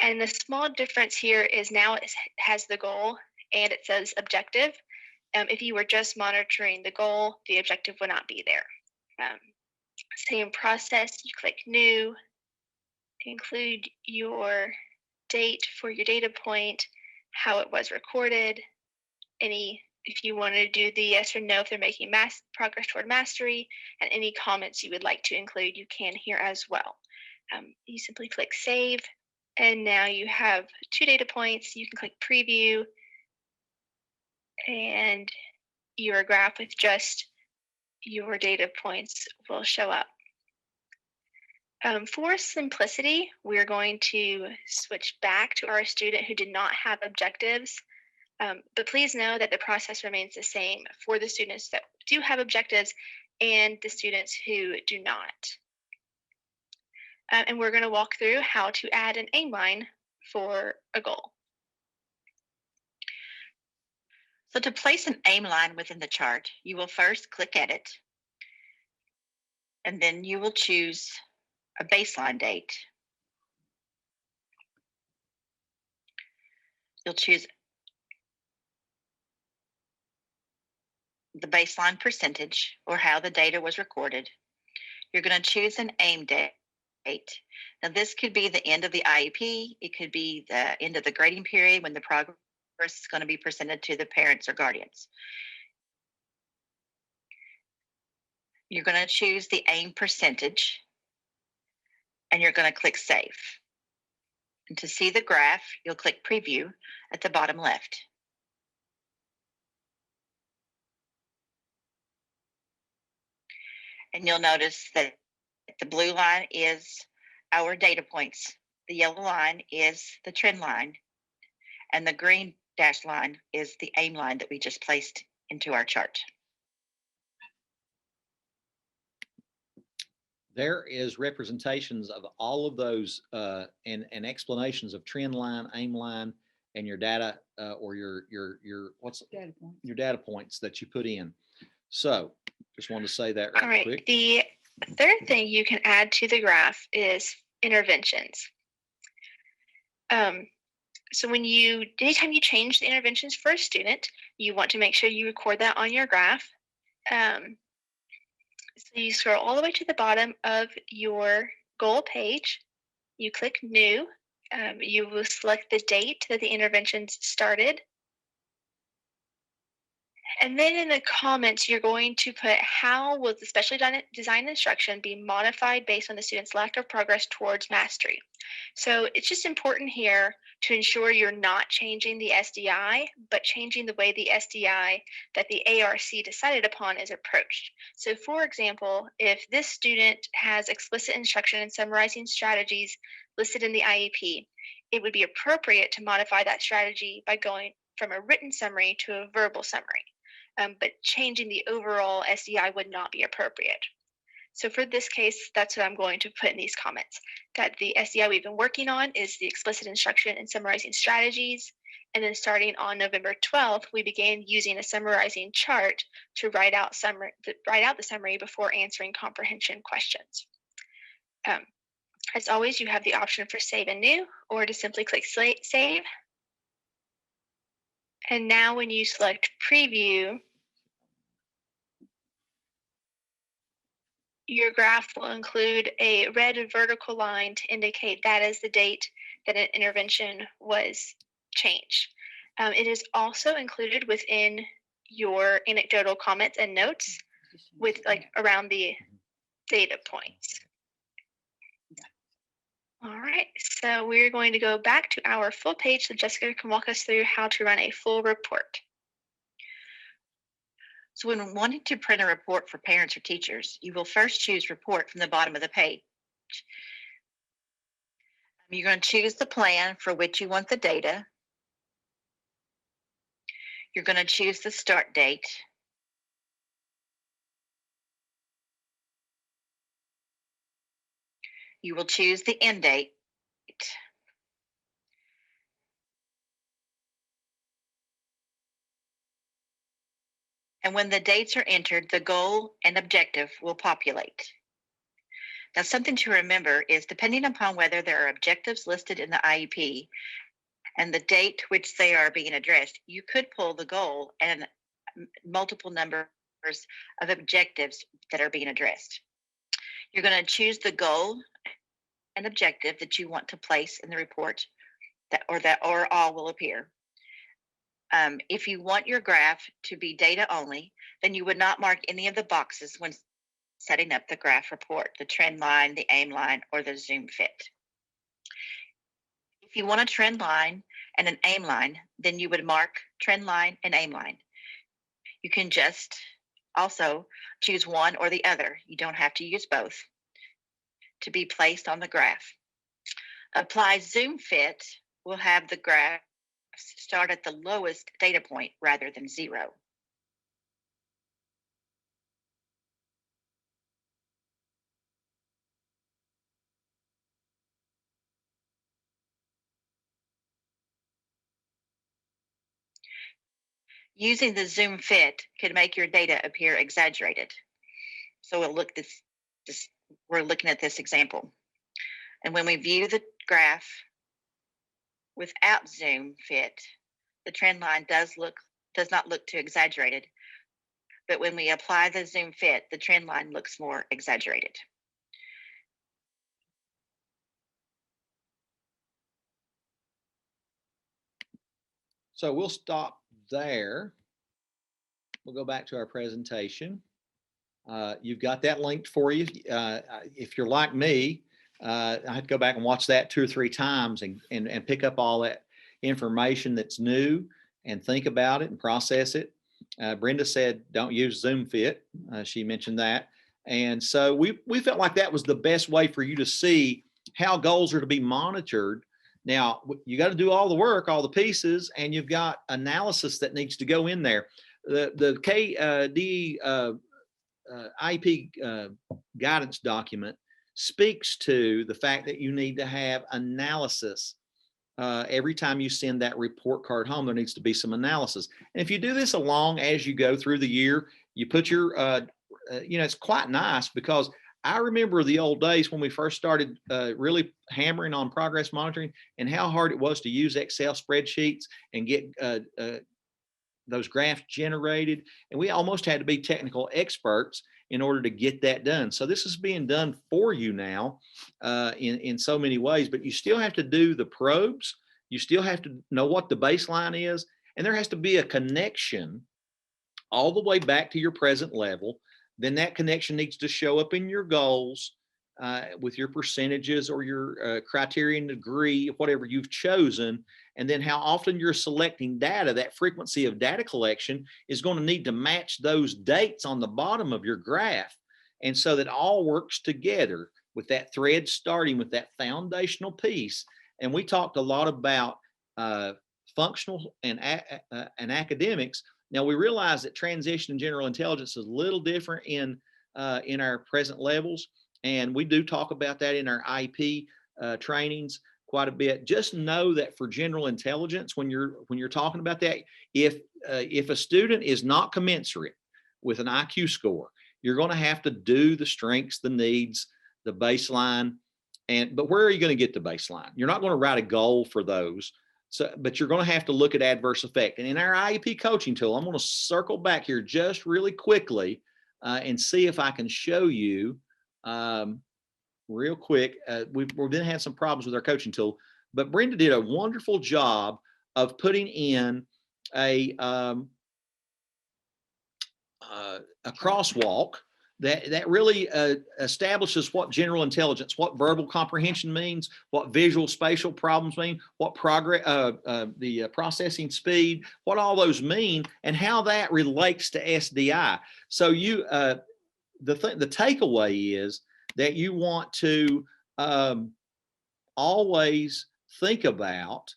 And the small difference here is now it has the goal and it says objective. If you were just monitoring the goal, the objective would not be there. Same process, you click new, include your date for your data point, how it was recorded, if you want to do the yes or no if they're making progress toward mastery, and any comments you would like to include, you can here as well. You simply click save, and now you have 2 data points. You can click preview, and your graph with just your data points will show up. For simplicity, we're going to switch back to our student who did not have objectives. But please know that the process remains the same for the students that do have objectives and the students who do not. And we're going to walk through how to add an aim line for a goal. So to place an aim line within the chart, you will first click Edit, and then you will choose a baseline date. You'll choose the baseline percentage or how the data was recorded. You're going to choose an aim date. Now this could be the end of the IEP. It could be the end of the grading period when the progress is going to be presented to the parents or guardians. You're going to choose the aim percentage and you're going to click Save. And to see the graph, you'll click Preview at the bottom left. And you'll notice that the blue line is our data points. The yellow line is the trend line. And the green dashed line is the aim line that we just placed into our chart. There is representations of all of those and explanations of trend line, aim line, and your data or your Data point. your data points that you put in. So just wanted to say that right All right, quick. the third thing you can add to the graph is interventions. So anytime you change the interventions for a student, you want to make sure you record that on your graph. So you scroll all the way to the bottom of your goal page. You click New, You will select the date that the interventions started. And then in the comments, you're going to put how will the specially designed instruction be modified based on the student's lack of progress towards mastery. So it's just important here to ensure you're not changing the SDI, but changing the way the SDI that the ARC decided upon is approached. So for example, if this student has explicit instruction in summarizing strategies listed in the IEP, it would be appropriate to modify that strategy by going from a written summary to a verbal summary. But changing the overall SDI would not be appropriate. So for this case, that's what I'm going to put in these comments, that the SDI we've been working on is the explicit instruction in summarizing strategies. And then starting on November 12th, we began using a summarizing chart to write out the summary before answering comprehension questions. As always, you have the option for save and new, or to simply click save. And now when you select preview, your graph will include a red vertical line to indicate that is the date that an intervention was changed. It is also included within your anecdotal comments and notes with around the data points. All right, so we're going to go back to our full page so Jessica can walk us through how to run a full report. So when wanting to print a report for parents or teachers, you will first choose report from the bottom of the page. You're going to choose the plan for which you want the data. You're going to choose the start date. You will choose the end date. And when the dates are entered, the goal and objective will populate. Now, something to remember is depending upon whether there are objectives listed in the IEP and the date which they are being addressed, you could pull the goal and multiple numbers of objectives that are being addressed. You're going to choose the goal and objective that you want to place in the report, or all will appear. If you want your graph to be data only, then you would not mark any of the boxes when setting up the graph report, the trend line, the aim line, or the zoom fit. If you want a trend line and an aim line, then you would mark trend line and aim line. You can just also choose one or the other. You don't have to use both to be placed on the graph. Apply zoom fit will have the graph start at the lowest data point rather than 0. Using the zoom fit can make your data appear exaggerated. So we're looking at this example. And when we view the graph without zoom fit, the trend line does not look too exaggerated. But when we apply the zoom fit, the trend line looks more exaggerated. So we'll stop there. We'll go back to our presentation. You've got that linked for you. If you're like me, I had to go back and watch that 2 or 3 times and pick up all that information that's new and think about it and process it. Brenda said, don't use Zoom Fit. She mentioned that. And so we felt like that was the best way for you to see how goals are to be monitored. Now, you got to do all the work, all the pieces, and you've got analysis that needs to go in there. The KVEC IEP guidance document speaks to the fact that you need to have analysis. Every time you send that report card home, there needs to be some analysis. And if you do this along as you go through the year, you put your, it's quite nice, because I remember the old days when we first started really hammering on progress monitoring and how hard it was to use Excel spreadsheets and get those graphs generated. And we almost had to be technical experts. in order to get that done. So this is being done for you now in so many ways, but you still have to do the probes. You still have to know what the baseline is, and there has to be a connection all the way back to your present level. Then that connection needs to show up in your goals with your percentages or your criterion degree, whatever you've chosen. And then how often you're selecting data, that frequency of data collection is going to need to match those dates on the bottom of your graph. And so that all works together with that thread starting with that foundational piece. And we talked a lot about functional and academics. Now we realize that transition and general intelligence is a little different in our present levels. And we do talk about that in our IEP trainings quite a bit. Just know that for general intelligence, when you're talking about that, if a student is not commensurate with an IQ score, you're going to have to do the strengths, the needs, the baseline. But where are you going to get the baseline? You're not going to write a goal for those. But you're going to have to look at adverse effect. And in our IEP coaching tool, I'm going to circle back here just really quickly and see if I can show you real quick. We've been having some problems with our coaching tool, but Brenda did a wonderful job of putting in a crosswalk that really establishes what general intelligence, what verbal comprehension means, what visual spatial problems mean, what the processing speed, what all those mean, and how that relates to SDI. So the takeaway is that you want to always think about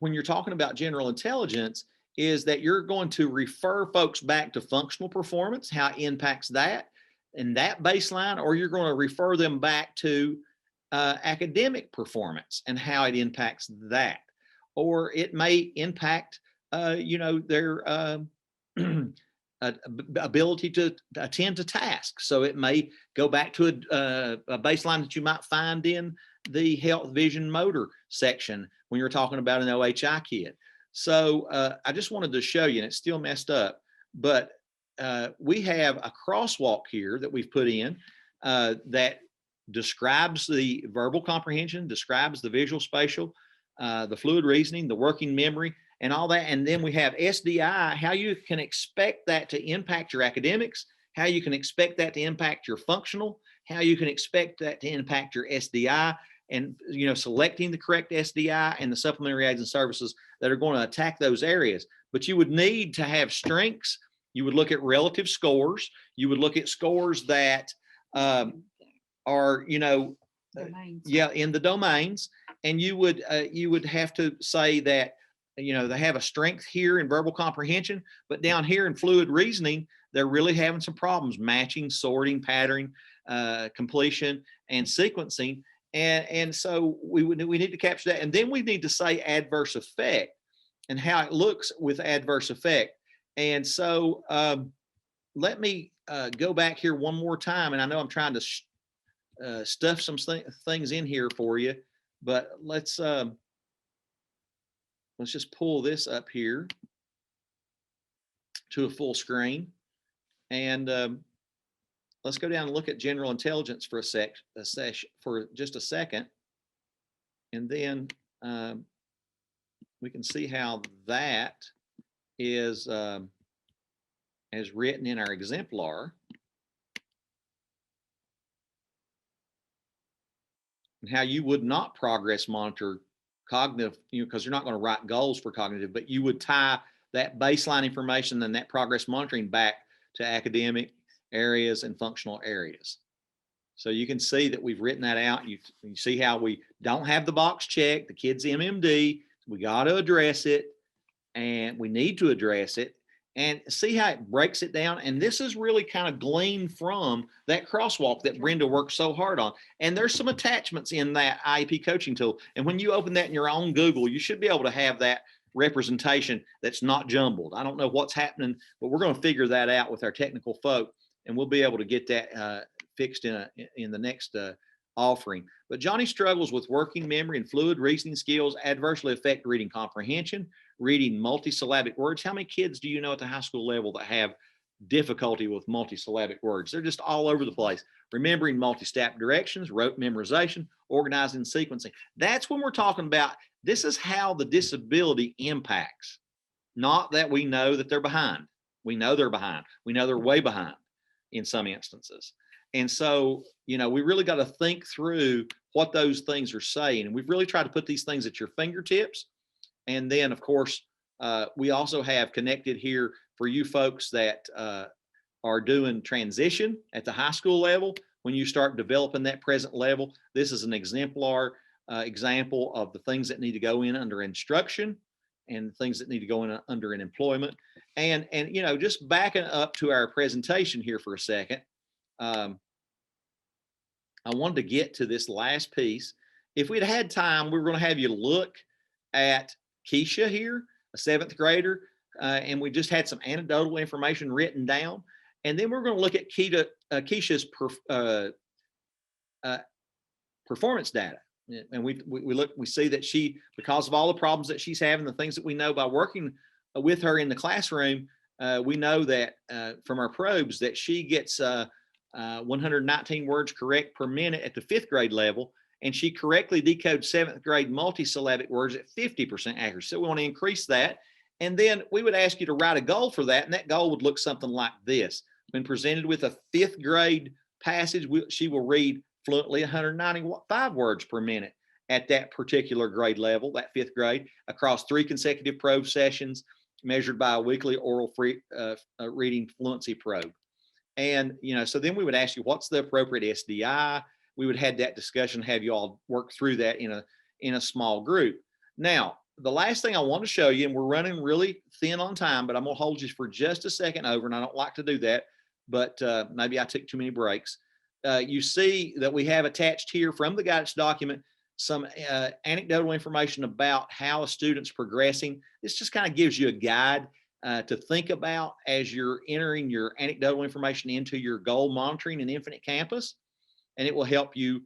when you're talking about general intelligence is that you're going to refer folks back to functional performance, how it impacts that and that baseline, or you're going to refer them back to academic performance and how it impacts that. Or it may impact, their ability to attend to tasks. So it may go back to a baseline that you might find in the health, vision, motor section when you're talking about an OHI kid. So I just wanted to show you, and it's still messed up, but we have a crosswalk here that we've put in that describes the verbal comprehension, describes the visual spatial, the fluid reasoning, the working memory, and all that. And then we have SDI, how you can expect that to impact your academics, how you can expect that to impact your functional, how you can expect that to impact your SDI, and selecting the correct SDI and the supplementary aids and services that are going to attack those areas. But you would need to have strengths. You would look at relative scores. You would look at scores that are, Domains. in the domains. And you would have to say that, they have a strength here in verbal comprehension, but down here in fluid reasoning, they're really having some problems matching, sorting, patterning, completion, and sequencing. And so we need to capture that. And then we need to say adverse effect and how it looks with adverse effect. And so let me go back here one more time. And I know I'm trying to stuff some things in here for you, but let's just pull this up here to a full screen. And let's go down and look at general intelligence for for just a second. And then we can see how that is as written in our exemplar. And how you would not progress monitor cognitive, because you're not going to write goals for cognitive, but you would tie that baseline information and that progress monitoring back to academic areas and functional areas. So you can see that we've written that out. You see how we don't have the box checked, the kid's MMD. We got to address it, and we need to address it, and see how it breaks it down. And this is really kind of gleaned from that crosswalk that Brenda worked so hard on. And there's some attachments in that IEP coaching tool. And when you open that in your own Google, you should be able to have that representation that's not jumbled. I don't know what's happening, but we're going to figure that out with our technical folk, and we'll be able to get that fixed in the next offering. But Johnny struggles with working memory and fluid reasoning skills adversely affect reading comprehension, reading multisyllabic words. How many kids do you know at the high school level that have difficulty with multisyllabic words. They're just all over the place. Remembering multi-step directions, rote memorization, organizing, sequencing. That's when we're talking about, this is how the disability impacts. Not that we know that they're behind. We know they're behind. We know they're way behind in some instances. And so, we really got to think through what those things are saying. And we've really tried to put these things at your fingertips. And then, of course, we also have connected here for you folks that are doing transition at the high school level. When you start developing that present level, this is an exemplar example of the things that need to go in under instruction and things that need to go in under an employment. And just backing up to our presentation here for a second, I wanted to get to this last piece. If we'd had time, we were going to have you look at Keisha here, a 7th grader, and we just had some anecdotal information written down. And then we're going to look at Keisha's performance data. And we see that she, because of all the problems that she's having, the things that we know by working with her in the classroom, we know that from our probes that she gets 119 words correct per minute at the 5th grade level, and she correctly decodes 7th grade multisyllabic words at 50% accuracy. So we want to increase that. And then we would ask you to write a goal for that, and that goal would look something like this. When presented with a 5th grade passage, she will read fluently 195 words per minute at that particular grade level, that 5th grade, across 3 consecutive probe sessions measured by a weekly oral reading fluency probe. And, so then we would ask you, what's the appropriate SDI? We would have that discussion, have you all work through that in a small group. Now, the last thing I want to show you, and we're running really thin on time, but I'm going to hold you for just a second over, and I don't like to do that, but maybe I took too many breaks. You see that we have attached here from the guidance document some anecdotal information about how a student's progressing. This just kind of gives you a guide to think about as you're entering your anecdotal information into your goal monitoring in Infinite Campus. And it will help you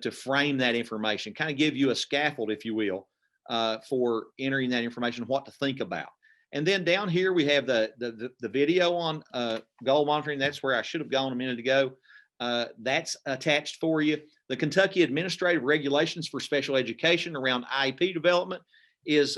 to frame that information, kind of give you a scaffold, if you will, for entering that information, what to think about. And then down here, we have the video on goal monitoring. That's where I should have gone a minute ago. That's attached for you. The Kentucky Administrative Regulations for Special Education around IEP development is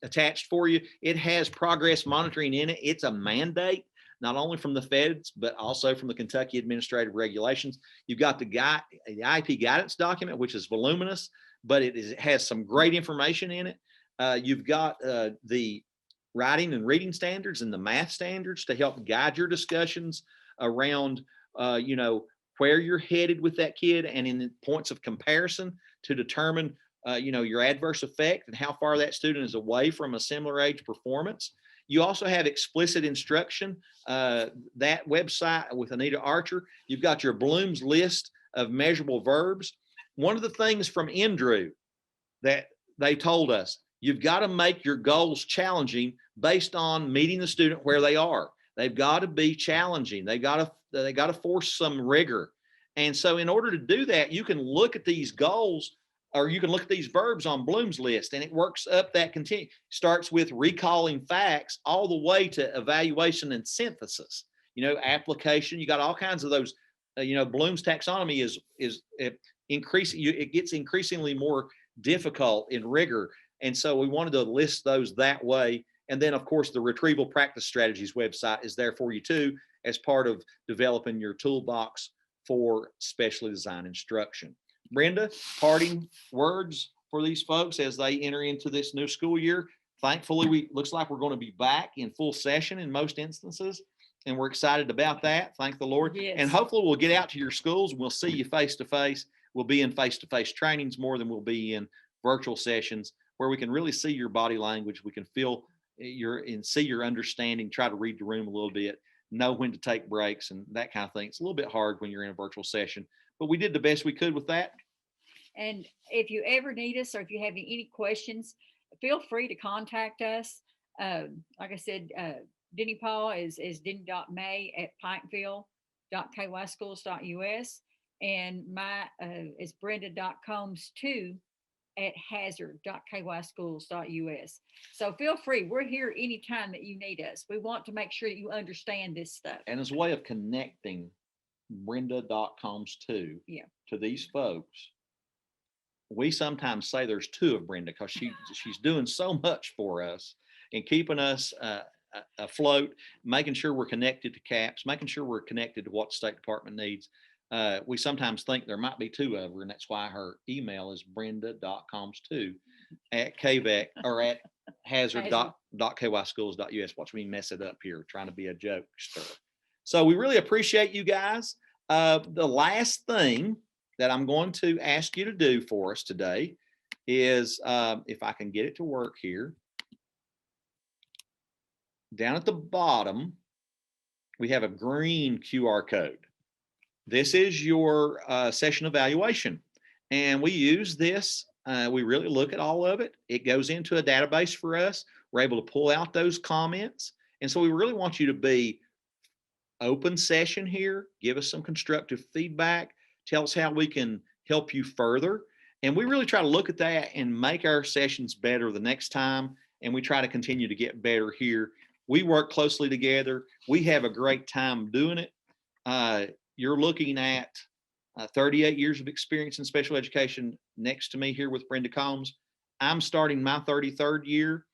attached for you. It has progress monitoring in it. It's a mandate, not only from the feds, but also from the Kentucky Administrative Regulations. You've got the IEP guidance document, which is voluminous, but it has some great information in it. You've got the writing and reading standards and the math standards to help guide your discussions around, where you're headed with that kid, and in the points of comparison to determine, your adverse effect and how far that student is away from a similar age performance. You also have explicit instruction, that website with Anita Archer. You've got your Bloom's list of measurable verbs. One of the things from Andrew that they told us, you've got to make your goals challenging based on meeting the student where they are. They've got to be challenging. They got to force some rigor. And so in order to do that, you can look at these goals, or you can look at these verbs on Bloom's list, and it works up that continue. Starts with recalling facts all the way to evaluation and synthesis, application. You got all kinds of those, Bloom's taxonomy is increasing. It gets increasingly more difficult in rigor. And so we wanted to list those that way. And then, of course, the Retrieval Practice Strategies website is there for you too, as part of developing your toolbox for specially designed instruction. Brenda, parting words for these folks as they enter into this new school year. Thankfully, looks like we're going to be back in full session in most instances, and we're excited about that. Thank the Lord. Yes. And hopefully we'll get out to your schools and we'll see you face to face. We'll be in face-to-face trainings more than we'll be in virtual sessions, where we can really see your body language. We can feel see your understanding, try to read the room a little bit, know when to take breaks and that kind of thing. It's a little bit hard when you're in a virtual session, but we did the best we could with that. And if you ever need us, or if you have any questions, feel free to contact us. Like I said, Denny Paul is denny.may@pikeville.kyschools.us. And my is Brenda.combs2 at hazard.kyschools.us. So feel free. We're here anytime that you need us. We want to make sure that you understand this stuff. And as a way of connecting Brenda.coms to these folks, we sometimes say there's two of Brenda because she's doing so much for us and keeping us afloat, making sure we're connected to CAPS, making sure we're connected to what the State Department needs. We sometimes think there might be two of her, and that's why her email is brenda.coms2 at KVEC or at hazard.kyschools.us. Watch me mess it up here, trying to be a jokester. So we really appreciate you guys. The last thing that I'm going to ask you to do for us today is, if I can get it to work here, down at the bottom, we have a green QR code. This is your session evaluation. And we use this. We really look at all of it. It goes into a database for us. We're able to pull out those comments. And so we really want you to be open session here. Give us some constructive feedback. Tell us how we can help you further. And we really try to look at that and make our sessions better the next time. And we try to continue to get better here. We work closely together. We have a great time doing it. You're looking at 38 years of experience in special education next to me here with Brenda Combs. I'm starting my 33rd year.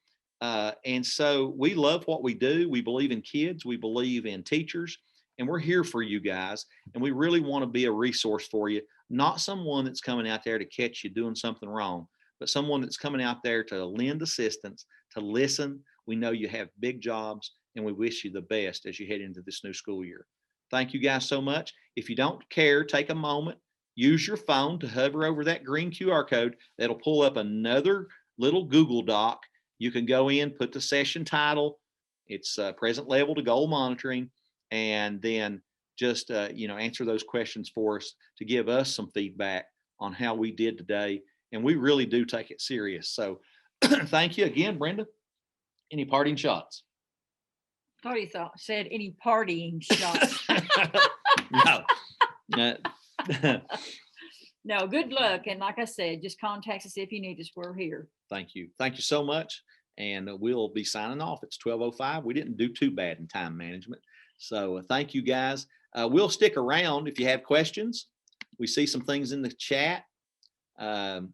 And so we love what we do. We believe in kids. We believe in teachers. And we're here for you guys. And we really want to be a resource for you. Not someone that's coming out there to catch you doing something wrong, but someone that's coming out there to lend assistance, to listen. We know you have big jobs, and we wish you the best as you head into this new school year. Thank you guys so much. If you don't care, take a moment, use your phone to hover over that green QR code. That'll pull up another little Google Doc. You can go in, put the session title. It's present level to goal monitoring, and then just answer those questions for us to give us some feedback on how we did today. And we really do take it serious. So thank you again, Brenda. Any parting shots? Thought he said any partying shots. No. No, good luck. And like I said, just contact us if you need us. We're here. Thank you. Thank you so much. And we'll be signing off. It's 12:05. We didn't do too bad in time management. So thank you guys. We'll stick around if you have questions. We see some things in the chat. And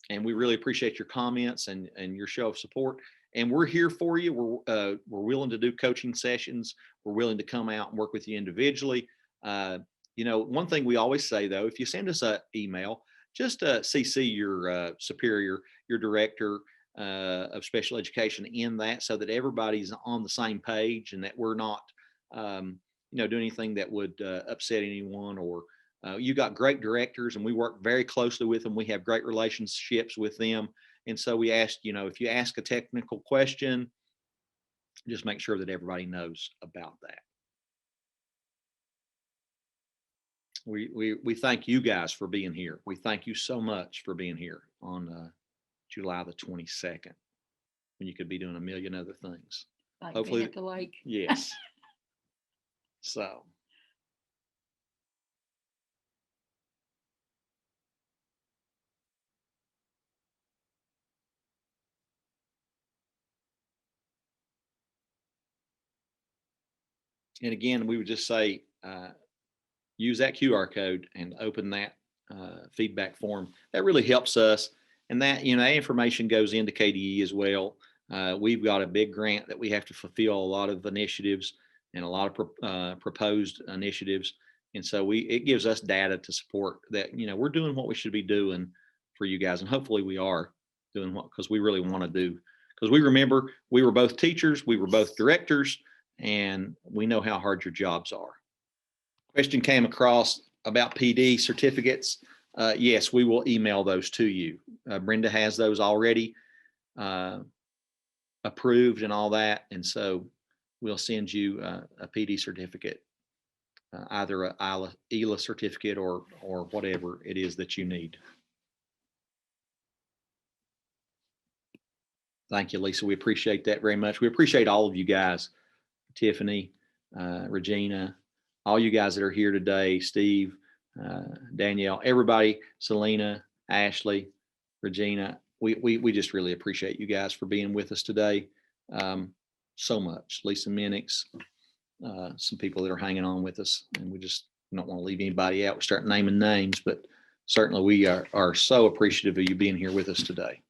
we really appreciate your comments and your show of support. And we're here for you. We're willing to do coaching sessions. We're willing to come out and work with you individually. One thing we always say, though, if you send us an email, just CC your superior, your director of special education in that, so that everybody's on the same page and that we're not, doing anything that would upset anyone. Or you got great directors, and we work very closely with them. We have great relationships with them. And so we ask, if you ask a technical question, just make sure that everybody knows about that. We thank you guys for being here. We thank you so much for being here on July the 22nd, when you could be doing a million other things. Like Hopefully being at the lake. Yes. So. And again, we would just say, use that QR code and open that feedback form. That really helps us. And that, that information goes into KDE as well. We've got a big grant that we have to fulfill, a lot of initiatives and a lot of proposed initiatives. And so it gives us data to support that, we're doing what we should be doing for you guys. And hopefully we are doing because we really want to do, because we remember we were both teachers, we were both directors, and we know how hard your jobs are. Question came across about PD certificates. Yes, we will email those to you. Brenda has those already approved and all that. And so we'll send you a PD certificate, either a ELA certificate or whatever it is that you need. Thank you, Lisa. We appreciate that very much. We appreciate all of you guys, Tiffany, Regina, all you guys that are here today, Steve, Danielle, everybody, Selena, Ashley, Regina. We just really appreciate you guys for being with us today. So much. Lisa Minix, some people that are hanging on with us, and we just don't want to leave anybody out. We start naming names, but certainly we are so appreciative of you being here with us today.